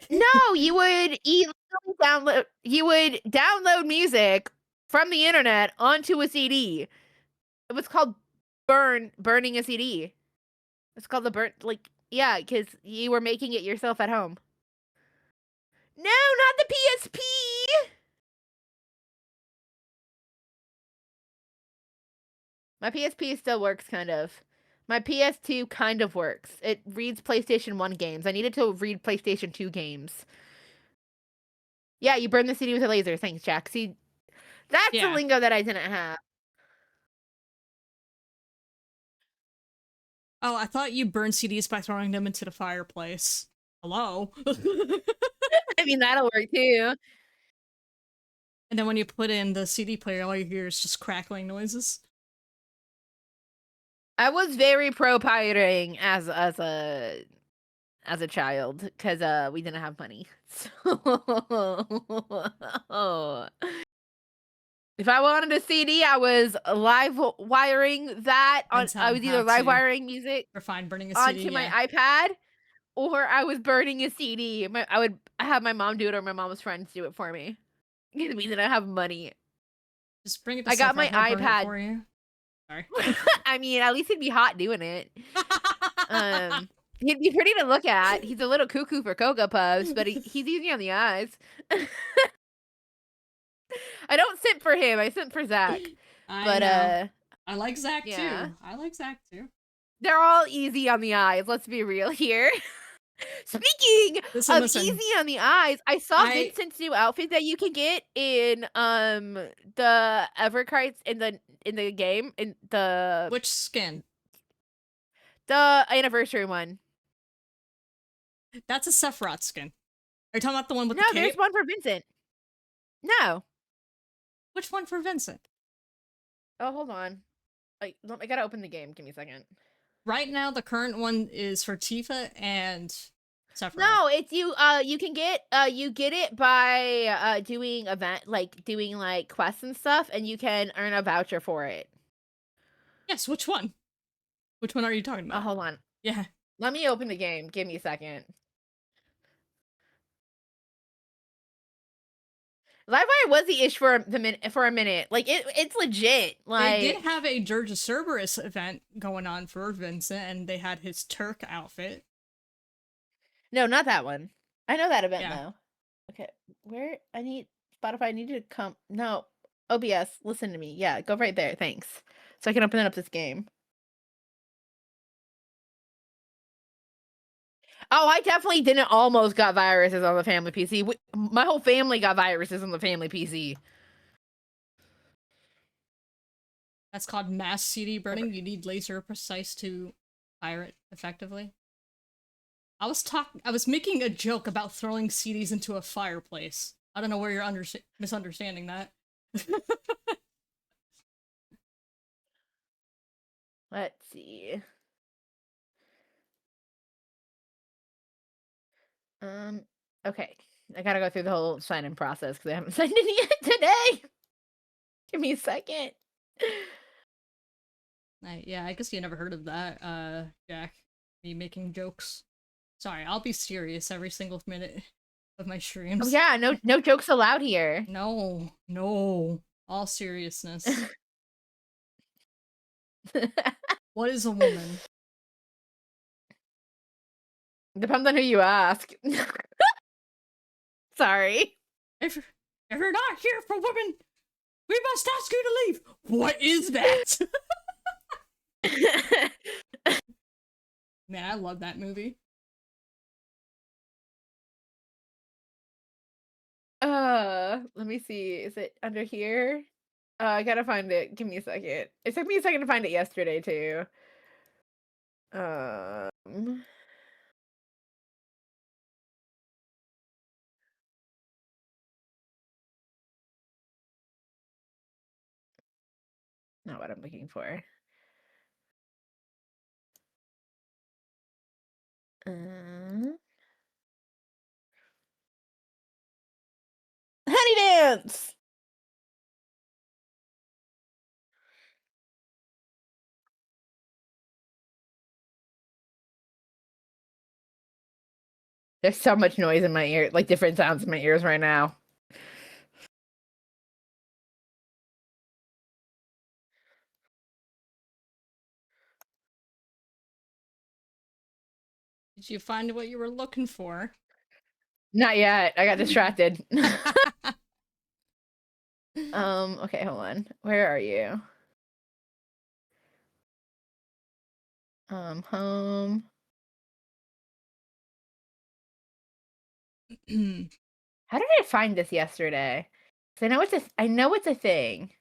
No, you would download music from the internet onto a CD. It was called burning a CD. It's called yeah, because you were making it yourself at home. No, not the PSP. My PSP still works, kind of. My PS2 kind of works. It reads PlayStation 1 games. I needed to read PlayStation 2 games. Yeah, you burn the CD with a laser. Thanks, Jack. See, that's the Yeah. lingo that I didn't have. Oh, I thought you burned CDs by throwing them into the fireplace. Hello? I mean, that'll work too. And then when you put in the CD player, all you hear is just crackling noises. I was very pro pirating as a child because we didn't have money. So if I wanted a CD, I was live wiring that on. Depends I on was how either live to wiring music refine burning a CD, onto my yeah. iPad, or I was burning a CD. I would have my mom do it, or my mom's friends do it for me. Because we didn't have money. Just bring it to I got Suffer, my he'll burn it iPad. for you. Sorry. I mean, at least he'd be hot doing it. He'd be pretty to look at. He's a little cuckoo for Cocoa Puffs, but he's easy on the eyes. I don't simp for him. I simp for Zach. I know. I like Zach yeah. too. I like Zach too. They're all easy on the eyes. Let's be real here. Speaking of easy on the eyes, I saw Vincent's new outfit that you can get in the Evercrites in the game in the which skin? The anniversary one. That's a Sephiroth skin. Are you talking about the one with the cape? No, there's one for Vincent. No. Which one for Vincent? Oh, hold on. I gotta open the game. Give me a second. Right now, the current one is for Tifa and Sephiroth. No, it's you. You can get you get it by doing doing quests and stuff, and you can earn a voucher for it. Yes. Which one? Which one are you talking about? Oh, hold on. Yeah. Let me open the game. Give me a second. Livewire was the ish for a minute. Like it's legit. Like they did have a Dirge Cerberus event going on for Vincent, and they had his Turk outfit. No, not that one. I know that event though. Okay, where I need Spotify. I need to come. No, OBS. Listen to me. Yeah, go right there. Thanks. So I can open up this game. Oh, I definitely didn't almost got viruses on the family PC. My whole family got viruses on the family PC. That's called mass CD burning. You need laser precise to fire it effectively. I was making a joke about throwing CDs into a fireplace. I don't know where you're misunderstanding that. Let's see. Okay. I gotta go through the whole sign-in process because I haven't signed in yet today. Give me a second. Yeah, I guess you never heard of that, Jack. Me making jokes. Sorry, I'll be serious every single minute of my streams. Oh yeah, no jokes allowed here. No, all seriousness. What is a woman? Depends on who you ask. Sorry. If you're not here for women, we must ask you to leave. What is that? Man, I love that movie. Let me see. Is it under here? I gotta find it. Give me a second. It took me a second to find it yesterday too. Not what I'm looking for. Honey Dance! There's so much noise in my ear, like different sounds in my ears right now. Did you find what you were looking for? Not yet. I got distracted. Okay, hold on. Where are you? Home. How did I find this yesterday? 'Cause I know it's a thing.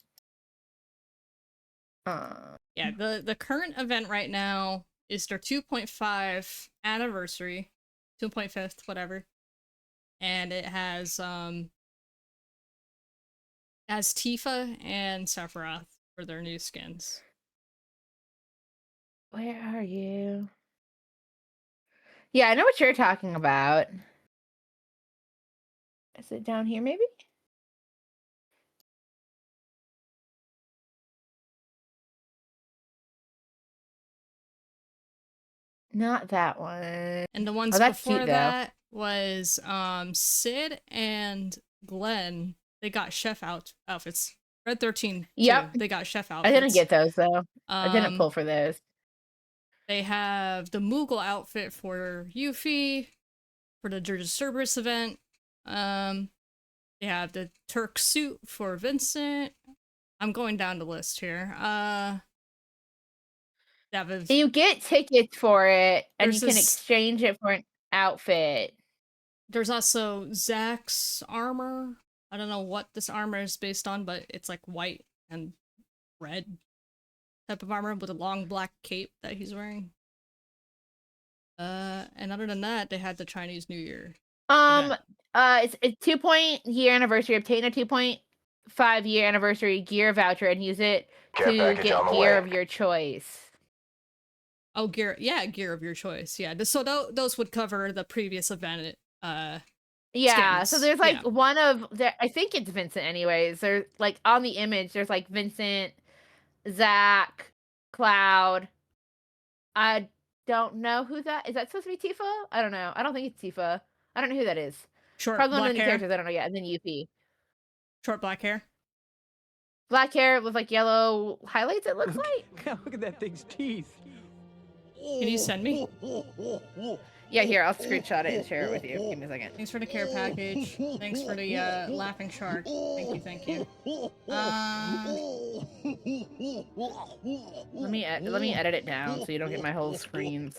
Yeah, the current event right now is their 2.5 anniversary, 2.5th, whatever, and it has Tifa and Sephiroth for their new skins. Where are you? Yeah, I know what you're talking about. Is it down here, maybe? Not that one. And the ones Oh, that's before cute, though. that was Sid and Glenn. They got chef outfits. Red 13 Yep. too. They got chef I outfits. didn't get those, though. I didn't pull for those. They have the Moogle outfit for Yuffie for the Dirge of Cerberus event. They have the Turk suit for Vincent. I'm going down the list here. You get tickets for it, and you There's can exchange it for an outfit. There's also Zack's armor. I don't know what this armor is based on, but it's like white and red type of armor with a long black cape that he's wearing. And other than that, they had the Chinese New Year event. It's a 2-year anniversary. Obtain a 2.5-year anniversary gear voucher and use it to get gear of your choice. Oh, gear of your choice. Yeah, so those would cover the previous event. Yeah, skins. so there's like one of I think it's Vincent anyways. There's like on the image, there's like Vincent, Zack, Cloud. I don't know who that is. That supposed to be Tifa? I don't know. I don't think it's Tifa. I don't know who that is. Short Probably one black of the hair. characters I don't know yet. And then Yuffie. Short black hair. Black hair with like yellow highlights, it looks like. Look at that thing's teeth. Can you send me? Yeah, here, I'll screenshot it and share it with you. Give me a second. Thanks for the care package. Thanks for the laughing shark. Thank you. Let me edit it down so you don't get my whole screens.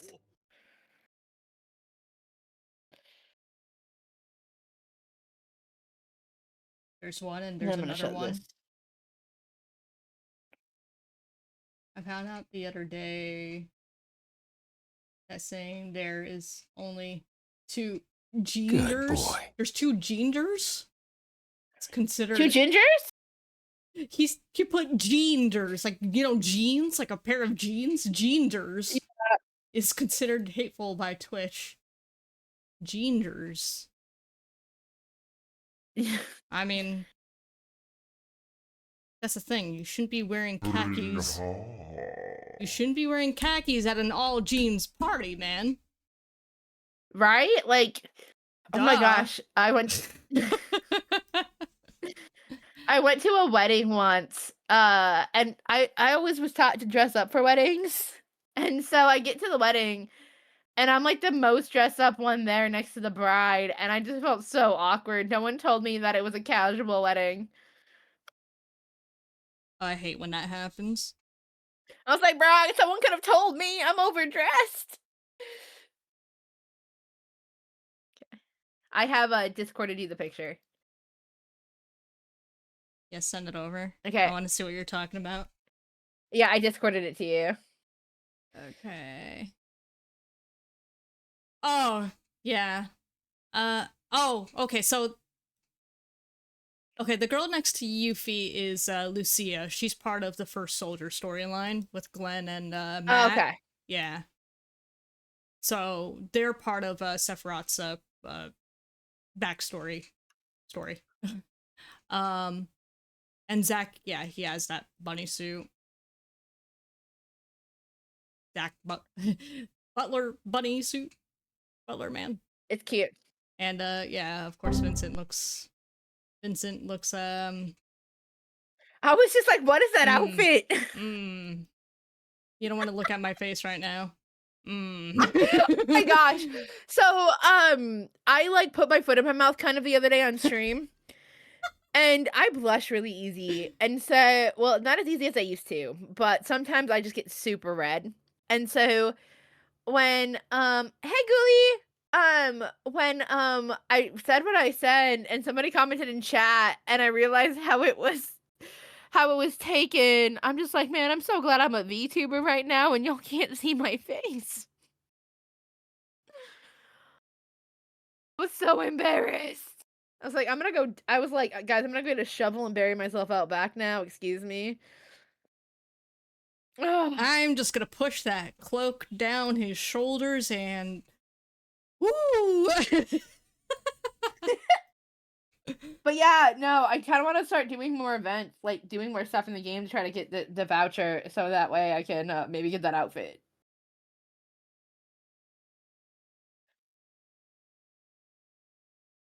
There's one and there's another one. I found out the other day that saying there is only 2 genders. Good boy. There's 2 genders. It's considered 2 gingers? He put genders, like, you know, jeans, like a pair of jeans. Genders is considered hateful by Twitch. Genders. I mean, that's the thing. You shouldn't be wearing khakis. You shouldn't be wearing khakis at an all jeans party, man. Right? Like, oh my gosh, I went to a wedding once, and I always was taught to dress up for weddings, and so I get to the wedding, and I'm like the most dressed up one there next to the bride, and I just felt so awkward. No one told me that it was a casual wedding. I hate when that happens. I was like, bro, someone could have told me I'm overdressed. Okay. I have Discorded you the picture. Yeah, send it over. Okay. I want to see what you're talking about. Yeah, I Discorded it to you. Okay. Oh, yeah. Oh, okay, so... Okay, the girl next to Yuffie is Lucia. She's part of the First Soldier storyline with Glenn and Matt. Oh, okay. Yeah. So they're part of Sephiroth's backstory story. And Zack, yeah, he has that bunny suit. Zack Butler bunny suit. Butler man. It's cute. And yeah, of course Vincent looks I was just like, what is that outfit? You don't want to look at my face right now. Oh my gosh. So I like put my foot in my mouth kind of the other day on stream. And I blush really easy. And so, well, not as easy as I used to, but sometimes I just get super red. And so when hey Ghoulie, when I said what I said and somebody commented in chat and I realized how it was taken, I'm just like, man, I'm so glad I'm a VTuber right now and y'all can't see my face. I was so embarrassed. I was like, I was like, guys, I'm gonna go get a shovel and bury myself out back now. Excuse me. Ugh. I'm just gonna push that cloak down his shoulders and woo. But yeah, no, I kind of want to start doing more events, like doing more stuff in the game to try to get the voucher so that way I can maybe get that outfit.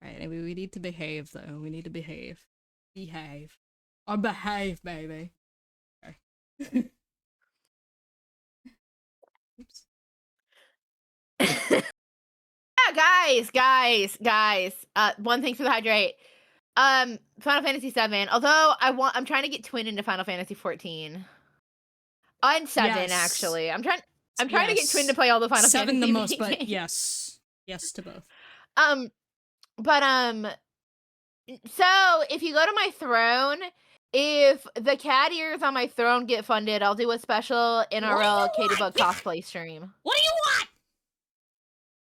Right, and we need to behave though. We need to behave. Behave. Or behave, baby. Okay. Oops. Yeah, guys. One thing for the hydrate. Final Fantasy 7. Although I'm trying to get Twin into Final Fantasy 14. On 7 Yes. actually. I'm trying to get Twin to play all the Final 7 Fantasy the most, but games. yes. Yes to both. But so if you go to my throne, if the cat ears on my throne get funded, I'll do a special NRL Katybug cosplay stream. What do you want?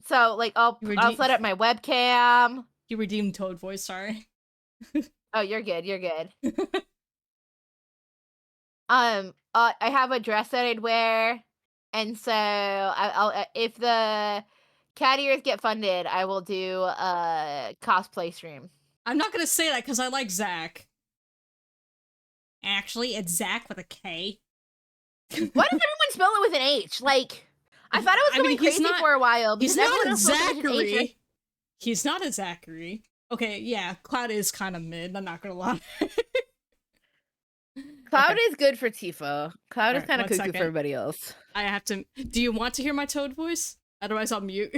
So like I'll set up my webcam. You redeemed Toad voice, sorry. Oh, you're good. You're good. I have a dress that I'd wear, and so I'll if the cat ears get funded, I will do a cosplay stream. I'm not gonna say that because I like Zach. Actually, it's Zach with a K. Why does everyone spell it with an H? Like, I thought it was going crazy for a while. He's not a Zachary. He's not a Zachary. Okay, yeah, Cloud is kind of mid, I'm not gonna lie. Cloud is good for Tifa. Cloud is kind of cuckoo for everybody else. I have to... Do you want to hear my Toad voice? Otherwise, I'll mute.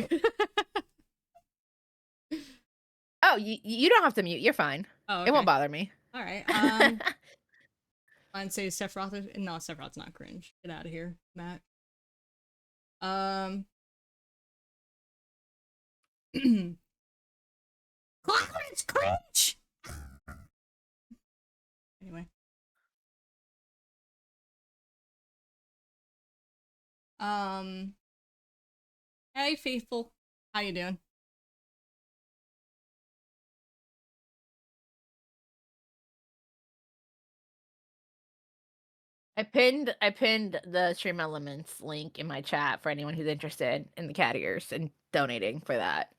Oh, you don't have to mute. You're fine. Oh, okay. It won't bother me. All right. I'd say Sephiroth is... No, Sephiroth's not cringe. Get out of here, Matt. Cloud is cringe! Anyway. Hey, Faithful. How you doing? I pinned the Stream Elements link in my chat for anyone who's interested in the cat ears and donating for that.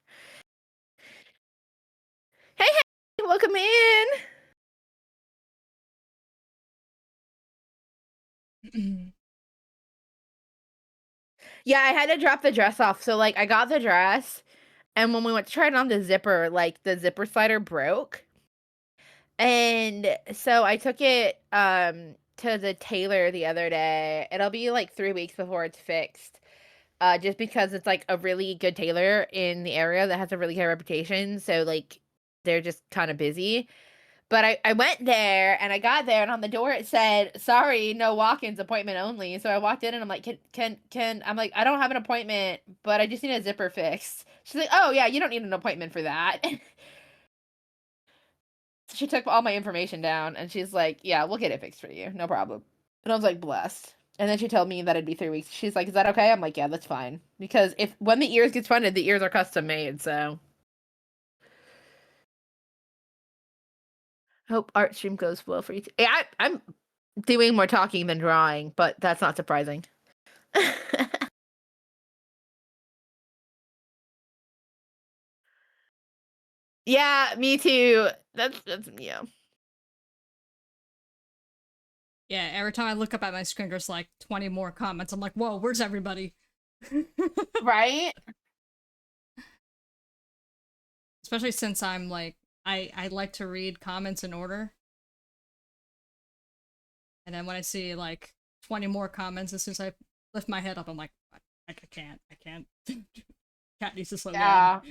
Hey, welcome in. Yeah, I had to drop the dress off. So like I got the dress, and when we went to try it on the zipper, like the zipper slider broke. And so I took it to the tailor the other day. It'll be like 3 weeks before it's fixed. Just because it's like a really good tailor in the area that has a really good reputation. So like they're just kind of busy. But I went there and I got there and on the door it said, sorry, no walk-ins, appointment only. So I walked in and I'm like, can I'm like, I don't have an appointment, but I just need a zipper fixed. She's like, oh yeah, you don't need an appointment for that. She took all my information down and she's like, yeah, we'll get it fixed for you. No problem. And I was like, blessed. And then she told me that it'd be 3 weeks. She's like, is that okay? I'm like, yeah, that's fine. Because when the ears gets funded, the ears are custom made, so. Hope art stream goes well for you. Yeah, I'm doing more talking than drawing, but that's not surprising. Yeah, me too. That's yeah. Yeah, every time I look up at my screen, there's like 20 more comments. I'm like, whoa, where's everybody? Right? Especially since I'm like, I like to read comments in order. And then when I see like 20 more comments, as soon as I lift my head up, I'm like, I can't. Cat needs to slow down.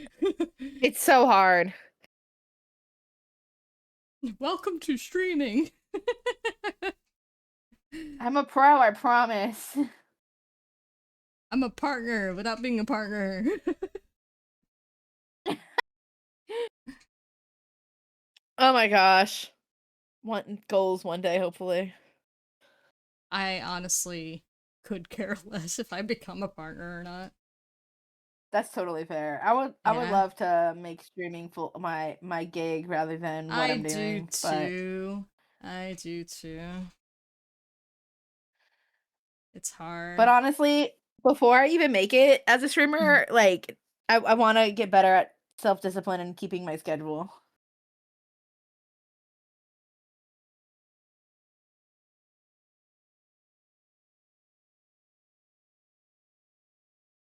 It's so hard. Welcome to streaming. I'm a pro, I promise. I'm a partner without being a partner. Oh my gosh. Want goals one day, hopefully. I honestly could care less if I become a partner or not. That's totally fair. I would Yeah. love to make streaming full my gig rather than what I I'm do doing, but too. I do too. It's but hard. honestly, before I even make it as a streamer, like I want to get better at self-discipline and keeping my schedule.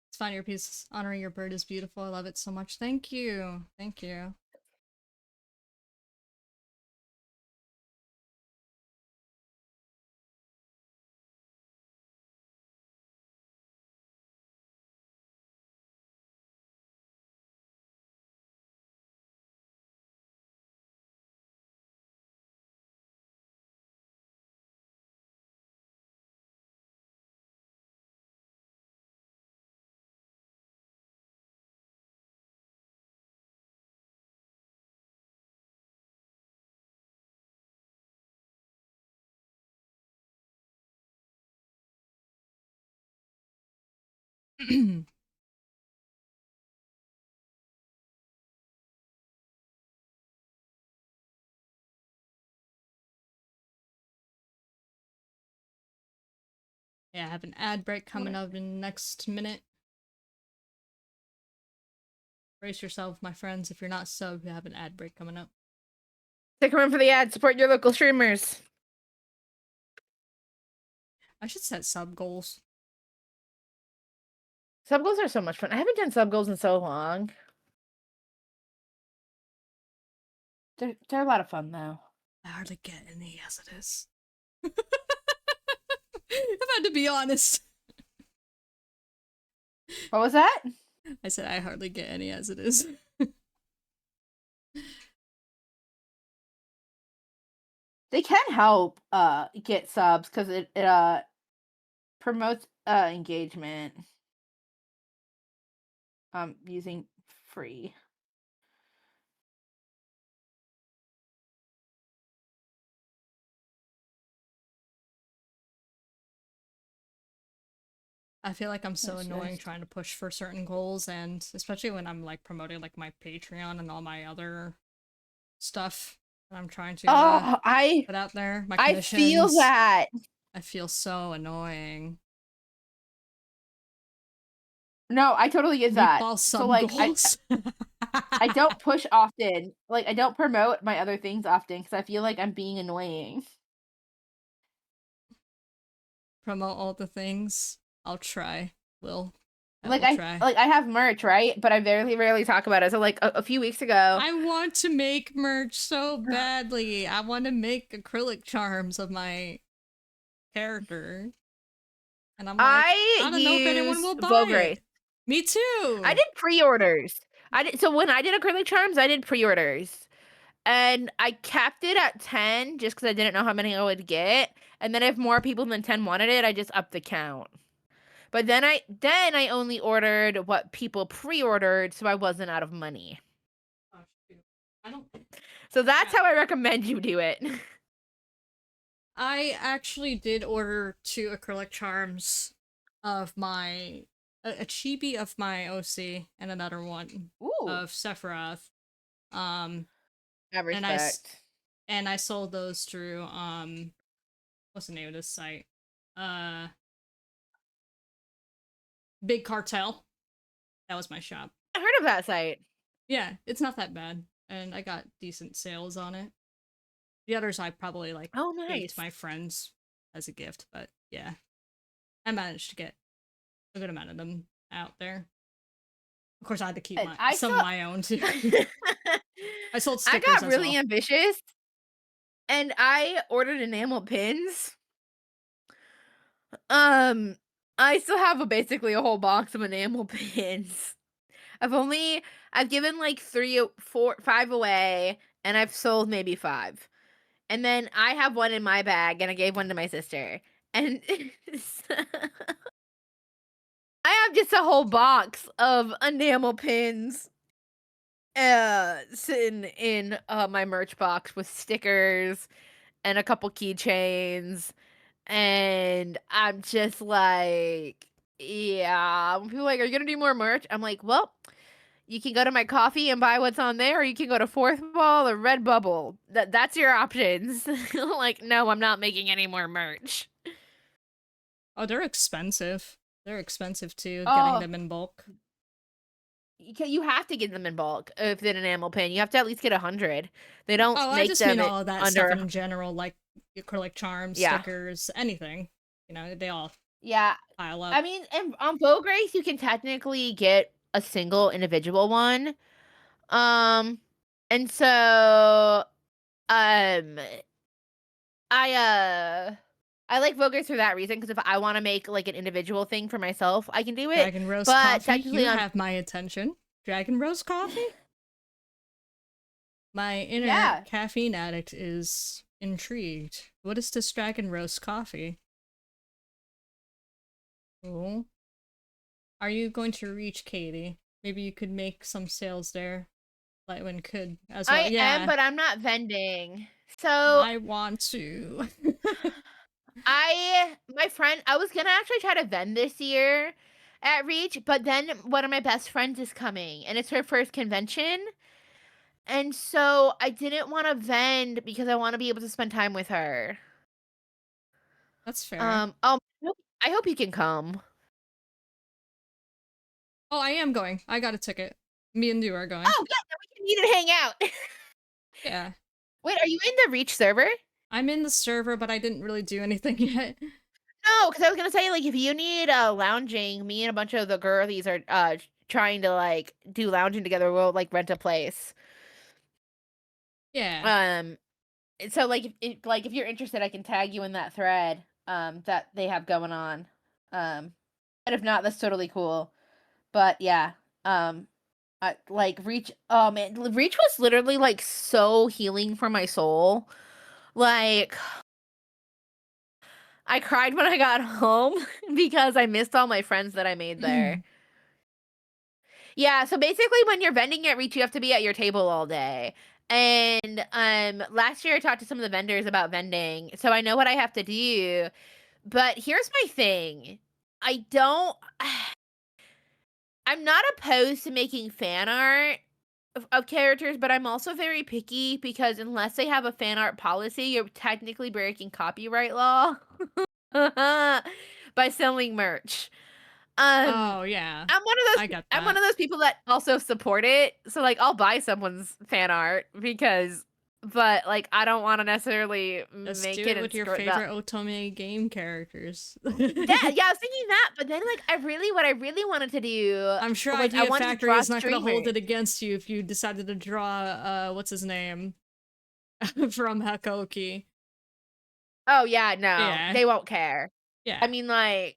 It's fine, your piece honoring your bird is beautiful. I love it so much. Thank you. Thank you. Yeah, I have an ad break coming up in the next minute. Brace yourself, my friends. If you're not sub, you have an ad break coming up. Stick around for the ad. Support your local streamers. I should set sub goals. Sub goals are so much fun. I haven't done sub goals in so long. They're a lot of fun though. I hardly get any as it is. I've had to be honest. What was that? I said I hardly get any as it is. They can help get subs because it promotes engagement using free. I feel like I'm so That's annoying just... trying to push for certain goals, and especially when I'm like promoting like my Patreon and all my other stuff that I'm trying to Oh, put out there, my I feel commissions. that. I feel so annoying. No, I totally get that. Meatball So sub like goals. I don't push often. Like I don't promote my other things often because I feel like I'm being annoying. Promote all the things. I'll try. I Like will try. I have merch, right? But I very rarely talk about it. So like a few weeks ago, I want to make merch so badly. I want to make acrylic charms of my character. And I'm like, I I don't know if anyone will used buy Vogue Race. it. Me I too. did pre-orders. I did so when I did acrylic charms, I did pre-orders. And I capped it at 10 just because I didn't know how many I would get. And then if more people than 10 wanted it, I just upped the count. But then I only ordered what people pre-ordered, so I wasn't out of money. Oh, shoot. I don't. So that's how I recommend you do it. I actually did order 2 acrylic charms of my a chibi of my OC and another one Ooh, of Sephiroth. Um, I and respect. I sold those through what's the name of this site? Uh, Big Cartel. That was my shop. I heard of that site. Yeah, it's not that bad, and I got decent sales on it. The others I probably like Oh, gave to nice. my friends as a gift, but yeah, I managed to get a good amount of them out there. Of course, I had to keep And I some saw of my own too. I sold I stickers got as really well. ambitious and I ordered enamel pins. Um, I still have basically a whole box of enamel pins. I've given like 3, 4, 5 away, and I've sold maybe 5. And then I have one in my bag, and I gave one to my sister. And I have just a whole box of enamel pins sitting in my merch box with stickers and a couple keychains, and I'm just like, yeah. When people are like, "Are you gonna do more merch?" I'm like, "Well, you can go to my coffee and buy what's on there, or you can go to Fourth Wall or Redbubble. That's your options." Like, no, I'm not making any more merch. Oh, they're expensive. They're expensive too, getting Oh, them in bulk. you have to get them in bulk if it's an enamel pin. You have to at least get 100. They don't Oh, I make just mean them all of that stuff under. in general, like acrylic charms, Yeah, stickers, anything. You know, they all yeah. pile up. I mean, and on Vogue Race, you can technically get a single individual one. Um, and so, um, I I like Vogue Race for that reason because if I want to make like an individual thing for myself, I can do it. Dragon Roast But Coffee, technically you on have my attention. Dragon Roast Coffee? My inner yeah, caffeine addict is intrigued. What is this Dragon Roast Coffee? Oh. Are you going to reach Katie? Maybe you could make some sales there. Lightwin could as well. I am, Yeah, but I'm not vending. So I want to. my friend, I was gonna actually try to vend this year at Reach, but then one of my best friends is coming, and it's her first convention, and so I didn't want to vend because I want to be able to spend time with her. That's fair. I hope you can come. Oh, I am going. I got a ticket. Me and you are going. Oh yeah, then we can meet and hang out. Yeah. Wait, are you in the Reach server? I'm in the server, but I didn't really do anything yet. No, because I was gonna say like if you need lounging, me and a bunch of the girlies are trying to like do lounging together. We'll like rent a place. Yeah. Um, so like if you're interested, I can tag you in that thread that they have going on. But if not, that's totally cool. But yeah, like Reach. Oh man, Reach was literally like so healing for my soul. Like I cried when I got home because I missed all my friends that I made there. Yeah, so basically when you're vending at Reach, you have to be at your table all day. And last year I talked to some of the vendors about vending, so I know what I have to do. But here's my thing. I don't I'm not opposed to making fan art of characters, but I'm also very picky because unless they have a fan art policy, you're technically breaking copyright law by selling merch. Um, Oh, yeah. I'm one of I those get I'm one that. of those people that also support it. So like I'll buy someone's fan art because but like I don't want to necessarily Just do make it it and with your skirt that. favorite Otome game characters. That yeah, I was thinking that, but then like what I really wanted to do I'm sure was I Idea wanted to Factory draw is not going to hold streamers. it against you if you decided to draw, what's his name? From Hakoki. Oh yeah, no, Yeah. they won't care. I Yeah. mean, like,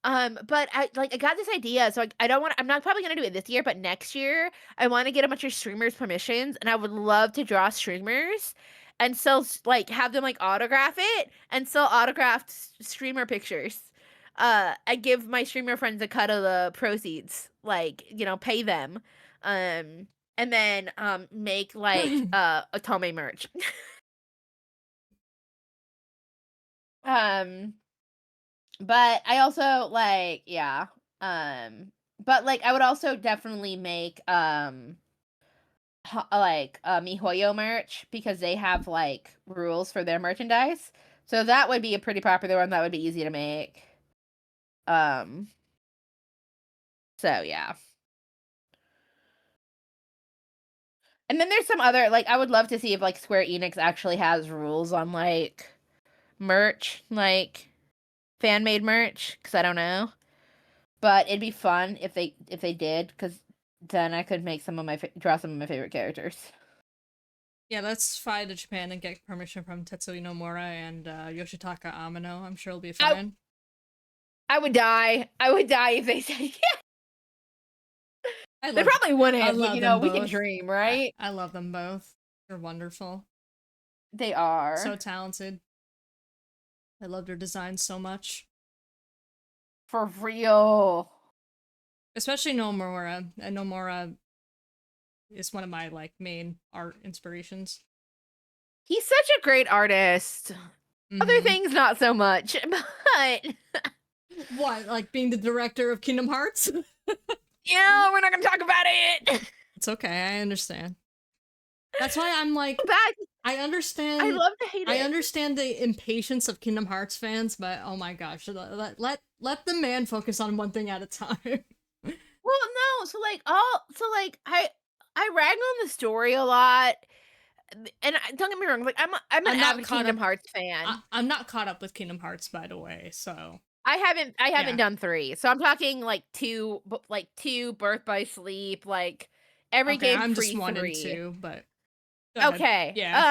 but I got this idea, so I don't want. I'm not probably gonna do it this year, but next year I want to get a bunch of streamers permissions, and I would love to draw streamers and sell like have them like autograph it and sell autographed streamer pictures. I give my streamer friends a cut of the proceeds, like pay them, and then make like Otome merch. um. But I also like, yeah. But like I would also definitely make like MiHoYo merch because they have like rules for their merchandise. So that would be a pretty popular one that would be easy to make. Um so yeah. And then there's some other like I would love to see if like Square Enix actually has rules on like merch, like fan made merch cuz I don't know. But it'd be fun if they did, because then I could make draw some of my favorite characters. Yeah, let's fly to Japan and get permission from Tetsuya Nomura and Yoshitaka Amano. I'm sure it'll be I fine. I would die. I would die if they said yeah. They probably I wouldn't, but love them we can both. dream, right? I love them both. They're wonderful. They are So talented. I love their designs so much. for real. Especially Nomura. And Nomura is one of my like main art inspirations. He's such a great artist. Other Mm-hmm. things, not so much. But What, like being the director of Kingdom Hearts? yeah, we're not gonna talk about it. It's okay, I understand. That's why I'm like, Bad. I I understand. love to hate I it. understand the impatience of Kingdom Hearts fans, but oh my gosh, let the man focus on one thing at a time. Well, no, I rag on the story a lot, and don't get me wrong, like I'm an I'm not avid caught Kingdom up. Hearts fan. I'm not caught up with Kingdom Hearts, by the way. So I haven't yeah, done 3, so I'm talking like 2, Birth by Sleep, like every okay, game I'm just pre 1 and 3. 2, but go ahead. Okay. Yeah,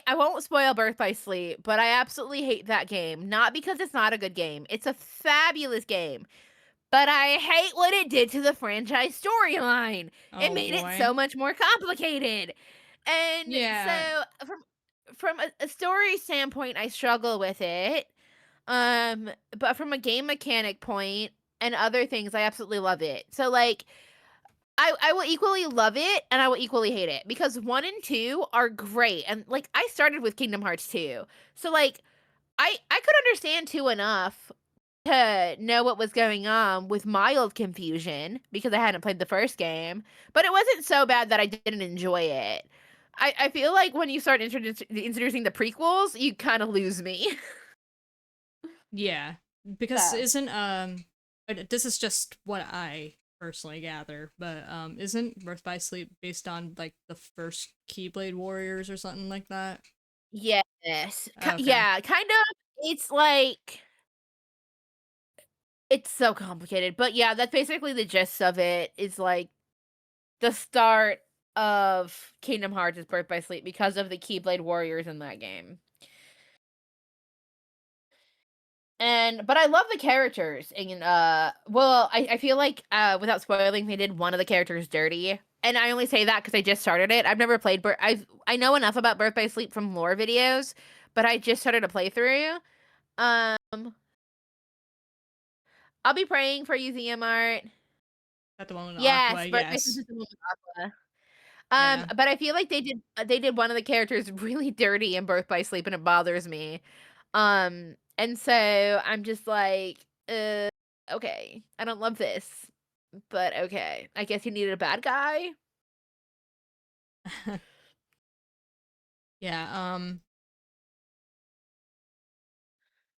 I won't spoil Birth by Sleep, but I absolutely hate that game. Not because it's not a good game. It's a fabulous game. But I hate what it did to the franchise storyline. It oh made it boy, so much more complicated. And yeah. so from a story standpoint, I struggle with it. But from a game mechanic point and other things, I absolutely love it. So like I will equally love it and I will equally hate it because 1 and 2 are great. And like I started with Kingdom Hearts 2. So like I could understand 2 enough to know what was going on with mild confusion because I hadn't played the first game, but it wasn't so bad that I didn't enjoy it. I feel like when you start introducing the prequels, you kind of lose me. Yeah, because So, isn't this is just what I personally gather, but isn't Birth by Sleep based on like the first Keyblade Warriors or something like that? yes. Okay. Yeah, kind of. It's like it's so complicated, but yeah, that's basically the gist of it. Is like the start of Kingdom Hearts is Birth by Sleep because of the Keyblade Warriors in that game. And but I love the characters and well, I feel like without spoiling they did one of the characters dirty. And I only say that cuz I just started it. I've never played I know enough about Birth by Sleep from lore videos, but I just started a playthrough. Um I'll be praying for you, Art. That the one with Aqua, Yes, Birth by Sleep yes. is the one with Aqua. Yeah. But I feel like they did one of the characters really dirty in Birth by Sleep and it bothers me. And so I'm just like, okay, I don't love this, but okay. I guess you needed a bad guy. Yeah,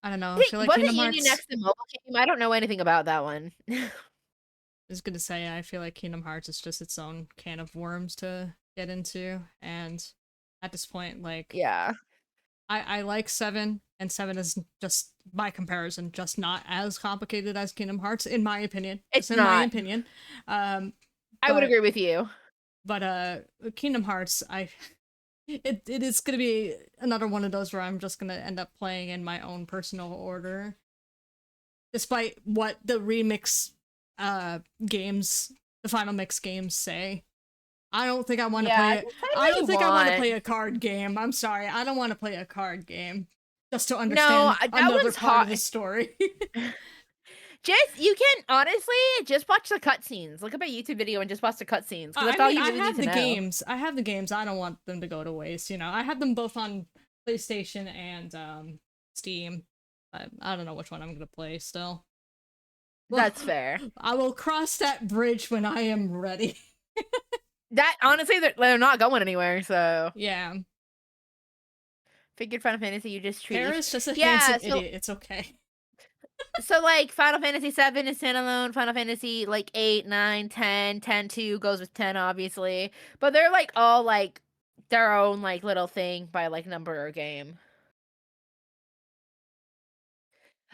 I don't know. I feel like Wasn't Kingdom Union Hearts next the mobile game? I don't know anything about that one. is gonna say I feel like Kingdom Hearts is just its own can of worms to get into, and at this point, like Yeah, I like 7, and 7 is just by comparison just not as complicated as Kingdom Hearts in my opinion. it's Just in my not. opinion. Um I would but agree with you. Kingdom Hearts, it is gonna be another one of those where I'm just gonna end up playing in my own personal order. Despite what the remix games, the final mix games say. I don't think I want to Yeah, play it. just play I what don't you think I want to want. play a card game. I'm sorry. I don't want to play a card game just to No, understand that another one's part of hot. the story. Just you can honestly just watch the cutscenes. Look up a YouTube video and just watch the cutscenes because I that's all mean, you really need to know. I have the games. I don't want them to go to waste. You know, I have them both on PlayStation and Steam. I don't know which one I'm gonna play still. Well, That's fair. I will cross that bridge when I am ready. That honestly, they're not going anywhere. So Yeah, figured Final Fantasy, you just treat each. Kara's just a handsome Yeah. idiot. It's okay. So like Final Fantasy 7 is standalone. Final Fantasy like 8, 9, 10, 10 2 goes with 10 obviously, but they're like all like their own like little thing by like number or game.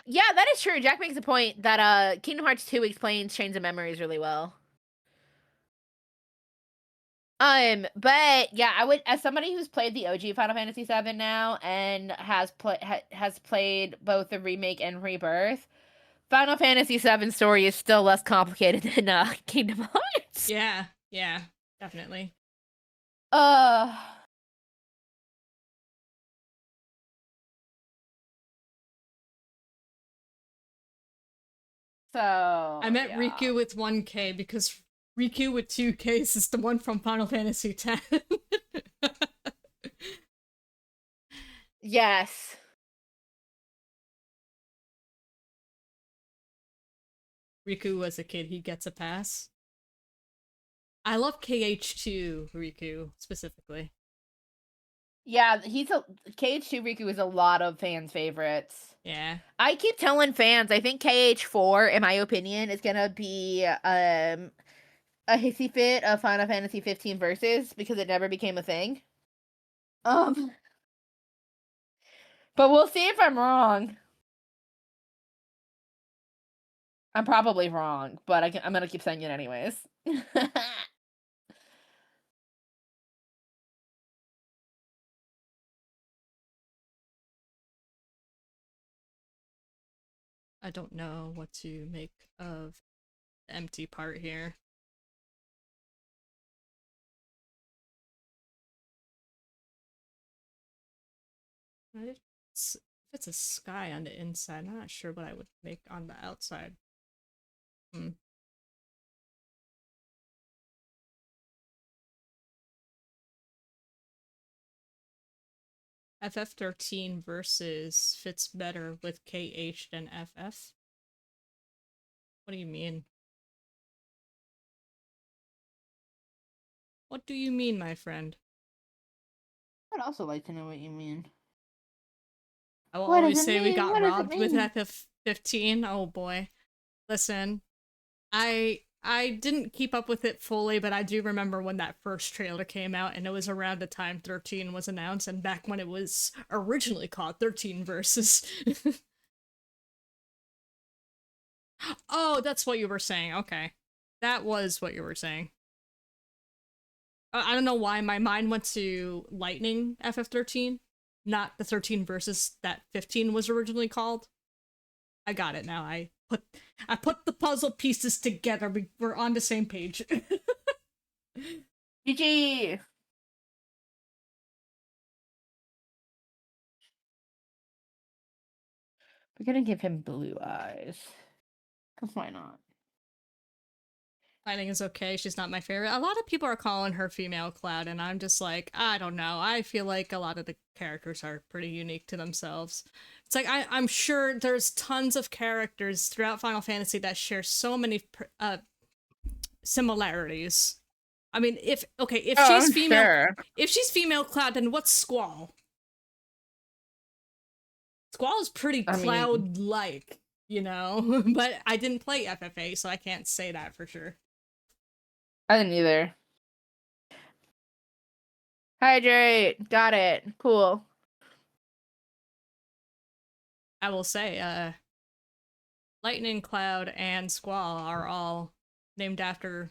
Yeah, that is true. Jack makes a point that Kingdom Hearts 2 explains Chains of Memories really well. But yeah, I would as somebody who's played the OG Final Fantasy 7 now and has played both the remake and rebirth. Final Fantasy 7 story is still less complicated than Kingdom Hearts. Yeah, yeah, definitely. Uh So I meant yeah. Riku with 1K because Riku with 2Ks is the one from Final Fantasy X. Yes. Riku was a kid, he gets a pass. I love KH2 Riku specifically. Yeah, he's a KH2 Riku is a lot of fans' favorites. Yeah. I keep telling fans, I think KH4, in my opinion, is gonna be a hissy fit of Final Fantasy 15 verses because it never became a thing. Um, but we'll see if I'm wrong. I'm probably wrong, but I'm gonna keep saying it anyways. I don't know what to make of the empty part here. If it's a sky on the inside, I'm not sure what I would make on the outside. Hmm. FF13 versus fits better with KH than FF. What do you mean? What do you mean, my friend? I'd also like to know what you mean. I will What does always it say we mean? got What does it robbed with mean? FF15. Oh boy. Listen, I didn't keep up with it fully, but I do remember when that first trailer came out, and it was around the time 13 was announced, and back when it was originally called 13 Versus. Oh, that's what you were saying. Okay. That was what you were saying. I don't know why my mind went to Lightning FF13, not the 13 Versus that 15 was originally called. I got it now. I put the puzzle pieces together. We're on the same page. GG. We're gonna give him blue eyes. Cause why not? Lightning is okay. She's not my favorite. A lot of people are calling her female Cloud, and I'm just like, I don't know. I feel like a lot of the characters are pretty unique to themselves. It's like I'm sure there's tons of characters throughout Final Fantasy that share so many similarities. I mean, if she's I'm female, sure. if she's female Cloud, then what's Squall? Squall is pretty I mean, Cloud-like, you know. But I didn't play FFA, so I can't say that for sure. I didn't either. Hydrate. Got it. Cool. I will say, Lightning, Cloud, and Squall are all named after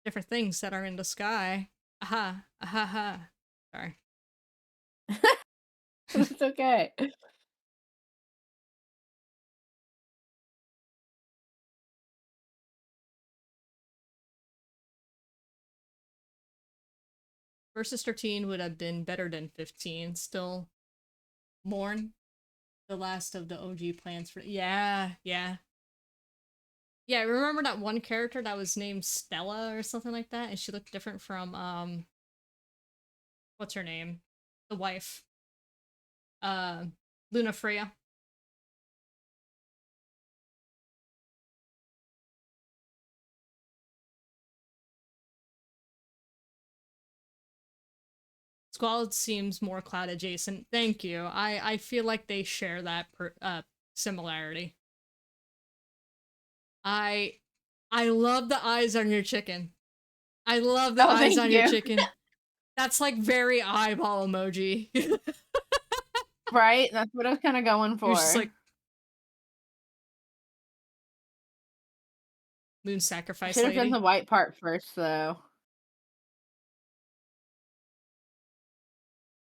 different things that are in the sky. Aha, aha, ha. Sorry. It's okay. Versus 13 would have been better than 15. Still, Morn, the last of the OG plans for. Yeah, yeah. Yeah, remember that one character that was named Stella or something like that? And she looked different from, what's her name? The wife. Uh, Lunafreya. Squall seems more Cloud adjacent. Thank you. I feel like they share that similarity. I love the eyes on your chicken. I love the Oh, eyes thank on your you. chicken. That's like very eyeball emoji. Right? That's what I was kind of going You're just for. like moon sacrifice Should have done lady. the white part first, though.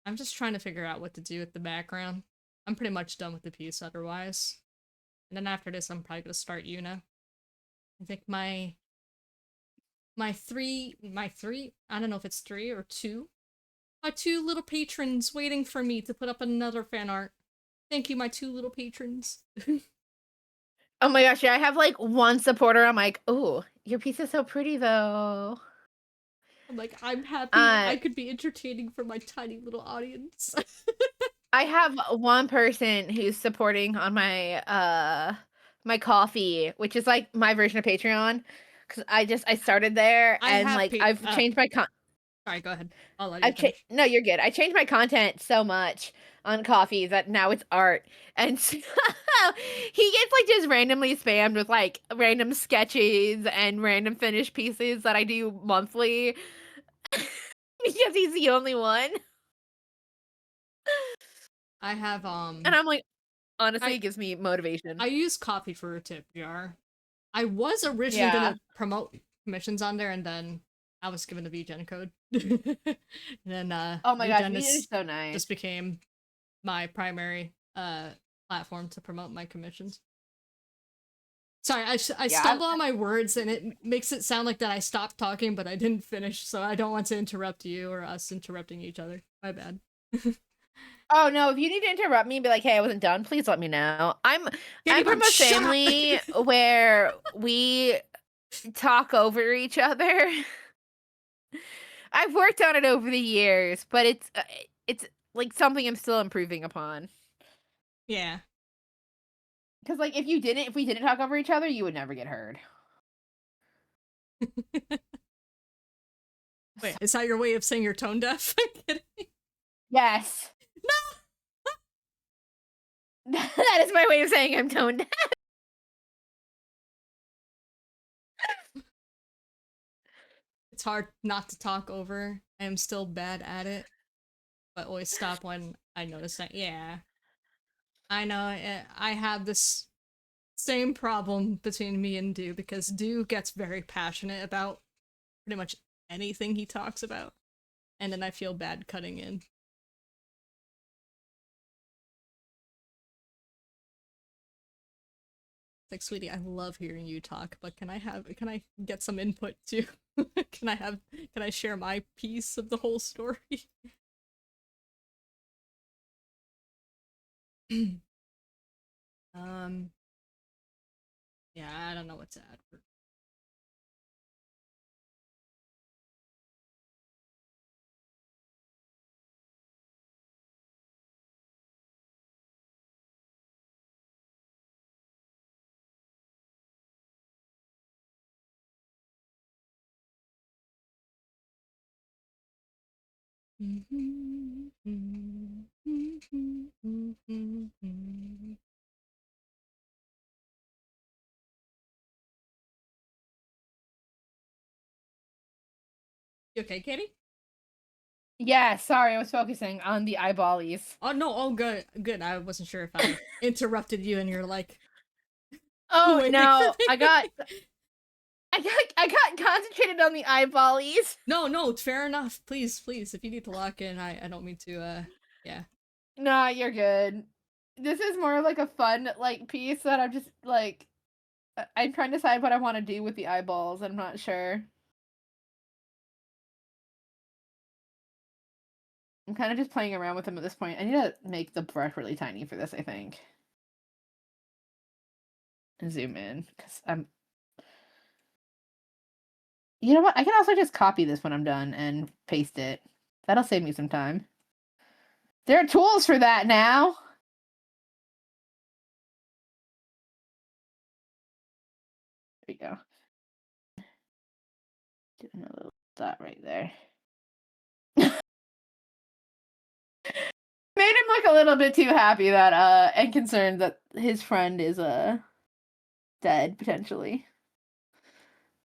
I'm just trying to figure out what to do with the background. I'm pretty much done with the piece otherwise. And then after this, I'm probably gonna start Yuna. I think my three, I don't know if it's 3 or 2. My 2 little patrons waiting for me to put up another fan art. Thank you, my 2 little patrons. Oh my gosh, yeah, I have like one supporter. I'm like, oh, your piece is so pretty though. I'm like, I'm happy Uh, I could be entertaining for my tiny little audience. I have one person who's supporting on my coffee, which is like my version of Patreon, because I started there I and have like I've changed my sorry, go ahead. I'll let you I've finish. no, you're good. I changed my content so much on coffee that now it's art, and so he gets like just randomly spammed with like random sketches and random finished pieces that I do monthly because he's the only one. I have And I'm like, honestly, it I gives me motivation. I use coffee for a tip jar. I was originally Yeah. gonna promote commissions on there, and then I was given a VGen code. And then Oh my gosh, VGen Vita is is so nice. just became my primary platform to promote my commissions. Sorry, I Yeah, stumble on my words and it makes it sound like that I stopped talking, but I didn't finish, so I don't want to interrupt you or us interrupting each other. My bad. oh no, if you need to interrupt me and be like, "Hey, I wasn't done," please let me know. I'm from a Shut up! family where we talk over each other. I've worked on it over the years, but it's like something I'm still improving upon. Yeah. Because like if we didn't talk over each other, you would never get heard. Wait, is that your way of saying you're tone deaf? I'm kidding. Yes, that is my way of saying I'm tone deaf. It's hard not to talk over. I am still bad at it, but always stop when I notice that. Yeah, I know. I have this same problem between me and Do because Do gets very passionate about pretty much anything he talks about, and then I feel bad cutting in. Like, sweetie, I love hearing you talk, but can I get some input too? Can I share my piece of the whole story? um, yeah, I don't know what to add for. You okay, Katie? Yeah, sorry, I was focusing on the eyeballies. Oh no, oh good, good. I wasn't sure if I interrupted you and you're like Oh waiting for no, me. I got concentrated on the eyeballies. No, no, it's fair enough. Please, please, if you need to lock in, I don't mean to yeah. Nah, you're good. This is more like a fun like piece that I'm just like I'm trying to decide what I want to do with the eyeballs. I'm not sure. I'm kind of just playing around with them at this point. I need to make the brush really tiny for this, I think. And zoom in because I'm. You know what? I can also just copy this when I'm done and paste it. That'll save me some time. There are tools for that now. There we go. Do another little dot right there. Made him look a little bit too happy that and concerned that his friend is dead potentially.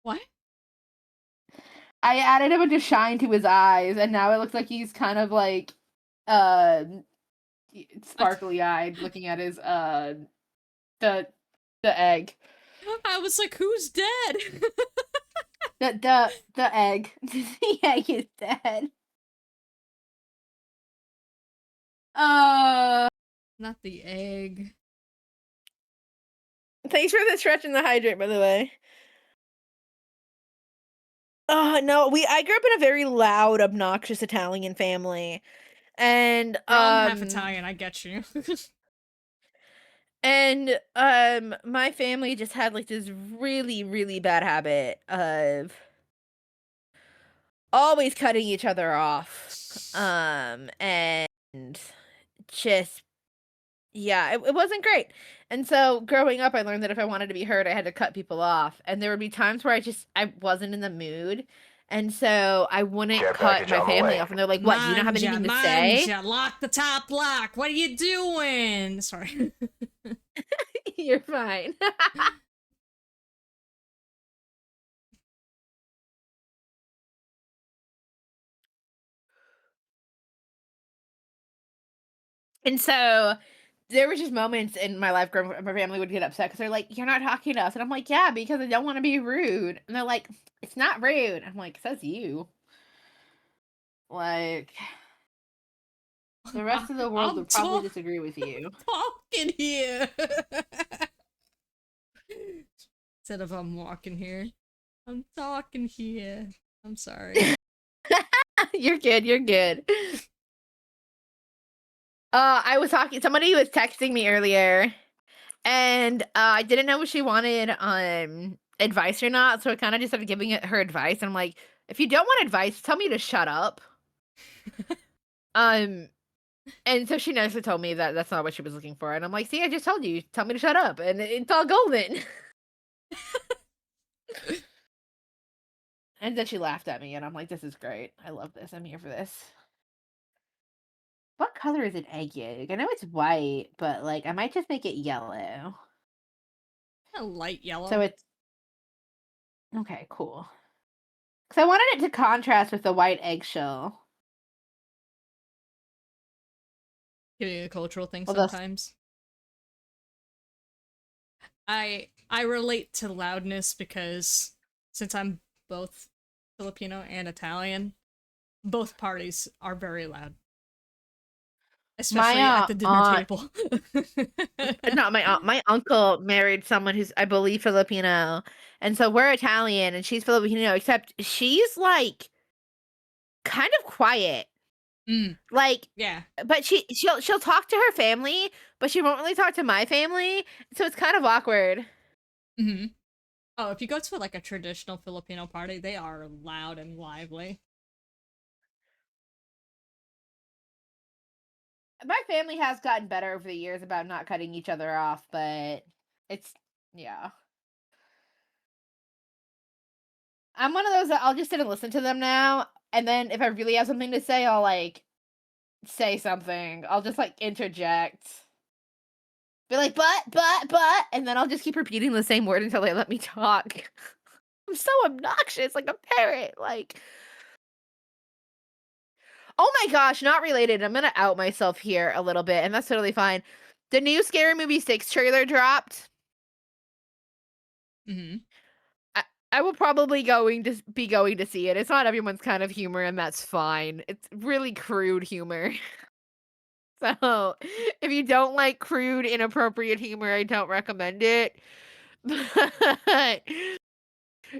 What? I added a bunch of shine to his eyes, and now it looks like he's kind of like uh sparkly eyed, looking at his the the egg. I was like, who's dead? The egg. The egg is dead. Uh, Not the egg. Thanks for the stretch and the hydrate, by the way. No, I grew up in a very loud, obnoxious Italian family. And Bro, I'm half Italian, I get you. And my family just had like this really, really bad habit of always cutting each other off. And just yeah, it wasn't great. And so growing up, I learned that if I wanted to be heard, I had to cut people off. And there would be times where I wasn't in the mood. And so I wouldn't Care cut package my on the family way. off. And they're like, what, do you not have anything to say? Manja, lock the top lock. What are you doing? Sorry. You're fine. And so there were just moments in my life where my family would get upset because they're like, "You're not talking to us," and I'm like, "Yeah, because I don't want to be rude." And they're like, "It's not rude." I'm like, "Says you." Like the rest of the world I'm would probably disagree with you. talking here. Instead of I'm walking here, I'm talking here. I'm sorry. You're good. You're good. I was talking. Somebody was texting me earlier, and I didn't know if she wanted advice or not. So I kind of just started giving her advice. And I'm like, if you don't want advice, tell me to shut up. Um, and so she nicely told me that that's not what she was looking for. And I'm like, see, I just told you, tell me to shut up, and it's all golden. And then she laughed at me, and I'm like, this is great. I love this. I'm here for this. What color is an egg yolk? I know it's white, but like I might just make it yellow. A light yellow. So it's okay, cool. Because I wanted it to contrast with the white eggshell. Getting a cultural thing Well, sometimes. I relate to loudness because since I'm both Filipino and Italian, both parties are very loud. Especially at the dinner table. Not my aunt. My uncle married someone who's, I believe, Filipino, and so we're Italian, and she's Filipino. Except she's like kind of quiet, like yeah. But she'll talk to her family, but she won't really talk to my family. So it's kind of awkward. Mm-hmm. Oh, if you go to like a traditional Filipino party, they are loud and lively. My family has gotten better over the years about not cutting each other off, but it's yeah. I'm one of those that I'll just sit and listen to them now, and then if I really have something to say, I'll like say something. I'll just like interject. Be like, but, and then I'll just keep repeating the same word until they let me talk. I'm so obnoxious, like a parrot. Like, oh my gosh, not related. I'm gonna out myself here a little bit, and that's totally fine. The new Scary Movie 6 trailer dropped. Mm-hmm. I will probably be going to see it. It's not everyone's kind of humor, and that's fine. It's really crude humor. So, if you don't like crude, inappropriate humor, I don't recommend it. But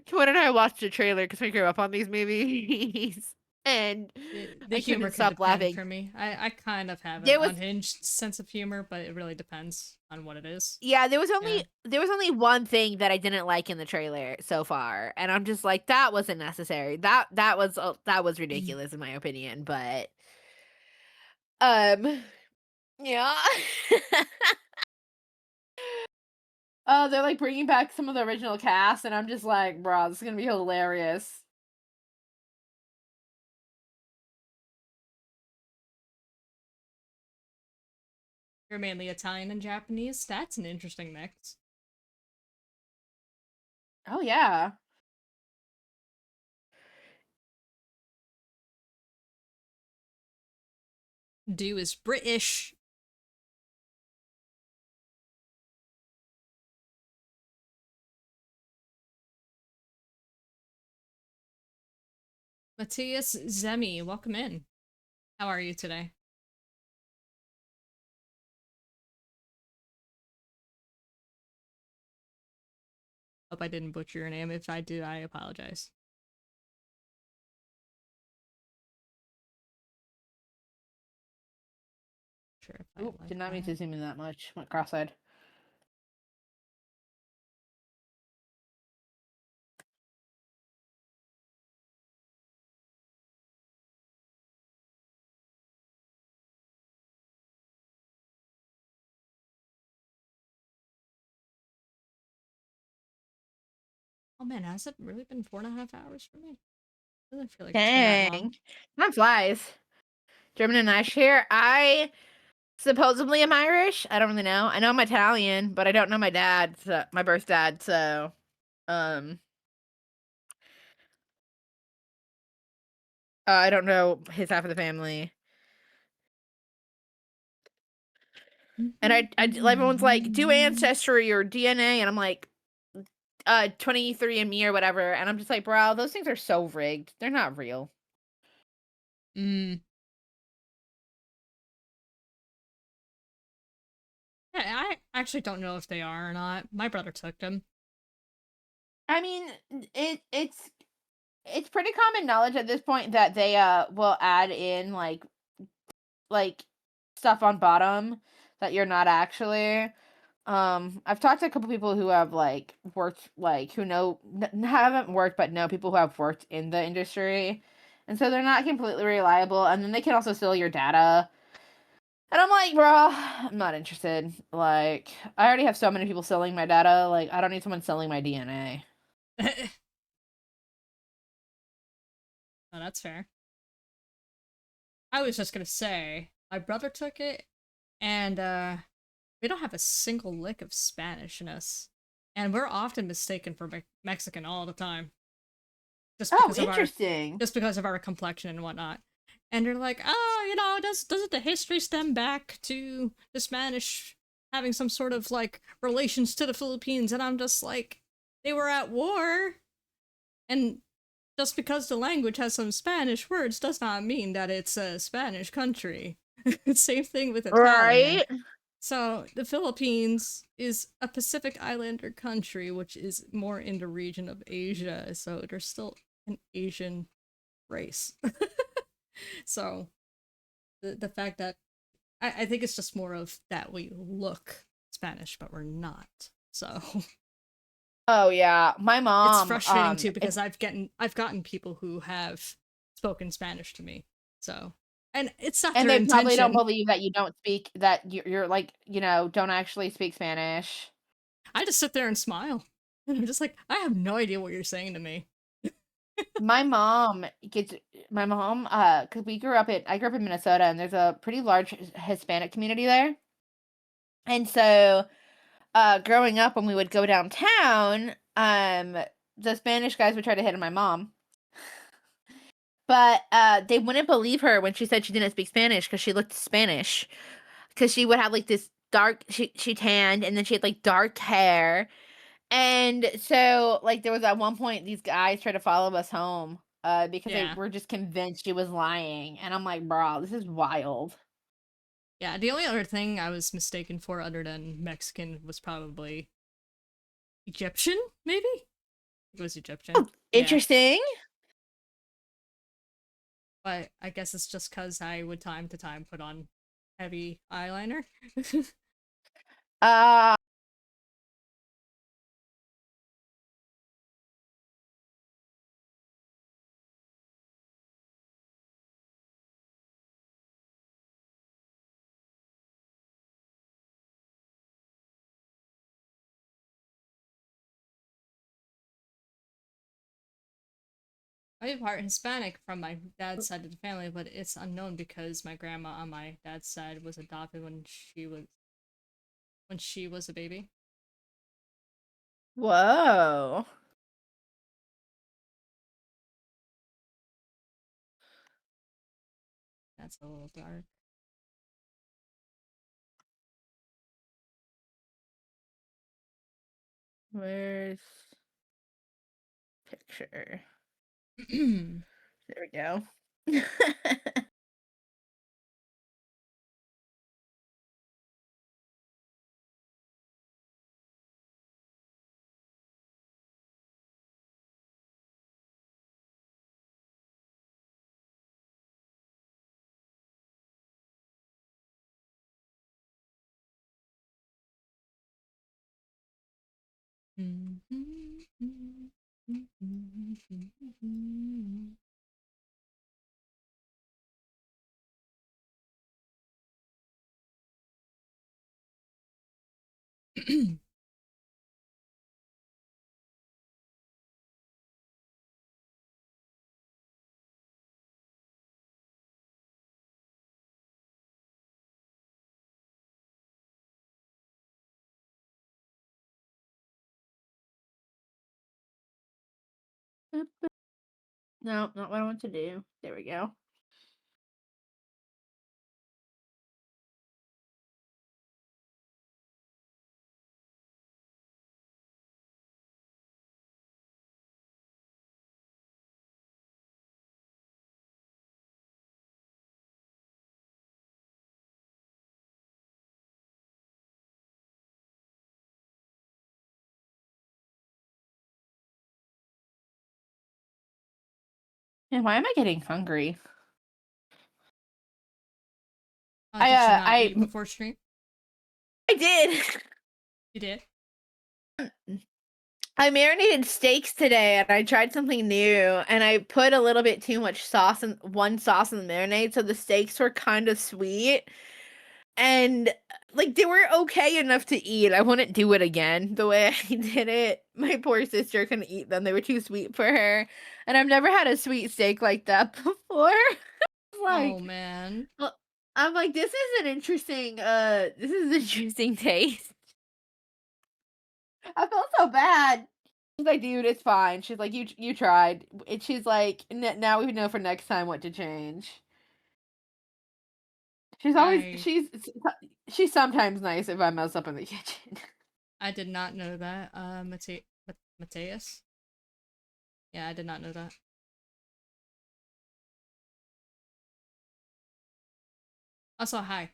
Twin and I watched the trailer because we grew up on these movies, and the I humor couldn't can stop depend laughing. for me. I kind of have an There was unhinged sense of humor, but it really depends on what it is. Yeah, there was only one thing that I didn't like in the trailer so far, and I'm just like, that wasn't necessary. That was ridiculous in my opinion, but um yeah. Oh, they're like bringing back some of the original cast, and I'm just like, bro, this is gonna be hilarious. You're mainly Italian and Japanese. That's an interesting mix. Oh yeah. Do is British. Matthias Zemi, welcome in. How are you today? Hope I didn't butcher your name. If I do, I apologize. Sure. Ooh, did not mean to zoom in that much. Went cross-eyed. Oh man, has it really been 4.5 hours for me? Doesn't feel like it's been that long. Dang. Time flies. German and Irish here. I supposedly am Irish. I don't really know. I know I'm Italian, but I don't know my dad, my birth dad. So, um, I don't know his half of the family. And everyone's like, do ancestry or DNA, and I'm like, 23andMe or whatever, and I'm just like, bro, those things are so rigged. They're not real. Mm. Yeah, I actually don't know if they are or not. My brother took them. I mean, it's pretty common knowledge at this point that they will add in like stuff on bottom that you're not actually. I've talked to a couple people who have like worked, like who know haven't worked but know people who have worked in the industry, and so they're not completely reliable. And then they can also steal your data. And I'm like, bro, I'm not interested. Like, I already have so many people selling my data. Like, I don't need someone selling my DNA. Oh, that's fair. I was just gonna say, my brother took it, and we don't have a single lick of Spanish in us, and we're often mistaken for Mexican all the time, just Oh, because of our interesting. complexion and whatnot. And they're like, oh, doesn't the history stem back to the Spanish having some sort of like relations to the Philippines? And I'm just like, they were at war, and just because the language has some Spanish words does not mean that it's a Spanish country. Same thing with Italian. Right? So the Philippines is a Pacific Islander country, which is more in the region of Asia. So there's still an Asian race. So the fact that I think it's just more of that we look Spanish, but we're not. So Oh yeah, my it's mom. frustrating too because I've gotten people who have spoken Spanish to me. So and it's not And their they probably don't intention. believe that you don't speak, that you're like, don't actually speak Spanish. I just sit there and smile. And I'm just like, I have no idea what you're saying to me. My mom gets my mom cuz I grew up in Minnesota, and there's a pretty large Hispanic community there. And so growing up, when we would go downtown, the Spanish guys would try to hit on my mom. But they wouldn't believe her when she said she didn't speak Spanish because she looked Spanish. Because she would have like this dark, she tanned, and then she had like dark hair. And so like there was at one point these guys tried to follow us home because they Yeah. were just convinced she was lying. And I'm like, bro, this is wild. Yeah, the only other thing I was mistaken for other than Mexican was probably Egyptian, maybe? It was Egyptian. Yeah. Interesting. But I guess it's just because I would time to time put on heavy eyeliner. Uh I'm part Hispanic from my dad's side of the family, but it's unknown because my grandma on my dad's side was adopted when she was a baby. whoa. That's a little dark. Where's picture? There we go. Boop, boop. No, not what I want to do. There we go. And why am I getting hungry? Did you not eat before stream? I did. You did? I marinated steaks today and I tried something new and I put a little bit too much sauce in one sauce in the marinade, so the steaks were kind of sweet. And like they were okay enough to eat. I wouldn't do it again the way I did it. My poor sister couldn't eat them. They were too sweet for her. And I've never had a sweet steak like that before. Oh Like, man. well, I'm like, this is an interesting interesting taste. I felt so bad. She's like, dude, it's fine. She's like, you tried. And she's like, now we know for next time what to change. She's always I she's sometimes nice if I mess up in the kitchen. I did not know that. Mateus? Yeah, I did not know that. Also, hi.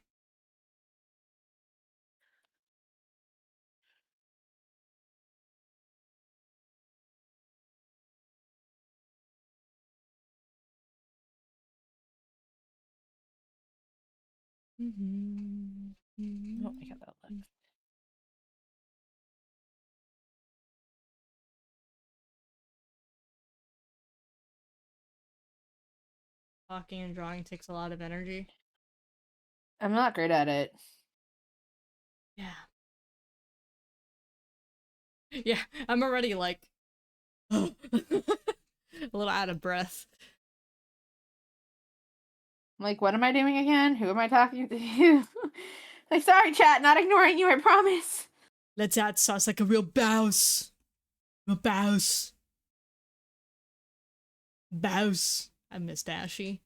Oh, I got that left. Talking and drawing takes a lot of energy. I'm not great at it. Yeah. Yeah, I'm already like a little out of breath. I'm like, what am I doing again? Who am I talking to? Like, sorry, chat, not ignoring you, I promise. Let's add sauce like a real bouse. Real bouse. Bouse. I miss Dashy.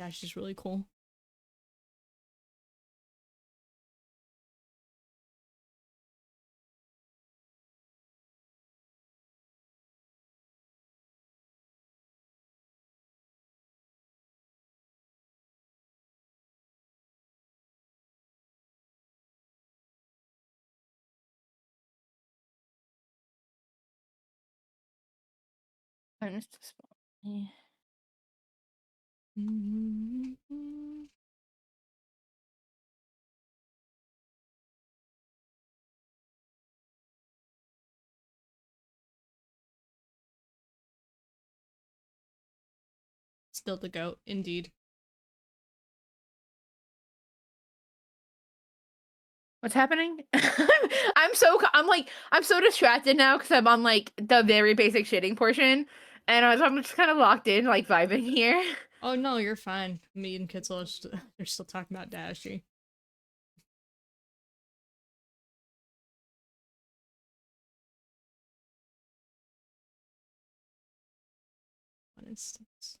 Dashy's really cool. I missed a spot. Yeah. Still the goat, indeed. What's happening? I'm so distracted now because I'm on like the very basic shitting portion, and I'm just kind of locked in, like vibing here. Oh no, you're fine. Me and Kitzel are still talking about Dashy. One instance.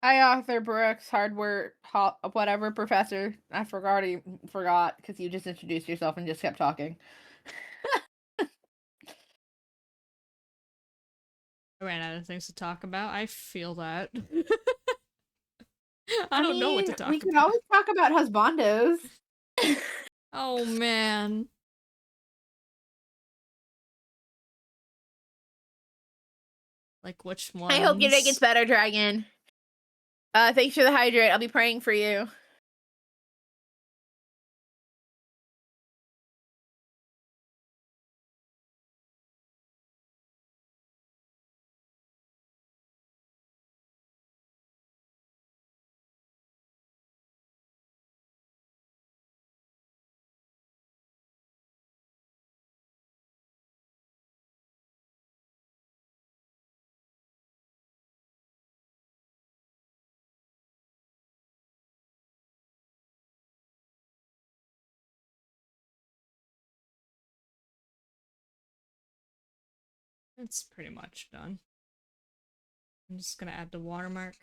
Hi, Arthur Brooks, hardware, whatever professor. I forgot because you just introduced yourself and just kept talking. I ran out of things to talk about. I feel that. I don't know what to talk We can about. always talk about husbandos. Oh man. Like which ones? I hope your day gets better, Dragon. Thanks for the hydrate. I'll be praying for you. It's pretty much done. I'm just gonna add the watermark.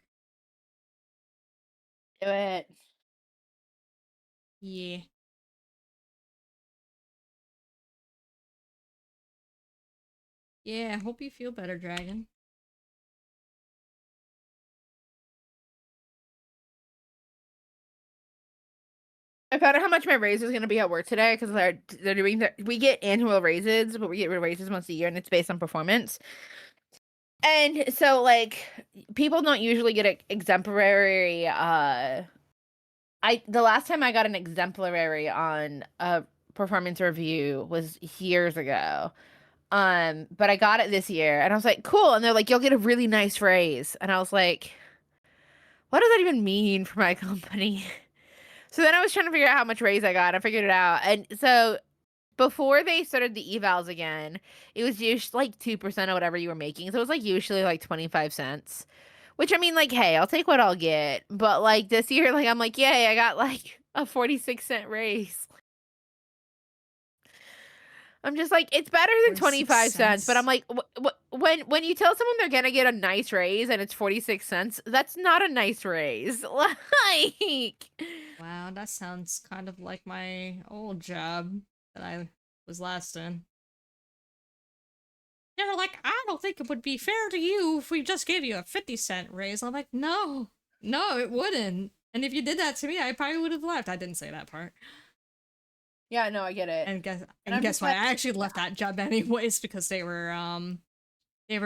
Do it. Yeah. Yeah, I hope you feel better, Dragon. I found out how much my raise is going to be at work today because they're doing we get annual raises, but we get raises once a year, and it's based on performance. And so, like, people don't usually get exemplary. The last time I got an exemplary on a performance review was years ago. But I got it this year, and I was like, cool. And they're like, you'll get a really nice raise, and I was like, what does that even mean for my company? So then I was trying to figure out how much raise I got. I figured it out. And so before they started the evals again, it was usually like 2% of whatever you were making. So it was like usually like 25 cents. Which I mean, like, hey, I'll take what I'll get. But like this year, like I'm like, yay, I got like a 46-cent raise. I'm just like, it's better than 25 cents. But I'm like, when you tell someone they're gonna get a nice raise and it's 46 cents, that's not a nice raise. Like, Wow, that sounds kind of like my old job that I was last in. They were like, I don't think it would be fair to you if we just gave you a 50-cent raise. I'm like, no, it wouldn't. And if you did that to me, I probably would have left. I didn't say that part. yeah, no, I get it. And guess I'm guess just what? like, I actually left that job anyways because they were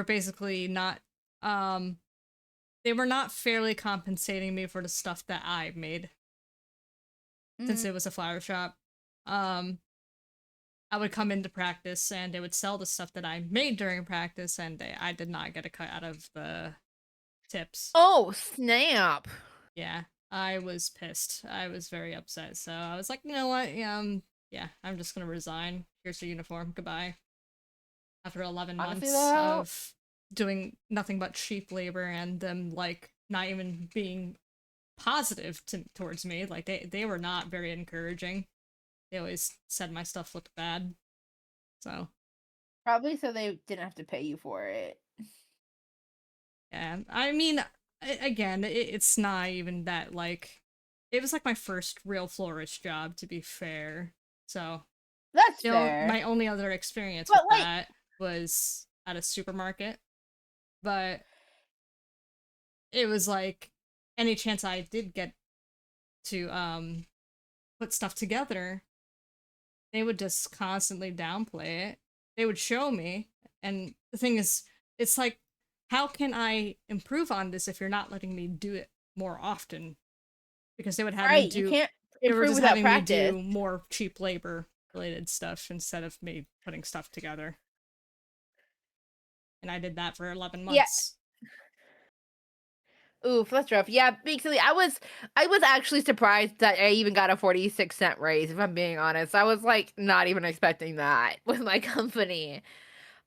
basically not they were not fairly compensating me for the stuff that I made. Since it was a flower shop. I would come into practice and they would sell the stuff that I made during practice, and I did not get a cut out of the tips. oh, snap. Yeah, I was pissed. I was very upset. So I was like, you know what? Yeah, I'm just gonna resign. Here's your uniform. Goodbye. After 11 Honestly, months though, of doing nothing but cheap labor and them like not even being positive towards me, like they were not very encouraging. They always said my stuff looked bad. So probably so they didn't have to pay you for it. yeah, I mean, again, it's not even that like it was like my first real florist job, to be fair. So That's fair. my only other experience But, with like, that was at a supermarket, but it was like any chance I did get to put stuff together, they would just constantly downplay it. They would show me, and the thing is, it's like, how can I improve on this if you're not letting me do it more often? Because they would have me right, you do, can't they were improve just without having me practice. do more cheap labor related stuff instead of me putting stuff together. And I did that for 11 Yeah. months. Oof, that's rough. Yeah, basically, I was actually surprised that I even got a 46-cent raise, if I'm being honest. I was, like, not even expecting that with my company.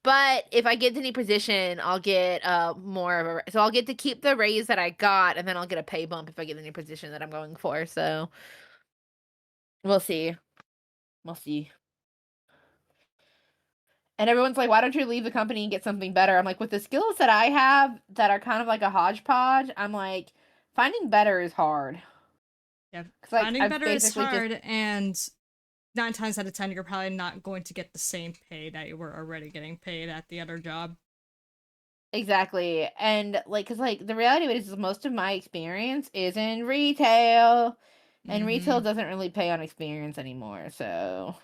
But if I get to any position, I'll get more of a so I'll get to keep the raise that I got, and then I'll get a pay bump if I get any position that I'm going for. So we'll see. We'll see. And everyone's like, why don't you leave the company and get something better? I'm like, with the skills that I have that are kind of like a hodgepodge, I'm like, finding better is hard. Yeah, Like, finding I've better is basically hard, and 9 times out of 10, you're probably not going to get the same pay that you were already getting paid at the other job. Exactly. And like, cause like the reality of it is most of my experience is in retail, and retail doesn't really pay on experience anymore. So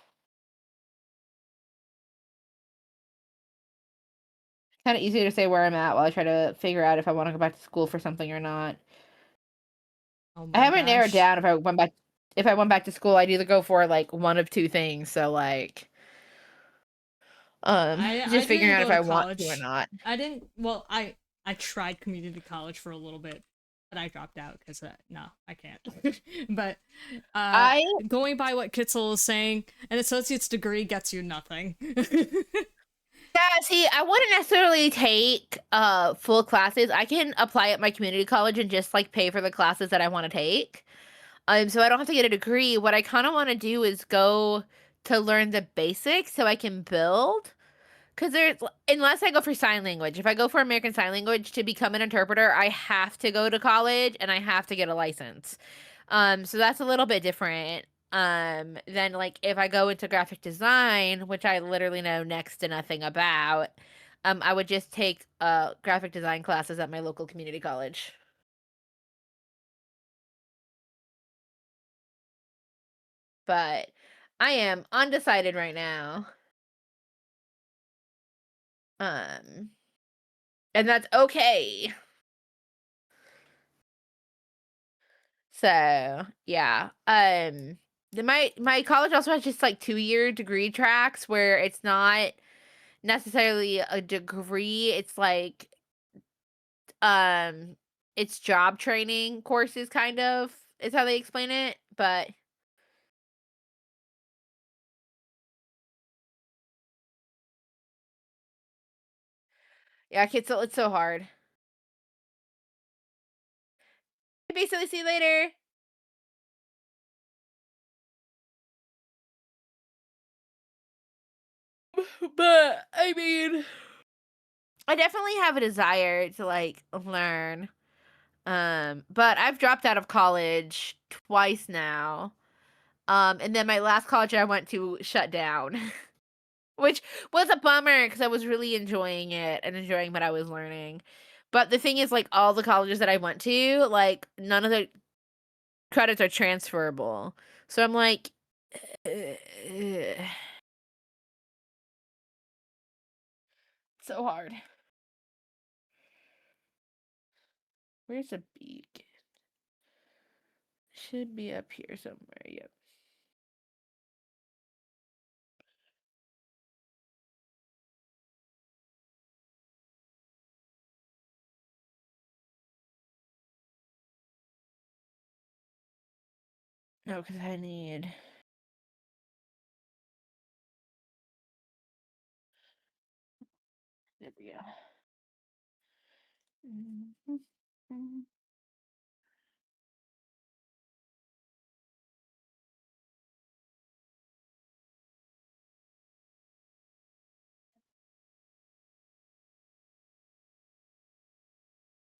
kind of easy to say where I'm at while I try to figure out if I want to go back to school for something or not. Oh I my haven't narrowed gosh. down if I went back to school, I'd either go for like one of two things. So like I just figuring didn't out go if to I want to or college. not. I didn't, well, I tried community college for a little bit, but I dropped out because no, I can't. But I going by what Kitzel is saying, an associate's degree gets you nothing. Yeah, see, I wouldn't necessarily take full classes. I can apply at my community college and just like pay for the classes that I want to take. So I don't have to get a degree. What I kind of want to do is go to learn the basics so I can build. because there's unless I go for sign language. If I go for American Sign Language to become an interpreter, I have to go to college and I have to get a license. So that's a little bit different. Than like if I go into graphic design, which I literally know next to nothing about. I would just take graphic design classes at my local community college. But I am undecided right now. Um, and that's okay. So yeah. My college also has just like 2-year degree tracks where it's not necessarily a degree. It's like um it's job training courses kind of is how they explain it. But yeah, it's so hard. Basically, see you later. But I mean, I definitely have a desire to like learn. But I've dropped out of college twice now. And then my last college I went to shut down, which was a bummer because I was really enjoying it and enjoying what I was learning. But the thing is, like, all the colleges that I went to, like, none of the credits are transferable. So I'm like, so hard. Where's the beacon? Should be up here somewhere. Yep. No, because I need. There we go.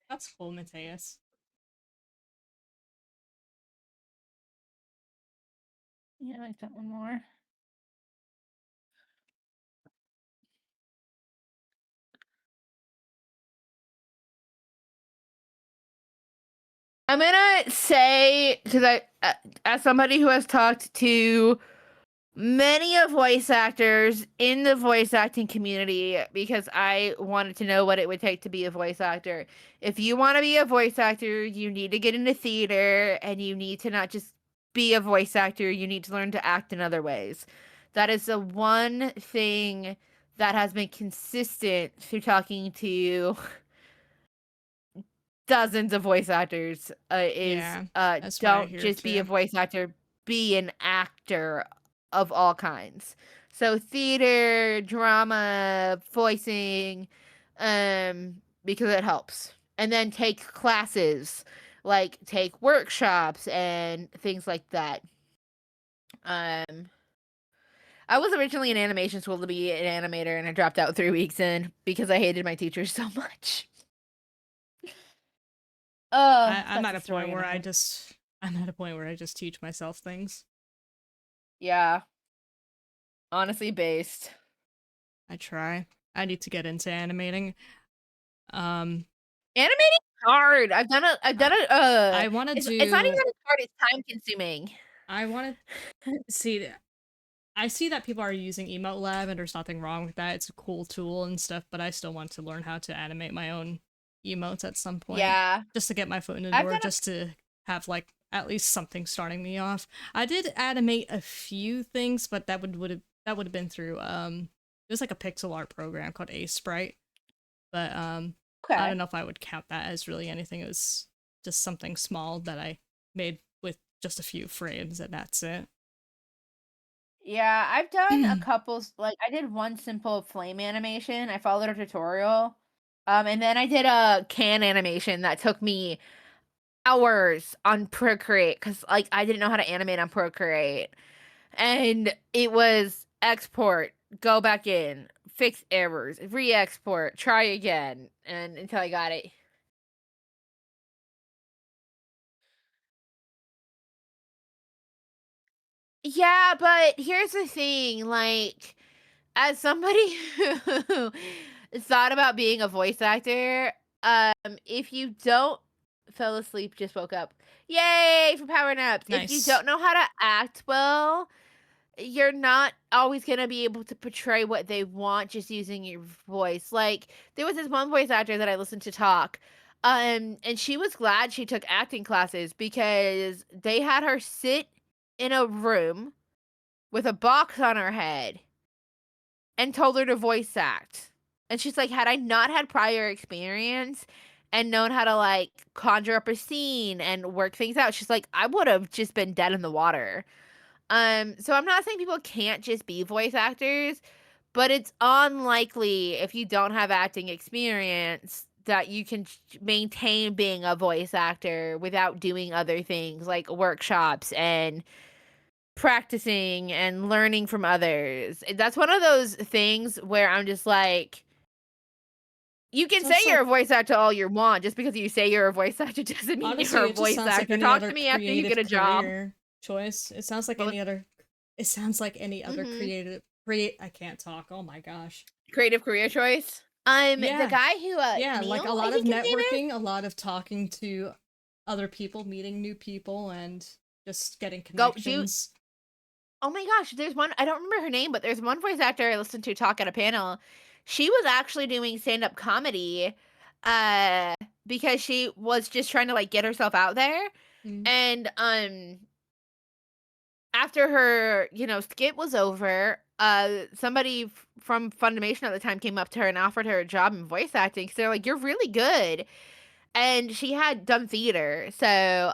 That's cool, Mateus. Yeah, I like that one more. I'm gonna say, because as somebody who has talked to many of voice actors in the voice acting community, because I wanted to know what it would take to be a voice actor. If you want to be a voice actor, you need to get into theater, and you need to not just be a voice actor, you need to learn to act in other ways. That is the one thing that has been consistent through talking to dozens of voice actors is Yeah, that's what I don't hear just be a too. voice actor, be an actor of all kinds. So theater, drama, voicing, because it helps. And then take classes, like take workshops and things like that. Um I was originally in animation school to be an animator, and I dropped out 3 weeks in because I hated my teachers so much. Oh, I'm that's at a a point story and where a half. I'm at a point where I just teach myself things. Yeah, honestly based. I try. I need to get into animating. Um, Animating hard. I've done it. I want to It's not even do. hard. It's time consuming. I want to see. I see that people are using Emote Lab, and there's nothing wrong with that. It's a cool tool and stuff, but I still want to learn how to animate my own emotes at some point, Yeah, just to get my foot in the I've door, done a just to have like at least something starting me off. I did animate a few things, but that would have been through it was like a pixel art program called Ace Sprite, but I okay. don't know if I would count that as really anything. It was just something small that I made with just a few frames, and that's it. Yeah, I've done a couple. Like I did one simple flame animation. I followed a tutorial. And then I did a can animation that took me hours on Procreate because like I didn't know how to animate on Procreate. And it was export, go back in, fix errors, re-export, try again, and until I got it. Yeah, but here's the thing, like, as somebody who thought about being a voice actor, if you don't fell asleep, just woke up. Yay for power naps. If you Nice. don't know how to act well, you're not always gonna be able to portray what they want just using your voice. Like, there was this one voice actor that I listened to talk, and she was glad she took acting classes because they had her sit in a room with a box on her head and told her to voice act. And she's like, had I not had prior experience and known how to like conjure up a scene and work things out, she's like, I would have just been dead in the water. So I'm not saying people can't just be voice actors, but it's unlikely if you don't have acting experience that you can maintain being a voice actor without doing other things like workshops and practicing and learning from others. That's one of those things where I'm just like, you can So say it's you're like, a voice actor all you want. Just because you say you're a voice actor doesn't mean honestly, you're a it just voice sounds like actor. any Talk other to me after you get creative a job. career choice. It sounds like Well, any other. It sounds like any other mhm. creative. Create. I can't talk. Oh my gosh. Creative career choice. The Yeah. guy who Yeah, like a Neil, I lot of think his name is. networking, a lot of talking to other people, meeting new people, and just getting Go do. connections. Oh my gosh, there's one. I don't remember her name, but there's one voice actor I listened to talk at a panel. She was actually doing stand-up comedy, uh, because she was just trying to like get herself out there. Mm. And after her, skit was over, somebody from Funimation at the time came up to her and offered her a job in voice acting. So they're like, "You're really good," and she had done theater. So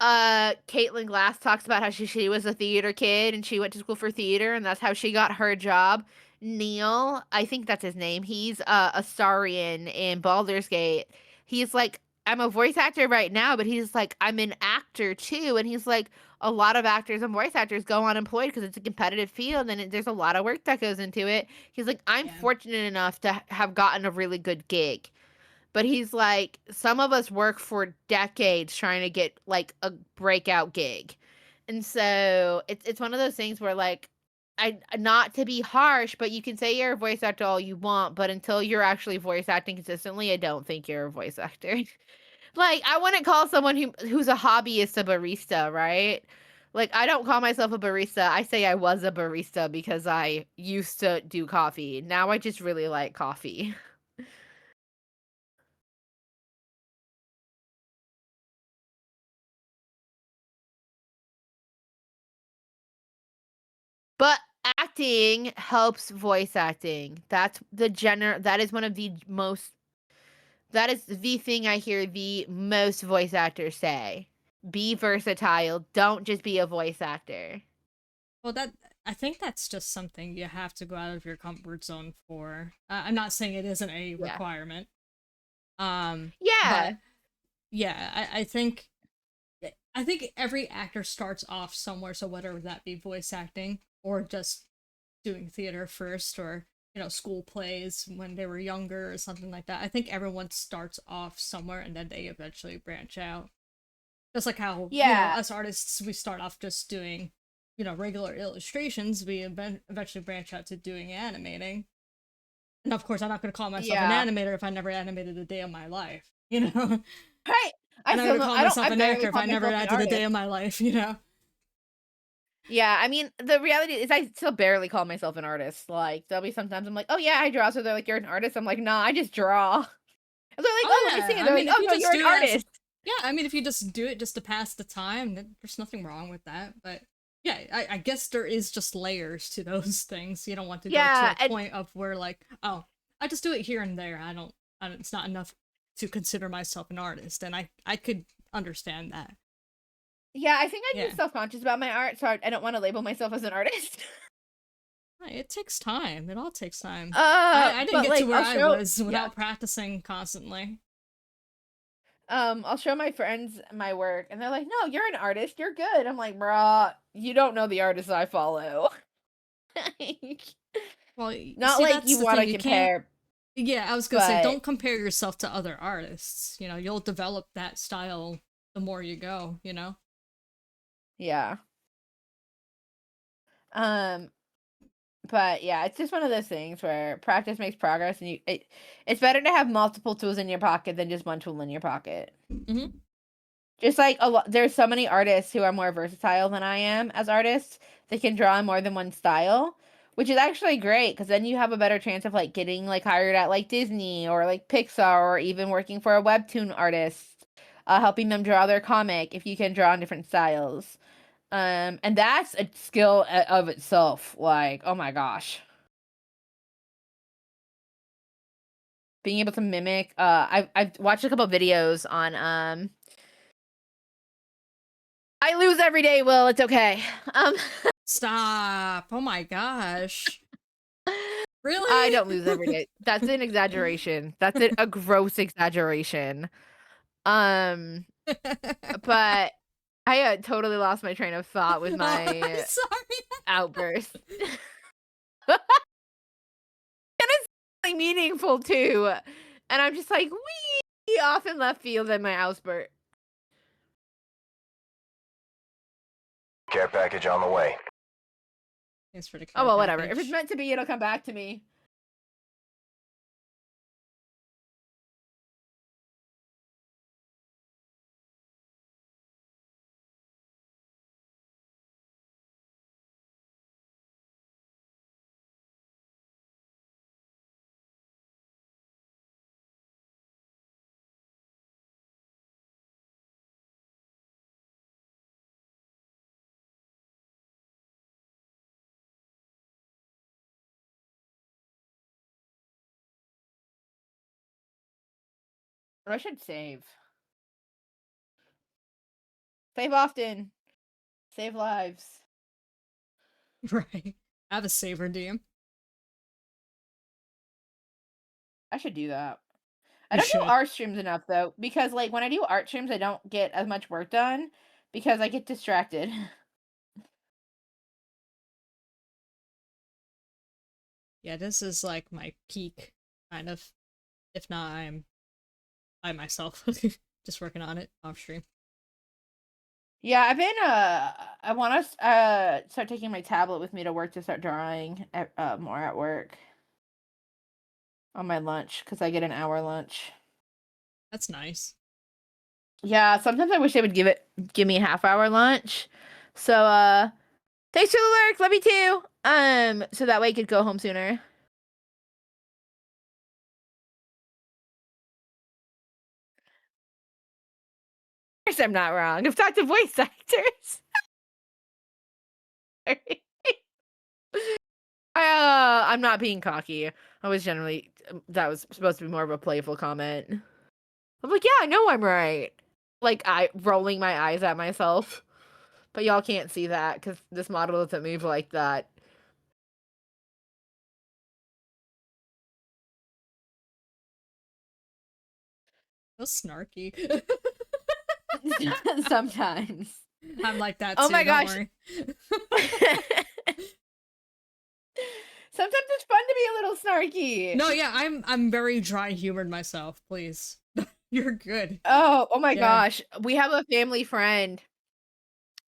Caitlin Glass talks about how she was a theater kid and she went to school for theater and that's how she got her job. Neil, I think that's his name. He's a Astarion in Baldur's Gate. He's like, I'm a voice actor right now, but he's like, I'm an actor too. And he's like, a lot of actors and voice actors go unemployed because it's a competitive field and there's a lot of work that goes into it. He's like, I'm Yeah. fortunate enough to have gotten a really good gig. But he's like, some of us work for decades trying to get like a breakout gig. And so it's one of those things where like, I not to be harsh, but you can say you're a voice actor all you want, but until you're actually voice acting consistently, I don't think you're a voice actor. Like, I wouldn't call someone who's a hobbyist a barista, right? Like, I don't call myself a barista. I say I was a barista because I used to do coffee. Now I just really like coffee. But acting helps voice acting. That is one of the most that is the thing I hear the most voice actors say. Be versatile. Don't just be a voice actor. Well, that I think that's just something you have to go out of your comfort zone for. I'm not saying it isn't a Yeah. requirement. Yeah. But yeah, I think every actor starts off somewhere. So whether that be voice acting or just doing theater first, or school plays when they were younger or something like that. I think everyone starts off somewhere and then they eventually branch out. Just like how, Yeah. us artists, we start off just doing, regular illustrations. We eventually branch out to doing animating. And of course, I'm not going to call myself an Yeah. animator if I never animated a day of my life, you know? Right. I'm not going to call myself I an barely actor if call I never myself an acted a day artist. of my life, you know? Yeah, I mean, the reality is I still barely call myself an artist. Like, there'll be sometimes I'm like, "Oh yeah, I draw." So they're like, "You're an artist?" I'm like, "Nah, I just draw." And they're like, "Oh, Oh, let me see." yeah. And I they're like, mean, if "Oh you no, just you're do an it as artist." Yeah, I mean, if you just do it just to pass the time, then there's nothing wrong with that. But yeah, I guess there is just layers to those things. You don't want to go to Yeah, a and point of where like, oh, I just do it here and there. I don't, it's not enough to consider myself an artist, and I could understand that. yeah, I think I'm Yeah, just self-conscious about my art, so I don't want to label myself as an artist. it takes time. It all takes time. I didn't But get to like where I'll I show was yeah. without practicing constantly. I'll show my friends my work and they're like, "No, you're an artist. You're good." I'm like, "Bruh, you don't know the artists I follow." Well, Not see, like that's you the want thing. to You can't. compare, Yeah, I was gonna say, but don't compare yourself to other artists. You know, you'll develop that style the more you go. You know. yeah. Um, but yeah, it's just one of those things where practice makes progress, and it's better to have multiple tools in your pocket than just one tool in your pocket. Hmm. Just like there's so many artists who are more versatile than I am as artists. They can draw in more than one style, which is actually great because then you have a better chance of like getting like hired at like Disney or like Pixar or even working for a webtoon artist, helping them draw their comic if you can draw in different styles. And that's a skill of itself. Like, oh my gosh. Being able to mimic, I've watched a couple videos on I lose every day, Will, it's okay. Um Stop! Oh my gosh! I Really? don't lose every day. That's an exaggeration. That's a gross exaggeration. Um, but I totally lost my train of thought with I'm my sorry. outburst. And it's really meaningful too. And I'm just like, we off in left field in my outburst. Care package on the way. Thanks for the Oh care well, whatever. If it's package. meant to be, it'll come back to me. Or I should save. Save often. Save lives. Right. I have a saver DM. I should do that. I You don't do should. art streams enough though, because like when I do art streams, I don't get as much work done because I get distracted. Yeah, this is like my peak, kind of. If not, I'm by myself, just working on it off stream. Yeah, I've been I want to start taking my tablet with me to work to start drawing more at work on my lunch because I get an hour lunch. That's nice. Yeah, sometimes I wish they would give me a half-hour lunch. So thanks for the work. Love you too. So that way I could go home sooner. Of course I'm not wrong. I've talked to voice actors. I'm not being cocky. I was generally that was supposed to be more of a playful comment. I'm like, yeah, I know I'm right. Like I rolling my eyes at myself, but y'all can't see that because this model doesn't move like that. That's snarky. Sometimes. I'm like that Oh too, my don't gosh. worry. Sometimes it's fun to be a little snarky. No, yeah, I'm very dry humored myself, please. You're good. Oh my Yeah. gosh. We have a family friend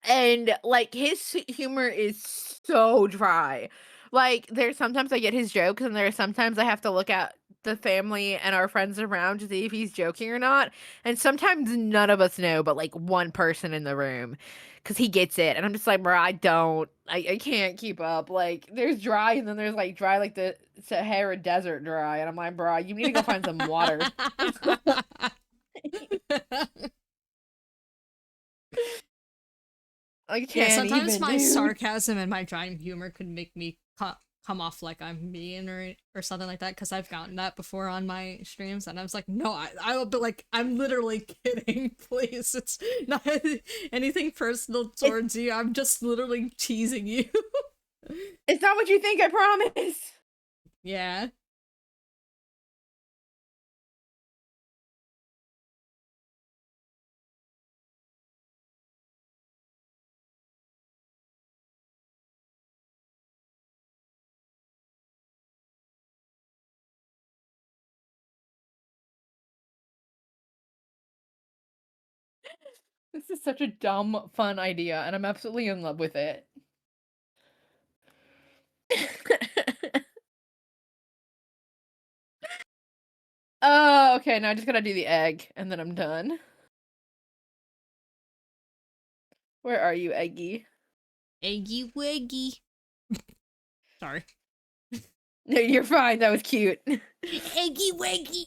and like his humor is so dry. Like there's sometimes I get his jokes and there's sometimes I have to look at the family and our friends around to see if he's joking or not. And sometimes none of us know but like one person in the room cuz he gets it and I'm just like, "Bro, I can't keep up." Like there's dry and then there's like dry like the Sahara desert dry and I'm like, "Bro, you need to go find some water." I Yeah, can't sometimes even, my dude. sarcasm and my dry humor could make me come off like I'm mean or something like that because I've gotten that before on my streams and I was like, no, I will be like, I'm literally kidding, please. It's not anything personal It's towards you. I'm just literally teasing you. it's not what you think, I promise. Yeah. This is such a dumb, fun idea, and I'm absolutely in love with it. Oh, okay, now I just gotta do the egg, and then I'm done. Where are you, Eggy? Eggy weggy. Sorry. No, you're fine, that was cute. Eggy weggy.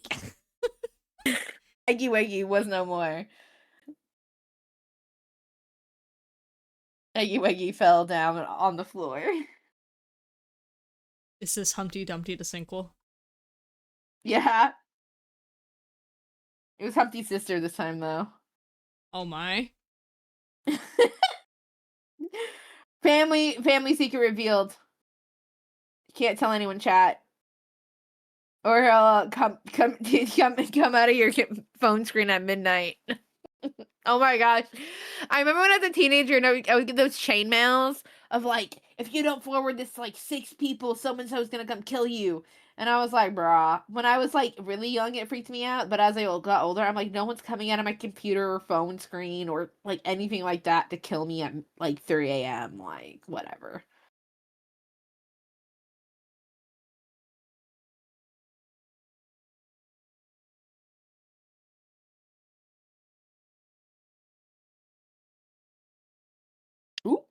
Eggy Weggy was no more. Eggy Weggy fell down on the floor. Is this Humpty Dumpty the sequel? Yeah. It was Humpty's sister this time, though. Oh my. Family secret revealed. Can't tell anyone, chat. Or come come out of your phone screen at midnight. Oh my gosh. I remember when I was a teenager and I would get those chain mails of like, if you don't forward this to like 6 people, someone's gonna come kill you. And I was like, bruh. When I was like really young, it freaked me out. But as I got older, I'm like, no one's coming out of my computer or phone screen or like anything like that to kill me at like 3 a.m. Like, whatever. Ooh.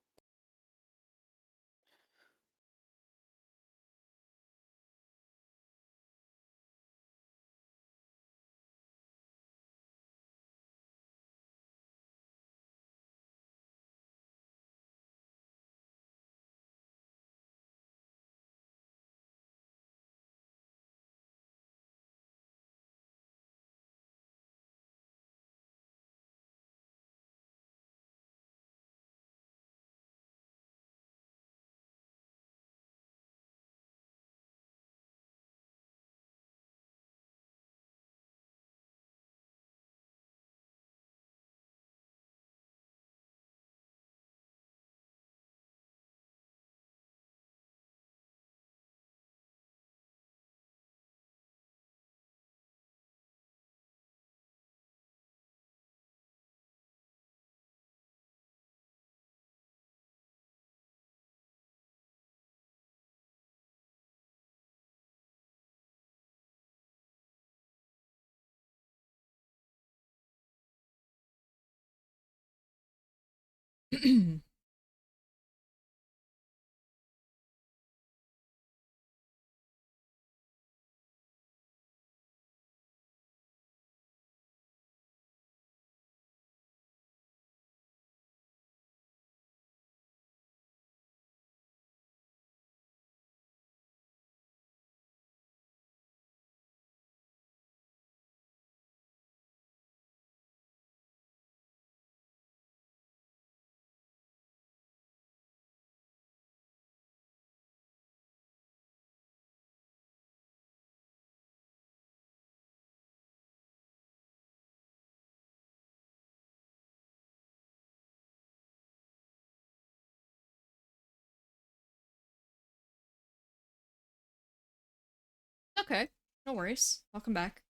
Okay. No worries. Welcome back.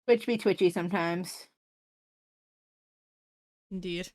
Twitch be twitchy sometimes. Indeed.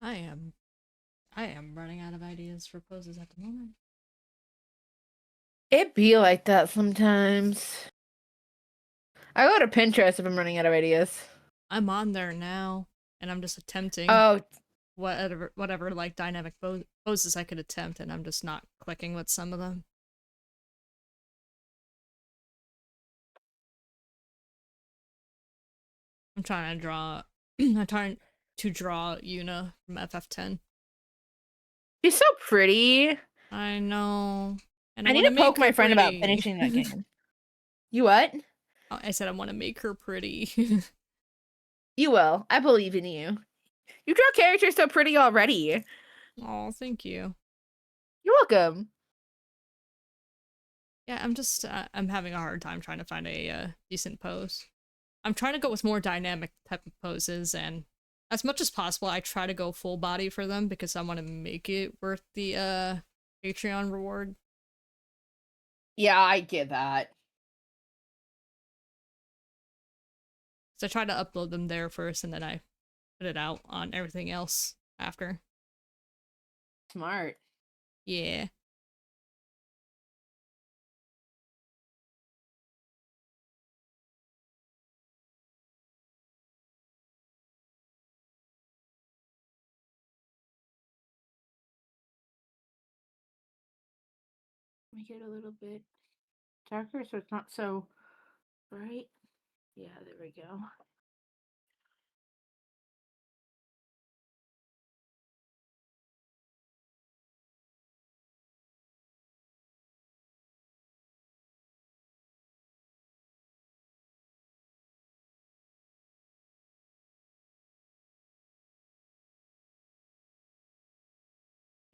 I am I am running out of ideas for poses at the moment. It be like that sometimes. I go to Pinterest if I'm running out of ideas. I'm on there now, and I'm just attempting Oh, whatever like dynamic poses I could attempt, and I'm just not clicking with some of them. I'm trying to draw. I'm trying to draw Yuna from FF10. she's so pretty. I know, and I I need want to to poke make her my friend about pretty. finishing that game. You what? I said I want to make her pretty. You will. I believe in you. You draw characters so pretty already. Oh, thank you. You're welcome. Yeah, I'm just I'm having a hard time trying to find a decent pose. I'm trying to go with more dynamic type of poses, and as much as possible, I try to go full body for them because I want to make it worth the Patreon reward. Yeah, I get that. So I try to upload them there first, and then I put it out on everything else after. Smart. Yeah. Make it a little bit darker so it's not so bright. Yeah, there we go.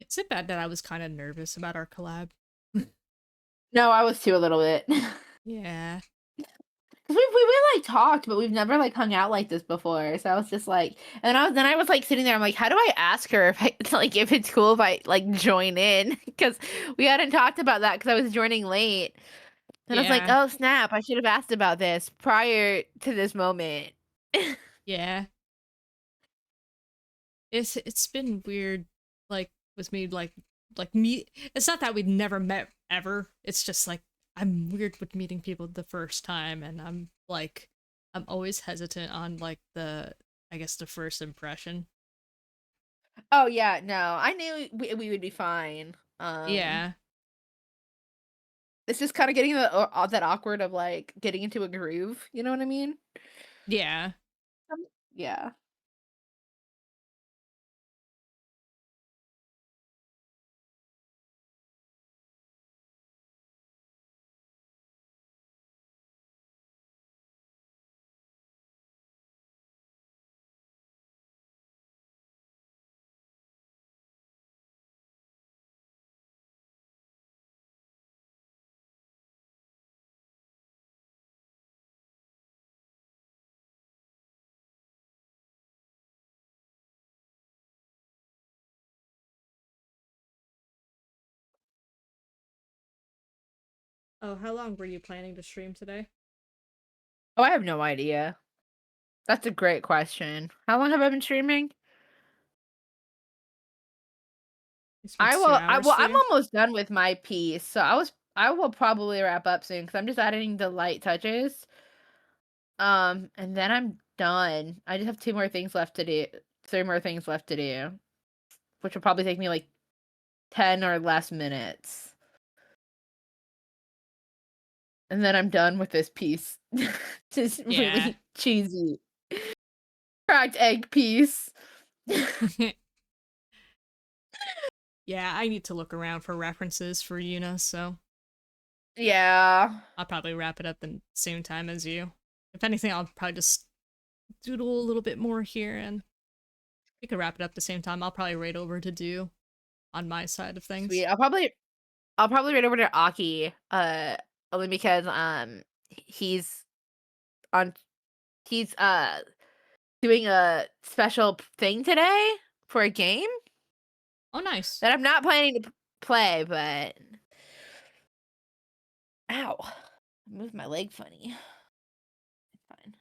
Is it bad that I was kind of nervous about our collab? No, I was too a little bit. Yeah. We like talked, but we've never like hung out like this before. So I was just like, and I was like sitting there. I'm like, how do I ask her if I like if it's cool if I like join in? Because we hadn't talked about that because I was joining late. And I was like, Yeah. oh snap! I should have asked about this prior to this moment. Yeah. It's been weird, like with me, like me. It's not that we'd never met ever. It's just like I'm weird with meeting people the first time, and I'm always hesitant on like I guess the first impression. Oh yeah, no, I knew we would be fine. Yeah, It's just kind of getting that awkward of like getting into a groove. You know what I mean? yeah. Yeah. Oh, how long were you planning to stream today? Oh, I have no idea. That's a great question. How long have I been streaming? It's been 2 hours Well, for I'm you. almost done with my piece, so I will probably wrap up soon because I'm just adding the light touches. And then I'm done. I just have 2 more things left to do. 3 more things left to do, which will probably take me like 10 or less minutes. And then I'm done with this piece. Just Yeah. really cheesy cracked egg piece. Yeah, I need to look around for references for Yuna, so Yeah. I'll probably wrap it up the same time as you. If anything, I'll probably just doodle a little bit more here, and we could wrap it up the same time. I'll probably raid over to do on my side of Sweet. things. I'll probably read over to Aki, only because he's on he's doing a special thing today for a game Oh, nice. that I'm not planning to play, but ow, I moved my leg funny. It's fine.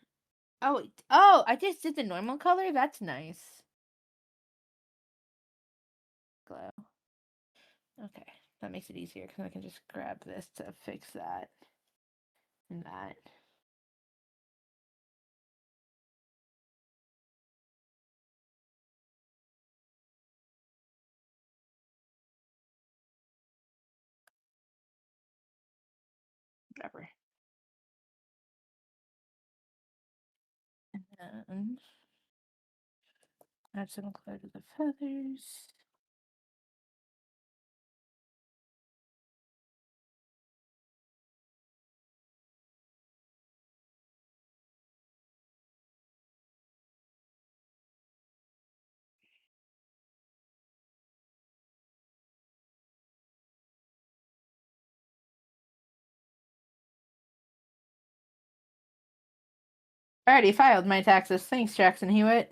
Oh, I just did the normal color. That's nice. Okay, that makes it easier because I can just grab this to fix that and that. Whatever. And then add some color to the feathers. I already filed my taxes. Thanks, Jackson Hewitt.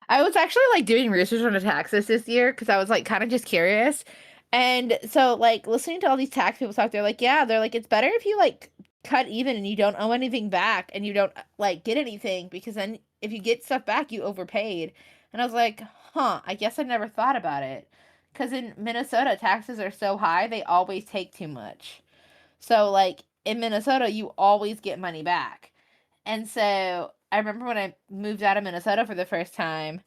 I was actually like doing research on the taxes this year because I was like kind of just curious. And so like listening to all these tax people talk, they're like, yeah, they're like, it's better if you like cut even and you don't owe anything back and you don't like get anything because then if you get stuff back, you overpaid. And I was like, huh, I guess I never thought about it. Because in Minnesota, taxes are so high, they always take too much. So like in Minnesota, you always get money back. And so I remember when I moved out of Minnesota for the first time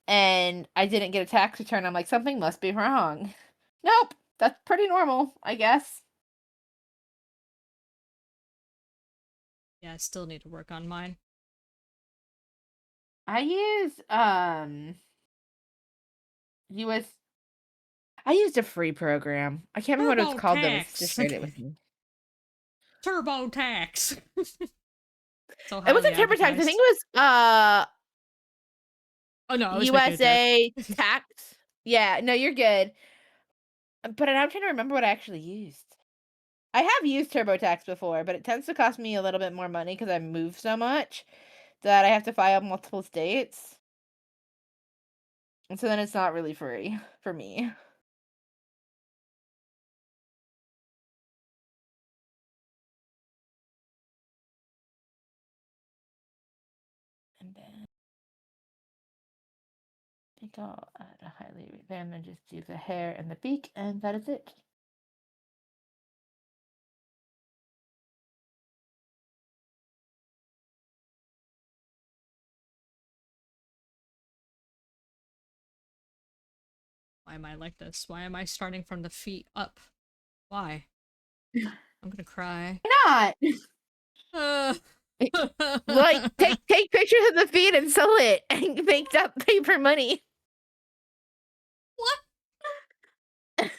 and I didn't get a tax return, I'm like, something must be wrong. Nope, that's pretty normal, I guess. Yeah, I still need to work on mine. I use US I used a free program. I can't remember what it's called though. It's just shared it with me. TurboTax. So It wasn't TurboTax. I think it was oh no, USA Tax. Yeah, no, you're good. But I'm trying to remember what I actually used. I have used TurboTax before, but it tends to cost me a little bit more money because I move so much that I have to file multiple states. And so then it's not really free for me. And then I think I'll add a highlight there and then just do the hair and the beak, and that is it. Why am I like this? Why am I starting from the feet up? Why? I'm gonna cry. Why not? Like take pictures of the feet and sell it and make that paper money. What?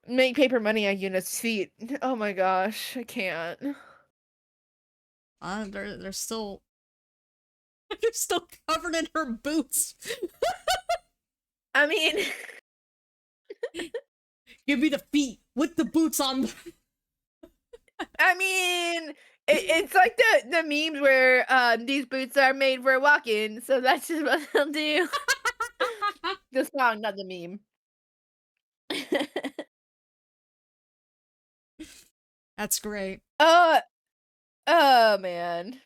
Make paper money on Eunice's feet. Oh my gosh, I can't. They're still they're still covered in her boots. I mean, give me the feet with the boots on. I mean, it's like the memes where these boots are made for walking, so that's just what they'll do. The song, not the meme. That's great. Oh man.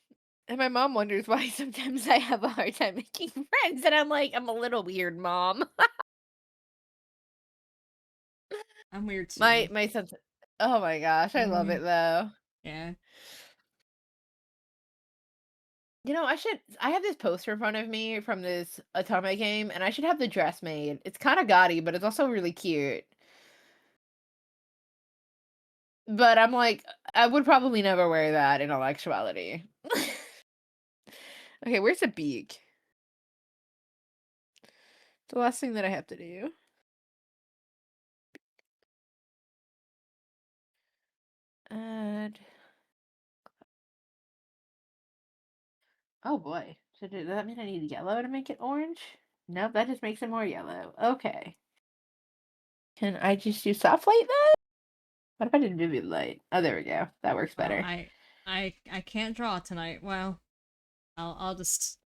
And my mom wonders why sometimes I have a hard time making friends, and I'm like, I'm a little weird, Mom. I'm weird too. My son's. Oh my gosh, I love it though. Yeah. You know, I have this poster in front of me from this Atome game, and I should have the dress made. It's kind of gaudy, but it's also really cute. But I'm like, I would probably never wear that in all actuality. Okay, where's the beak? The last thing that I have to do. Add. Oh boy. So does that mean I need yellow to make it orange? Nope, that just makes it more yellow. Okay. Can I just do soft light then? What if I did vivid light? Oh, there we go. That works better. I can't draw tonight. Well, I'll just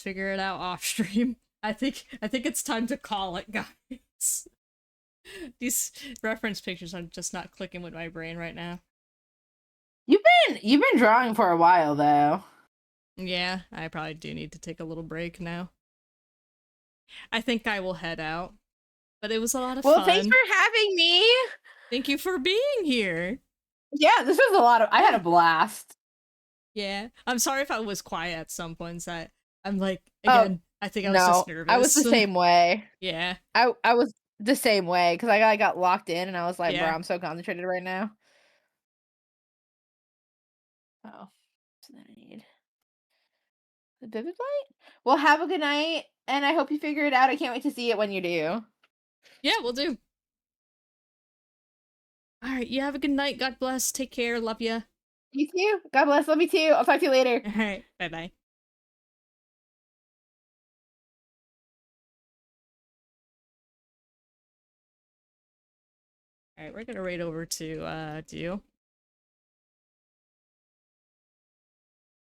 figure it out off stream. I think it's time to call it, guys. These reference pictures are just not clicking with my brain right now. You've been drawing for a while though. Yeah, I probably do need to take a little break now. I think I will head out. But it was a lot of Well, fun. thanks for having me. Thank you for being here. Yeah, this was a lot of. I had a blast. Yeah. I'm sorry if I was quiet at some points. I'm like, again, I think I was just nervous. I was the same way. Yeah. I was the same way because I got locked in and I was like, bro, Yeah. I'm so concentrated right now. Oh, so then I need the vivid light. Well, have a good night, and I hope you figure it out. I can't wait to see it when you do. Yeah, we'll do. All right, you have a good night. God bless. Take care. Love ya. You too. God bless. Love you too. I'll talk to you later. All right. Bye-bye. All right, we're gonna raid over to Dio.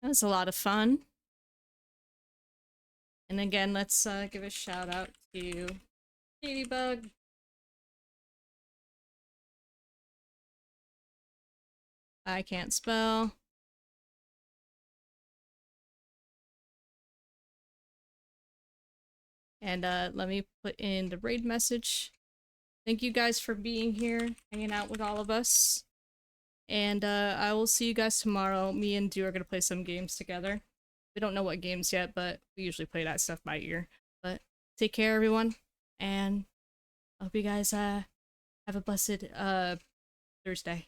That was a lot of fun. And again, let's give a shout out to Ladybug. I can't spell. And let me put in the raid message. Thank you guys for being here, hanging out with all of us. And I will see you guys tomorrow. Me and Dio are gonna play some games together. We don't know what games yet, but we usually play that stuff by ear. But take care, everyone, and I hope you guys have a blessed Thursday.